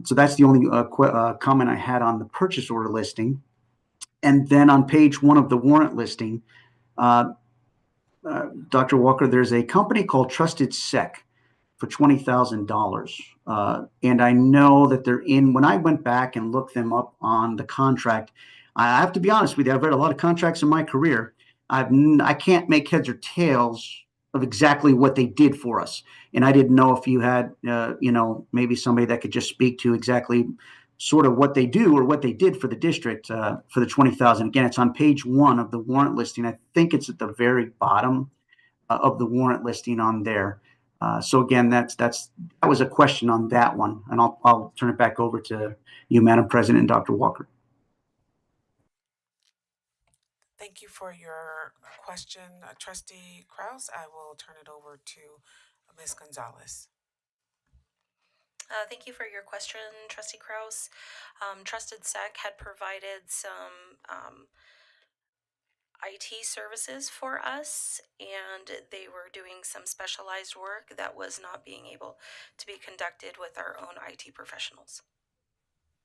so that's the only comment I had on the purchase order listing. And then on page 1 of the warrant listing, Dr. Walker, there's a company called Trusted Sec for $20,000. And I know that when I went back and looked them up on the contract, I have to be honest with you, I've read a lot of contracts in my career. I can't make heads or tails of exactly what they did for us. And I didn't know if you had, maybe somebody that could just speak to exactly sort of what they do or what they did for the district for the $20,000. Again, it's on page 1 of the warrant listing. I think it's at the very bottom of the warrant listing on there. So again, that was a question on that one, and I'll turn it back over to you, Madam President, and Dr. Walker. Thank you for your question, Trustee Kraus. I will turn it over to Ms. Gonzalez. Thank you for your question, Trustee Kraus. Trusted Sec had provided some IT services for us, and they were doing some specialized work that was not being able to be conducted with our own IT professionals.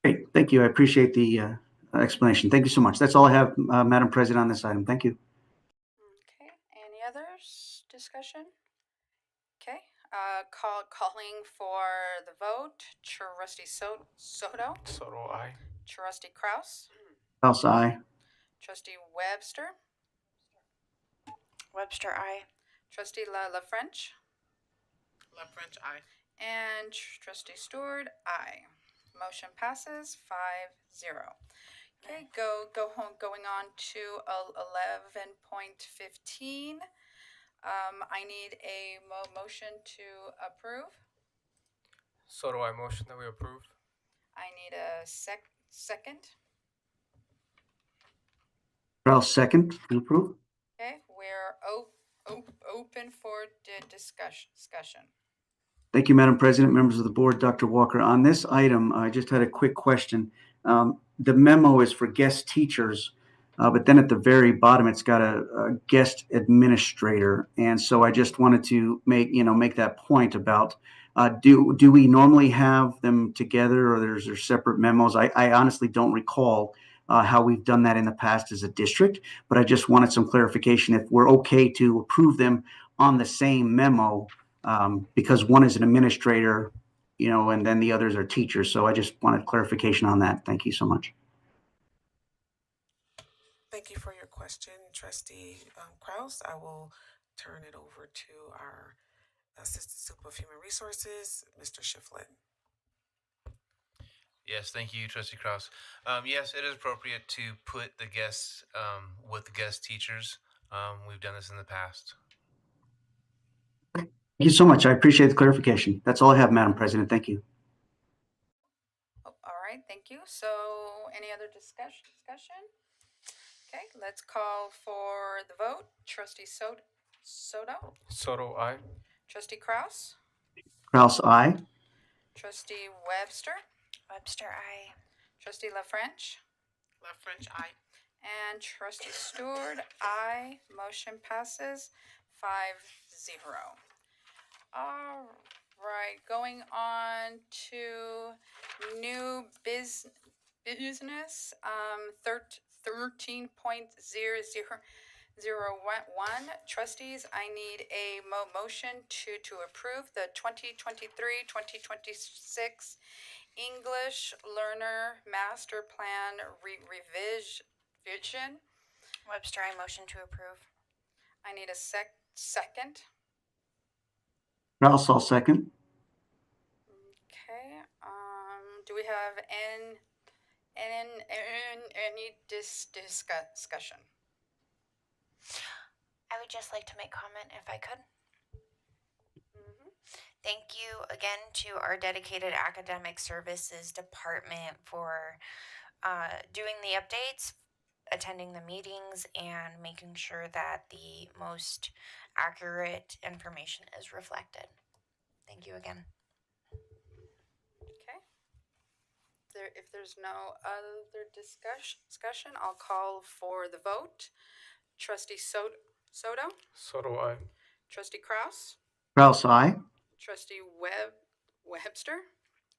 Great, thank you. I appreciate the explanation. Thank you so much. That's all I have, Madam President, on this item. Thank you. Okay, any others discussion? Okay, calling for the vote. Trustee Soto? Soto, aye. Trustee Kraus? Kraus, aye. Trustee Webster? Webster, I. Trustee La French? La French, aye. And Trustee Stewart, aye. Motion passes 5-0. Okay, going on to 11.15. I need a motion to approve. Soto, I motion that we approve. I need need a second. Kraus, second to approve. Okay, we're open for discussion. Thank you, Madam President, members of the board, Dr. Walker. On this item, I just had a quick question. The memo is for guest teachers, but then at the very bottom, it's got a guest administrator. And so I just wanted to make that point about, do we normally have them together, or there's there separate memos? I honestly don't recall how we've done that in the past as a district, but I just wanted some clarification if we're okay to approve them on the same memo, because one is an administrator, and then the others are teachers. So I just wanted clarification on that. Thank you so much. Thank you for your question, Trustee Kraus. I will turn it over to our Assistant Super of Human Resources, Mr. Shiflett. Yes, thank you, Trustee Kraus. Yes, it is appropriate to put the guests with the guest teachers. We've done this in the past. Thank you so much. I appreciate the clarification. That's all I have, Madam President. Thank you. Oh, all right, thank you. So any other discussion? Okay, let's call for the vote. Trustee Soto? Soto, aye. Trustee Kraus? Kraus, aye. Trustee Webster? Webster, aye. Trustee LaFrench? LaFrench, aye. And Trustee Stewart, aye. Motion passes 5-0. All right, going on to new business. 13.0001. Trustees, I need a motion to approve the 2023-2026 English Learner Master Plan revision. Webster, I motion to approve. I need a second. Kraus, I'll second. Okay. Do we have any discussion? I would just like to make comment if I could. Thank you again to our dedicated academic services department for doing the updates, attending the meetings, and making sure that the most accurate information is reflected. Thank you again. Okay. If there's no other discussion, I'll call for the vote. Trustee Soto? Soto, aye. Trustee Kraus? Kraus, aye. Trustee Webster?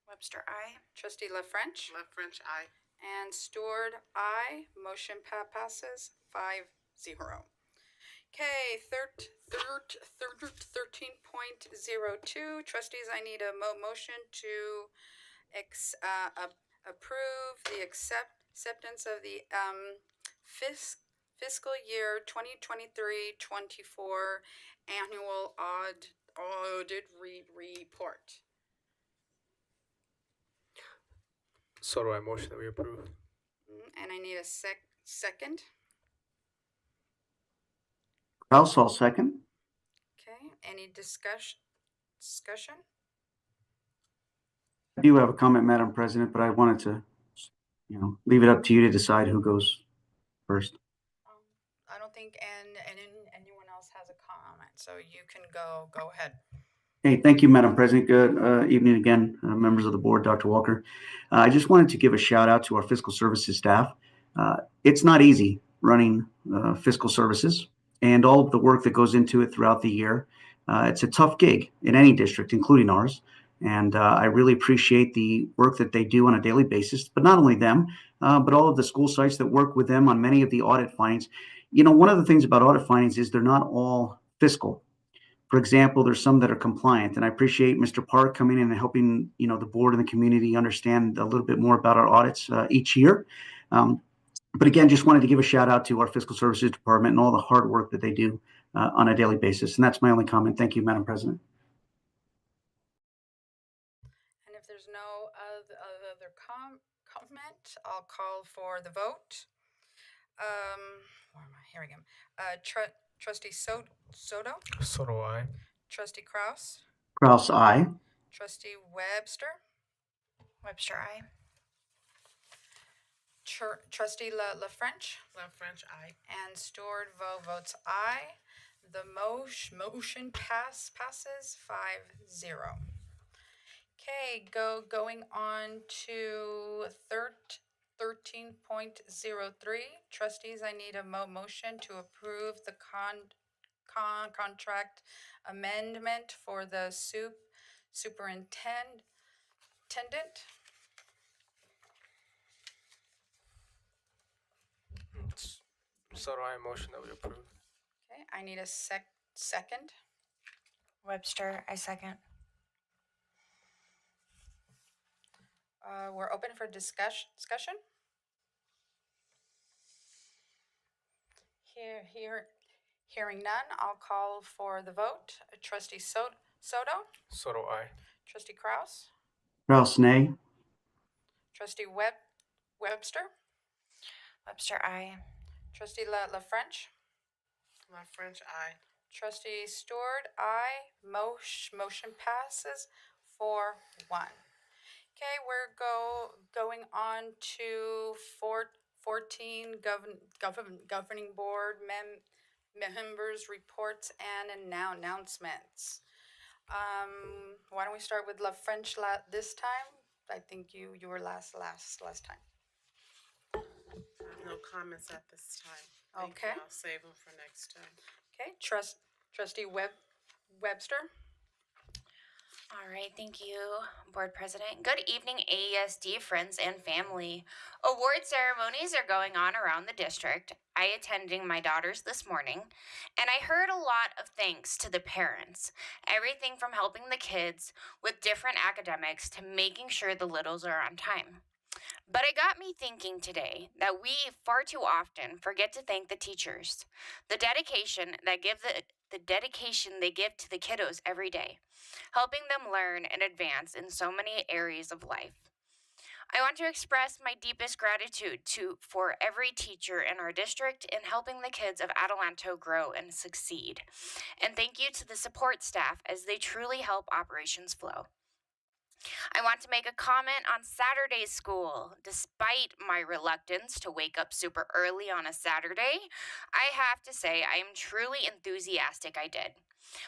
Webster, aye. Trustee LaFrench? LaFrench, aye. And Stewart, aye. Motion passes 5-0. Okay, 13.02. Trustees, I need a motion to approve the acceptance of the fiscal year 2023-24 annual audit report. Soto, I motion that we approve. And I need a second. Kraus, I'll second. Okay, any discussion? I do have a comment, Madam President, but I wanted to, leave it up to you to decide who goes first. I don't think anyone else has a comment, so you can go ahead. Hey, thank you, Madam President. Good evening again, members of the board, Dr. Walker. I just wanted to give a shout out to our fiscal services staff. It's not easy running fiscal services and all of the work that goes into it throughout the year. It's a tough gig in any district, including ours. And I really appreciate the work that they do on a daily basis, but not only them, but all of the school sites that work with them on many of the audit findings. One of the things about audit findings is they're not all fiscal. For example, there's some that are compliant, and I appreciate Mr. Park coming in and helping, the board and the community understand a little bit more about our audits each year. But again, just wanted to give a shout out to our fiscal services department and all the hard work that they do on a daily basis. And that's my only comment. Thank you, Madam President. And if there's no other comment, I'll call for the vote. Where am I? Here we go. Trustee Soto? Soto, aye. Trustee Kraus? Kraus, aye. Trustee Webster? Webster, aye. Trustee La French. Love French, aye. And Stewart votes aye. The motion passes 5-0. Okay, going on to 13.03. Trustees, I need a motion to approve the contract amendment for the superintendent. So do I motion that we approve. Okay, I need a second. Webster, I second. We're open for discussion. Hearing none, I'll call for the vote. Trustee Soto. So do I. Trustee Kraus. Kraus, nay. Trustee Webster. Webster, aye. Trustee La French. Love French, aye. Trustee Stewart, aye. Motion passes 4-1. Okay, we're going on to 14 governing board members reports and announcements. Why don't we start with La French this time? I think you were last time. No comments at this time. Thank Okay. you. I'll save them for next time. Okay, Trustee Webster. All right, thank you, Board President. Good evening, AESD friends and family. Award ceremonies are going on around the district. I attended my daughter's this morning, and I heard a lot of thanks to the parents. Everything from helping the kids with different academics to making sure the littles are on time. But it got me thinking today that we far too often forget to thank the teachers, the dedication they give to the kiddos every day, helping them learn and advance in so many areas of life. I want to express my deepest gratitude for every teacher in our district in helping the kids of Adelanto grow and succeed. And thank you to the support staff as they truly help operations flow. I want to make a comment on Saturday's school. Despite my reluctance to wake up super early on a Saturday, I have to say I am truly enthusiastic I did.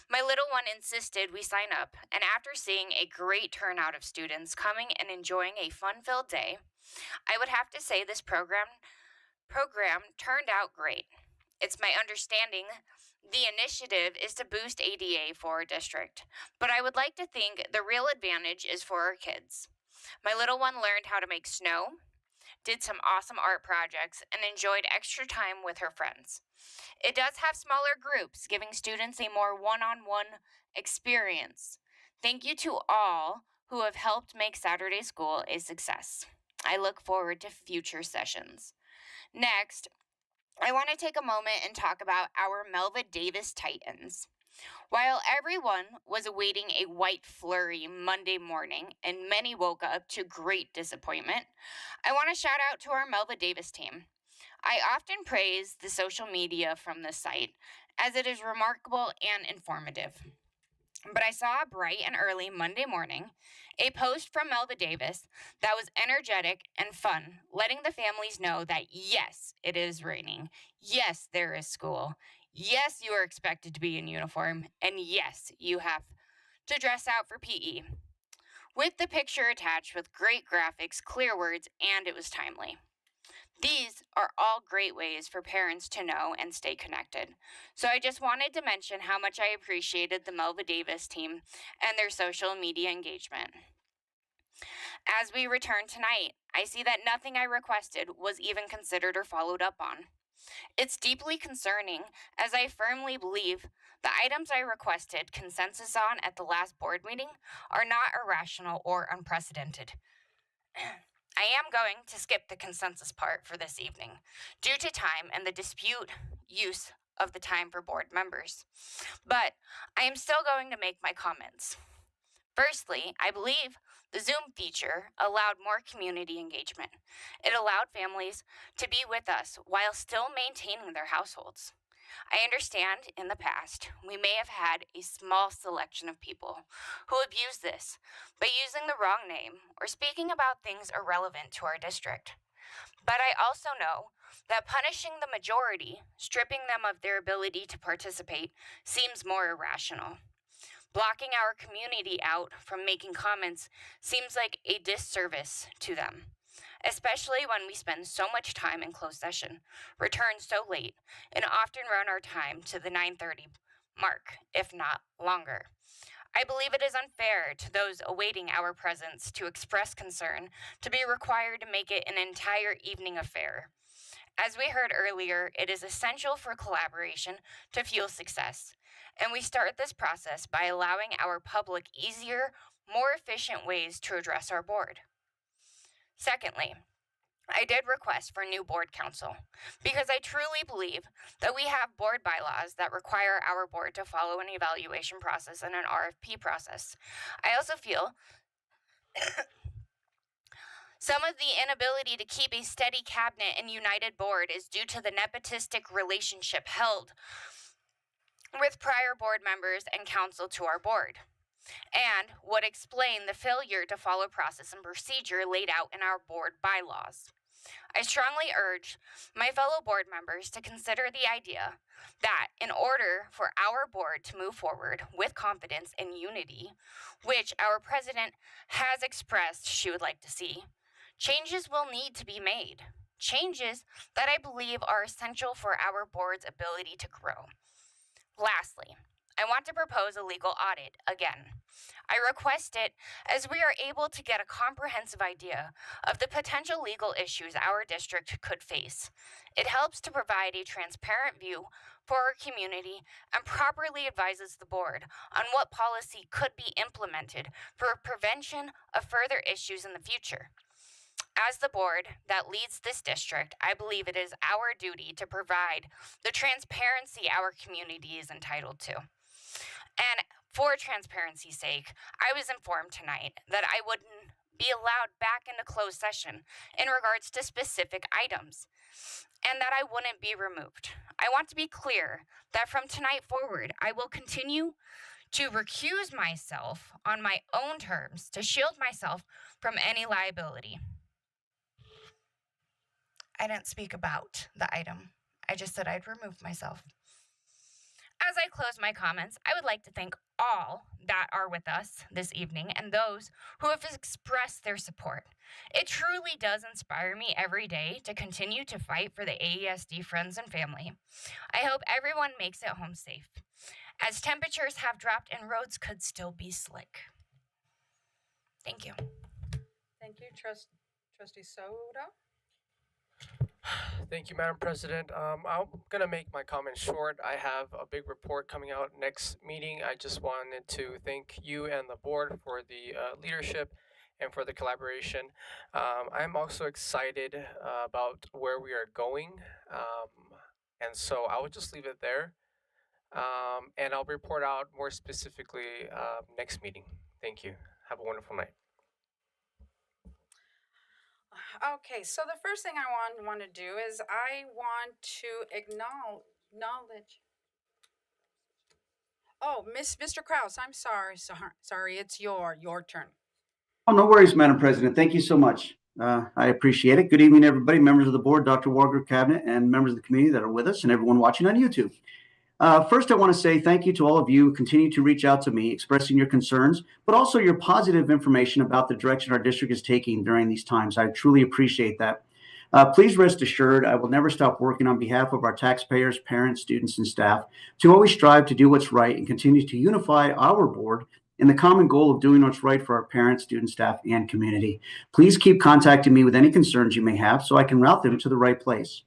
My little one insisted we sign up, and after seeing a great turnout of students coming and enjoying a fun-filled day, I would have to say this program turned out great. It's my understanding the initiative is to boost ADA for our district, but I would like to think the real advantage is for our kids. My little one learned how to make snow, did some awesome art projects, and enjoyed extra time with her friends. It does have smaller groups, giving students a more one-on-one experience. Thank you to all who have helped make Saturday school a success. I look forward to future sessions. Next, I want to take a moment and talk about our Melva Davis Titans. While everyone was awaiting a white flurry Monday morning and many woke up to great disappointment, I want to shout out to our Melva Davis team. I often praise the social media from this site as it is remarkable and informative. But I saw bright and early Monday morning a post from Melva Davis that was energetic and fun, letting the families know that yes, it is raining. Yes, there is school. Yes, you are expected to be in uniform. And yes, you have to dress out for PE. With the picture attached with great graphics, clear words, and it was timely. These are all great ways for parents to know and stay connected. So I just wanted to mention how much I appreciated the Melva Davis team and their social media engagement. As we return tonight, I see that nothing I requested was even considered or followed up on. It's deeply concerning, as I firmly believe the items I requested consensus on at the last board meeting are not irrational or unprecedented. I am going to skip the consensus part for this evening, due to time and the dispute use of the time for board members. But I am still going to make my comments. Firstly, I believe the Zoom feature allowed more community engagement. It allowed families to be with us while still maintaining their households. I understand in the past we may have had a small selection of people who abused this by using the wrong name or speaking about things irrelevant to our district. But I also know that punishing the majority, stripping them of their ability to participate, seems more irrational. Blocking our community out from making comments seems like a disservice to them, especially when we spend so much time in closed session, return so late, and often run our time to the 9:30 mark, if not longer. I believe it is unfair to those awaiting our presence to express concern to be required to make it an entire evening affair. As we heard earlier, it is essential for collaboration to fuel success, and we start this process by allowing our public easier, more efficient ways to address our board. Secondly, I did request for new board counsel because I truly believe that we have board bylaws that require our board to follow an evaluation process and an RFP process. I also feel some of the inability to keep a steady cabinet and united board is due to the nepotistic relationship held with prior board members and counsel to our board, and would explain the failure to follow process and procedure laid out in our board bylaws. I strongly urge my fellow board members to consider the idea that in order for our board to move forward with confidence and unity, which our president has expressed she would like to see, changes will need to be made. Changes that I believe are essential for our board's ability to grow. Lastly, I want to propose a legal audit again. I request it as we are able to get a comprehensive idea of the potential legal issues our district could face. It helps to provide a transparent view for our community and properly advises the board on what policy could be implemented for prevention of further issues in the future. As the board that leads this district, I believe it is our duty to provide the transparency our community is entitled to. And for transparency's sake, I was informed tonight that I wouldn't be allowed back into closed session in regards to specific items, and that I wouldn't be removed. I want to be clear that from tonight forward, I will continue to recuse myself on my own terms to shield myself from any liability. I didn't speak about the item. I just said I'd remove myself. As I close my comments, I would like to thank all that are with us this evening and those who have expressed their support. It truly does inspire me every day to continue to fight for the AESD friends and family. I hope everyone makes it home safe, as temperatures have dropped and roads could still be slick. Thank you. Thank you, Trustee Soto. Thank you, Madam President. I'm going to make my comments short. I have a big report coming out next meeting. I just wanted to thank you and the board for the leadership and for the collaboration. I'm also excited about where we are going. And so I will just leave it there. And I'll report out more specifically next meeting. Thank you. Have a wonderful night. Okay, so the first thing I want to do is I want to acknowledge. Oh, Mr. Kraus, I'm sorry, it's your turn. Oh, no worries, Madam President. Thank you so much. I appreciate it. Good evening, everybody, members of the board, Dr. Walker, Cabinet, and members of the community that are with us, and everyone watching on YouTube. First, I want to say thank you to all of you who continue to reach out to me, expressing your concerns, but also your positive information about the direction our district is taking during these times. I truly appreciate that. Please rest assured, I will never stop working on behalf of our taxpayers, parents, students, and staff to always strive to do what's right and continue to unify our board in the common goal of doing what's right for our parents, students, staff, and community. Please keep contacting me with any concerns you may have so I can route them to the right place.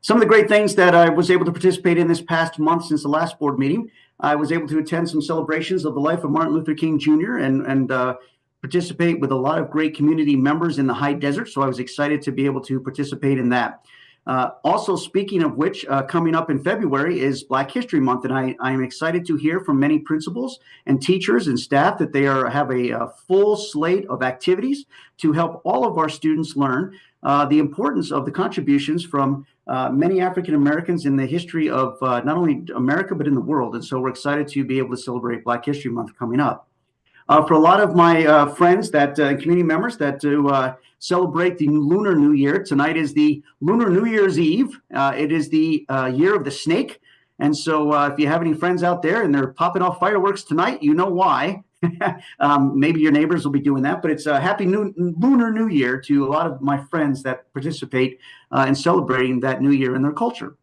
Some of the great things that I was able to participate in this past month since the last board meeting, I was able to attend some celebrations of the life of Martin Luther King Jr. and participate with a lot of great community members in the high desert. So I was excited to be able to participate in that. Also, speaking of which, coming up in February is Black History Month, and I am excited to hear from many principals and teachers and staff that they have a full slate of activities to help all of our students learn the importance of the contributions from many African Americans in the history of not only America, but in the world. And so we're excited to be able to celebrate Black History Month coming up. For a lot of my friends that community members that do celebrate the Lunar New Year, tonight is the Lunar New Year's Eve. It is the year of the snake. And so if you have any friends out there and they're popping off fireworks tonight, you know why. Maybe your neighbors will be doing that, but it's a happy Lunar New Year to a lot of my friends that participate in celebrating that new year in their culture.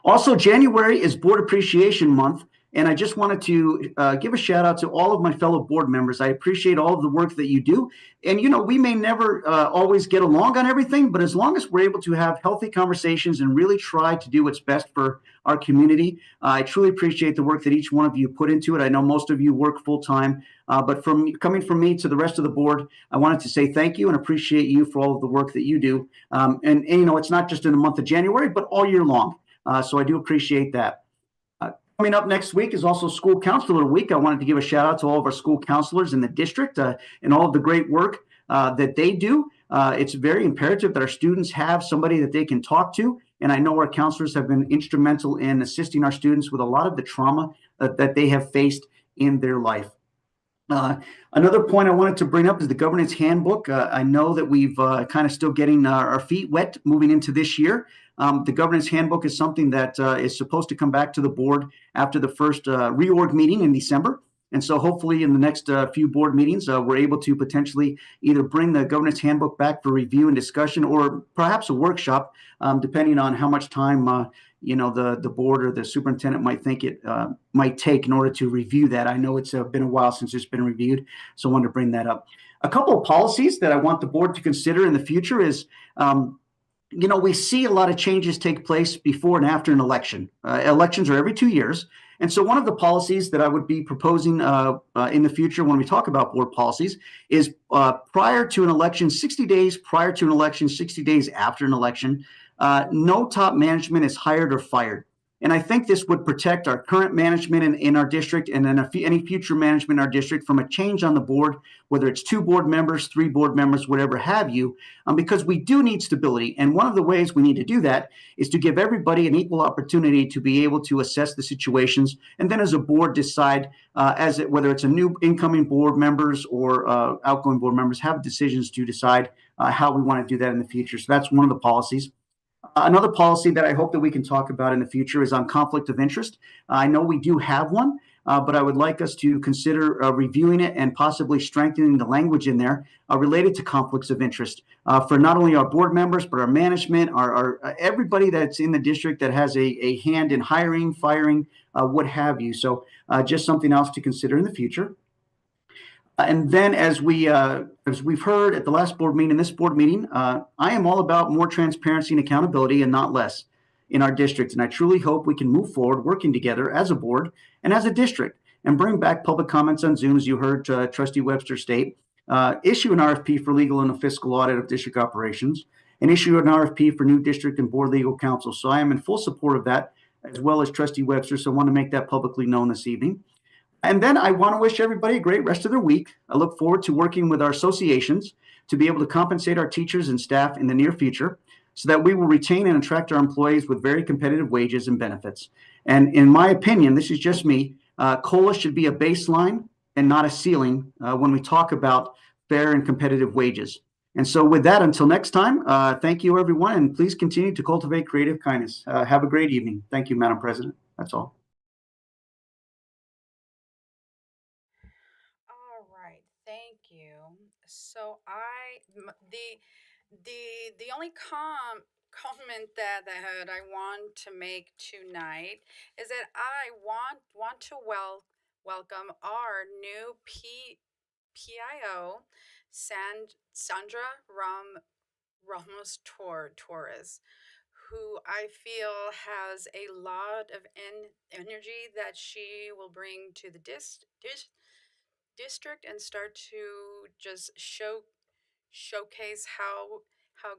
Also, January is Board Appreciation Month, and I just wanted to give a shout out to all of my fellow board members. I appreciate all of the work that you do. And, you know, we may never always get along on everything, but as long as we're able to have healthy conversations and really try to do what's best for our community, I truly appreciate the work that each one of you put into it. I know most of you work full time, but coming from me to the rest of the board, I wanted to say thank you and appreciate you for all of the work that you do. And you know, it's not just in the month of January, but all year long. So I do appreciate that. Coming up next week is also School Counselor Week. I wanted to give a shout out to all of our school counselors in the district and all of the great work that they do. It's very imperative that our students have somebody that they can talk to. And I know our counselors have been instrumental in assisting our students with a lot of the trauma that they have faced in their life. Another point I wanted to bring up is the governance handbook. I know that we've kind of still getting our feet wet moving into this year. The governance handbook is something that is supposed to come back to the board after the first reorg meeting in December. And so hopefully in the next few board meetings, we're able to potentially either bring the governance handbook back for review and discussion, or perhaps a workshop, depending on how much time you know, the board or the superintendent might think it might take in order to review that. I know it's been a while since it's been reviewed, so I wanted to bring that up. A couple of policies that I want the board to consider in the future is, you know, we see a lot of changes take place before and after an election. Elections are every 2 years. And so one of the policies that I would be proposing in the future when we talk about board policies is prior to an election, 60 days prior to an election, 60 days after an election, no top management is hired or fired. And I think this would protect our current management in our district and then any future management in our district from a change on the board, whether it's 2 board members, 3 board members, whatever have you, because we do need stability. And one of the ways we need to do that is to give everybody an equal opportunity to be able to assess the situations. And then as a board decide whether it's a new incoming board members or outgoing board members have decisions to decide how we want to do that in the future. So that's one of the policies. Another policy that I hope that we can talk about in the future is on conflict of interest. I know we do have one, but I would like us to consider reviewing it and possibly strengthening the language in there related to conflicts of interest for not only our board members, but our management, our everybody that's in the district that has a hand in hiring, firing, what have you. So just something else to consider in the future. And then as we've heard at the last board meeting, this board meeting, I am all about more transparency and accountability and not less in our district. And I truly hope we can move forward working together as a board and as a district and bring back public comments on Zoom, as you heard Trustee Webster state, issue an RFP for legal and a fiscal audit of district operations, and issue an RFP for new district and board legal counsel. So I am in full support of that, as well as Trustee Webster. So I want to make that publicly known this evening. And then I want to wish everybody a great rest of their week. I look forward to working with our associations to be able to compensate our teachers and staff in the near future so that we will retain and attract our employees with very competitive wages and benefits. And in my opinion, this is just me, COLA should be a baseline and not a ceiling when we talk about fair and competitive wages. And so with that, until next time, thank you, everyone, and please continue to cultivate creative kindness. Have a great evening. Thank you, Madam President. That's all. All right, thank you. So the only comment that I want to make tonight is that I want to welcome our new PIO, Sandra Ramos Torres, who I feel has a lot of energy that she will bring to the district and start to just showcase how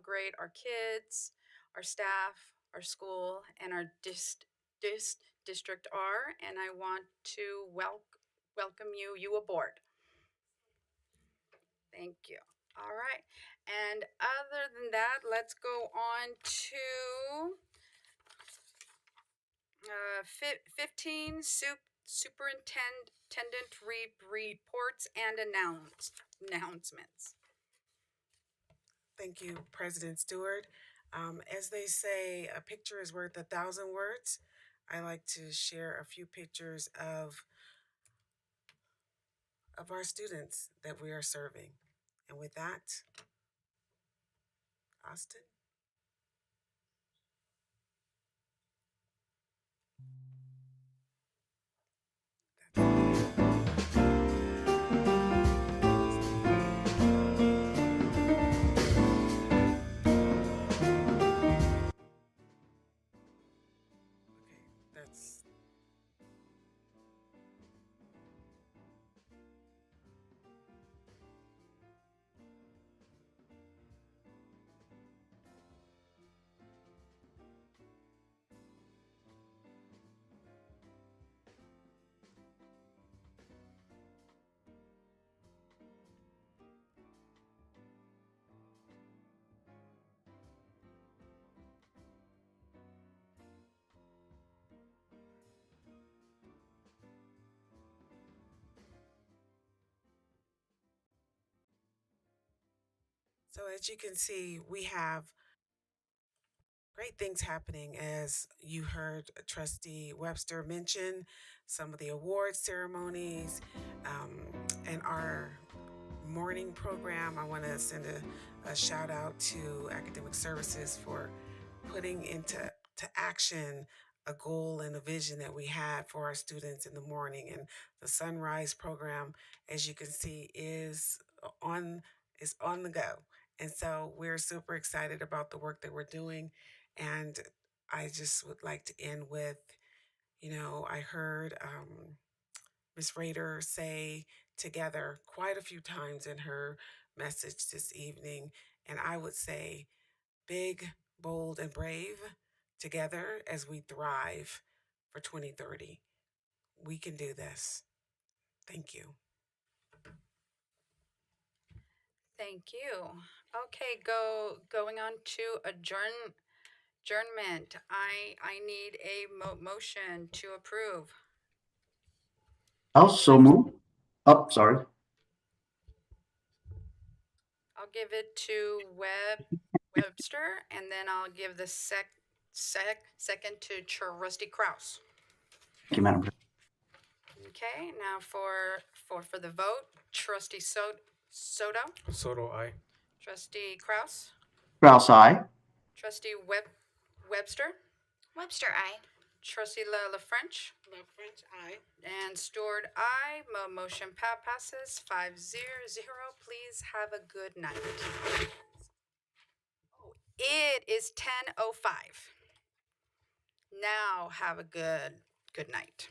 great our kids, our staff, our school, and our district are. And I want to welcome you aboard. Thank you. All right. And other than that, let's go on to 15, superintendent reports and announcements. Thank you, President Stewart. As they say, a picture is worth 1,000 words. I like to share a few pictures of our students that we are serving. And with that, Austin. That's so as you can see, we have great things happening. As you heard Trustee Webster mention, some of the award ceremonies and our morning program. I want to send a shout out to Academic Services for putting into action a goal and a vision that we had for our students in the morning. And the Sunrise program, as you can see, is on the go. And so we're super excited about the work that we're doing. And I just would like to end with, I heard Ms. Rader say together quite a few times in her message this evening. And I would say, big, bold, and brave together as we thrive for 2030. We can do this. Thank you. Thank you. Okay, going on to adjournment. I need a motion to approve. Also move. Oh, sorry. I'll give it to Webster, and then I'll give the second to Trustee Kraus. Thank you, Madam President. Okay, now for the vote, Trustee Soto. Soto, aye. Trustee Kraus. Kraus, aye. Trustee Webster. Webster, aye. Trustee La French. La French, aye. And Stewart, aye. Motion passes 5-0. Please have a good night. It is 10:05. Now have a good night.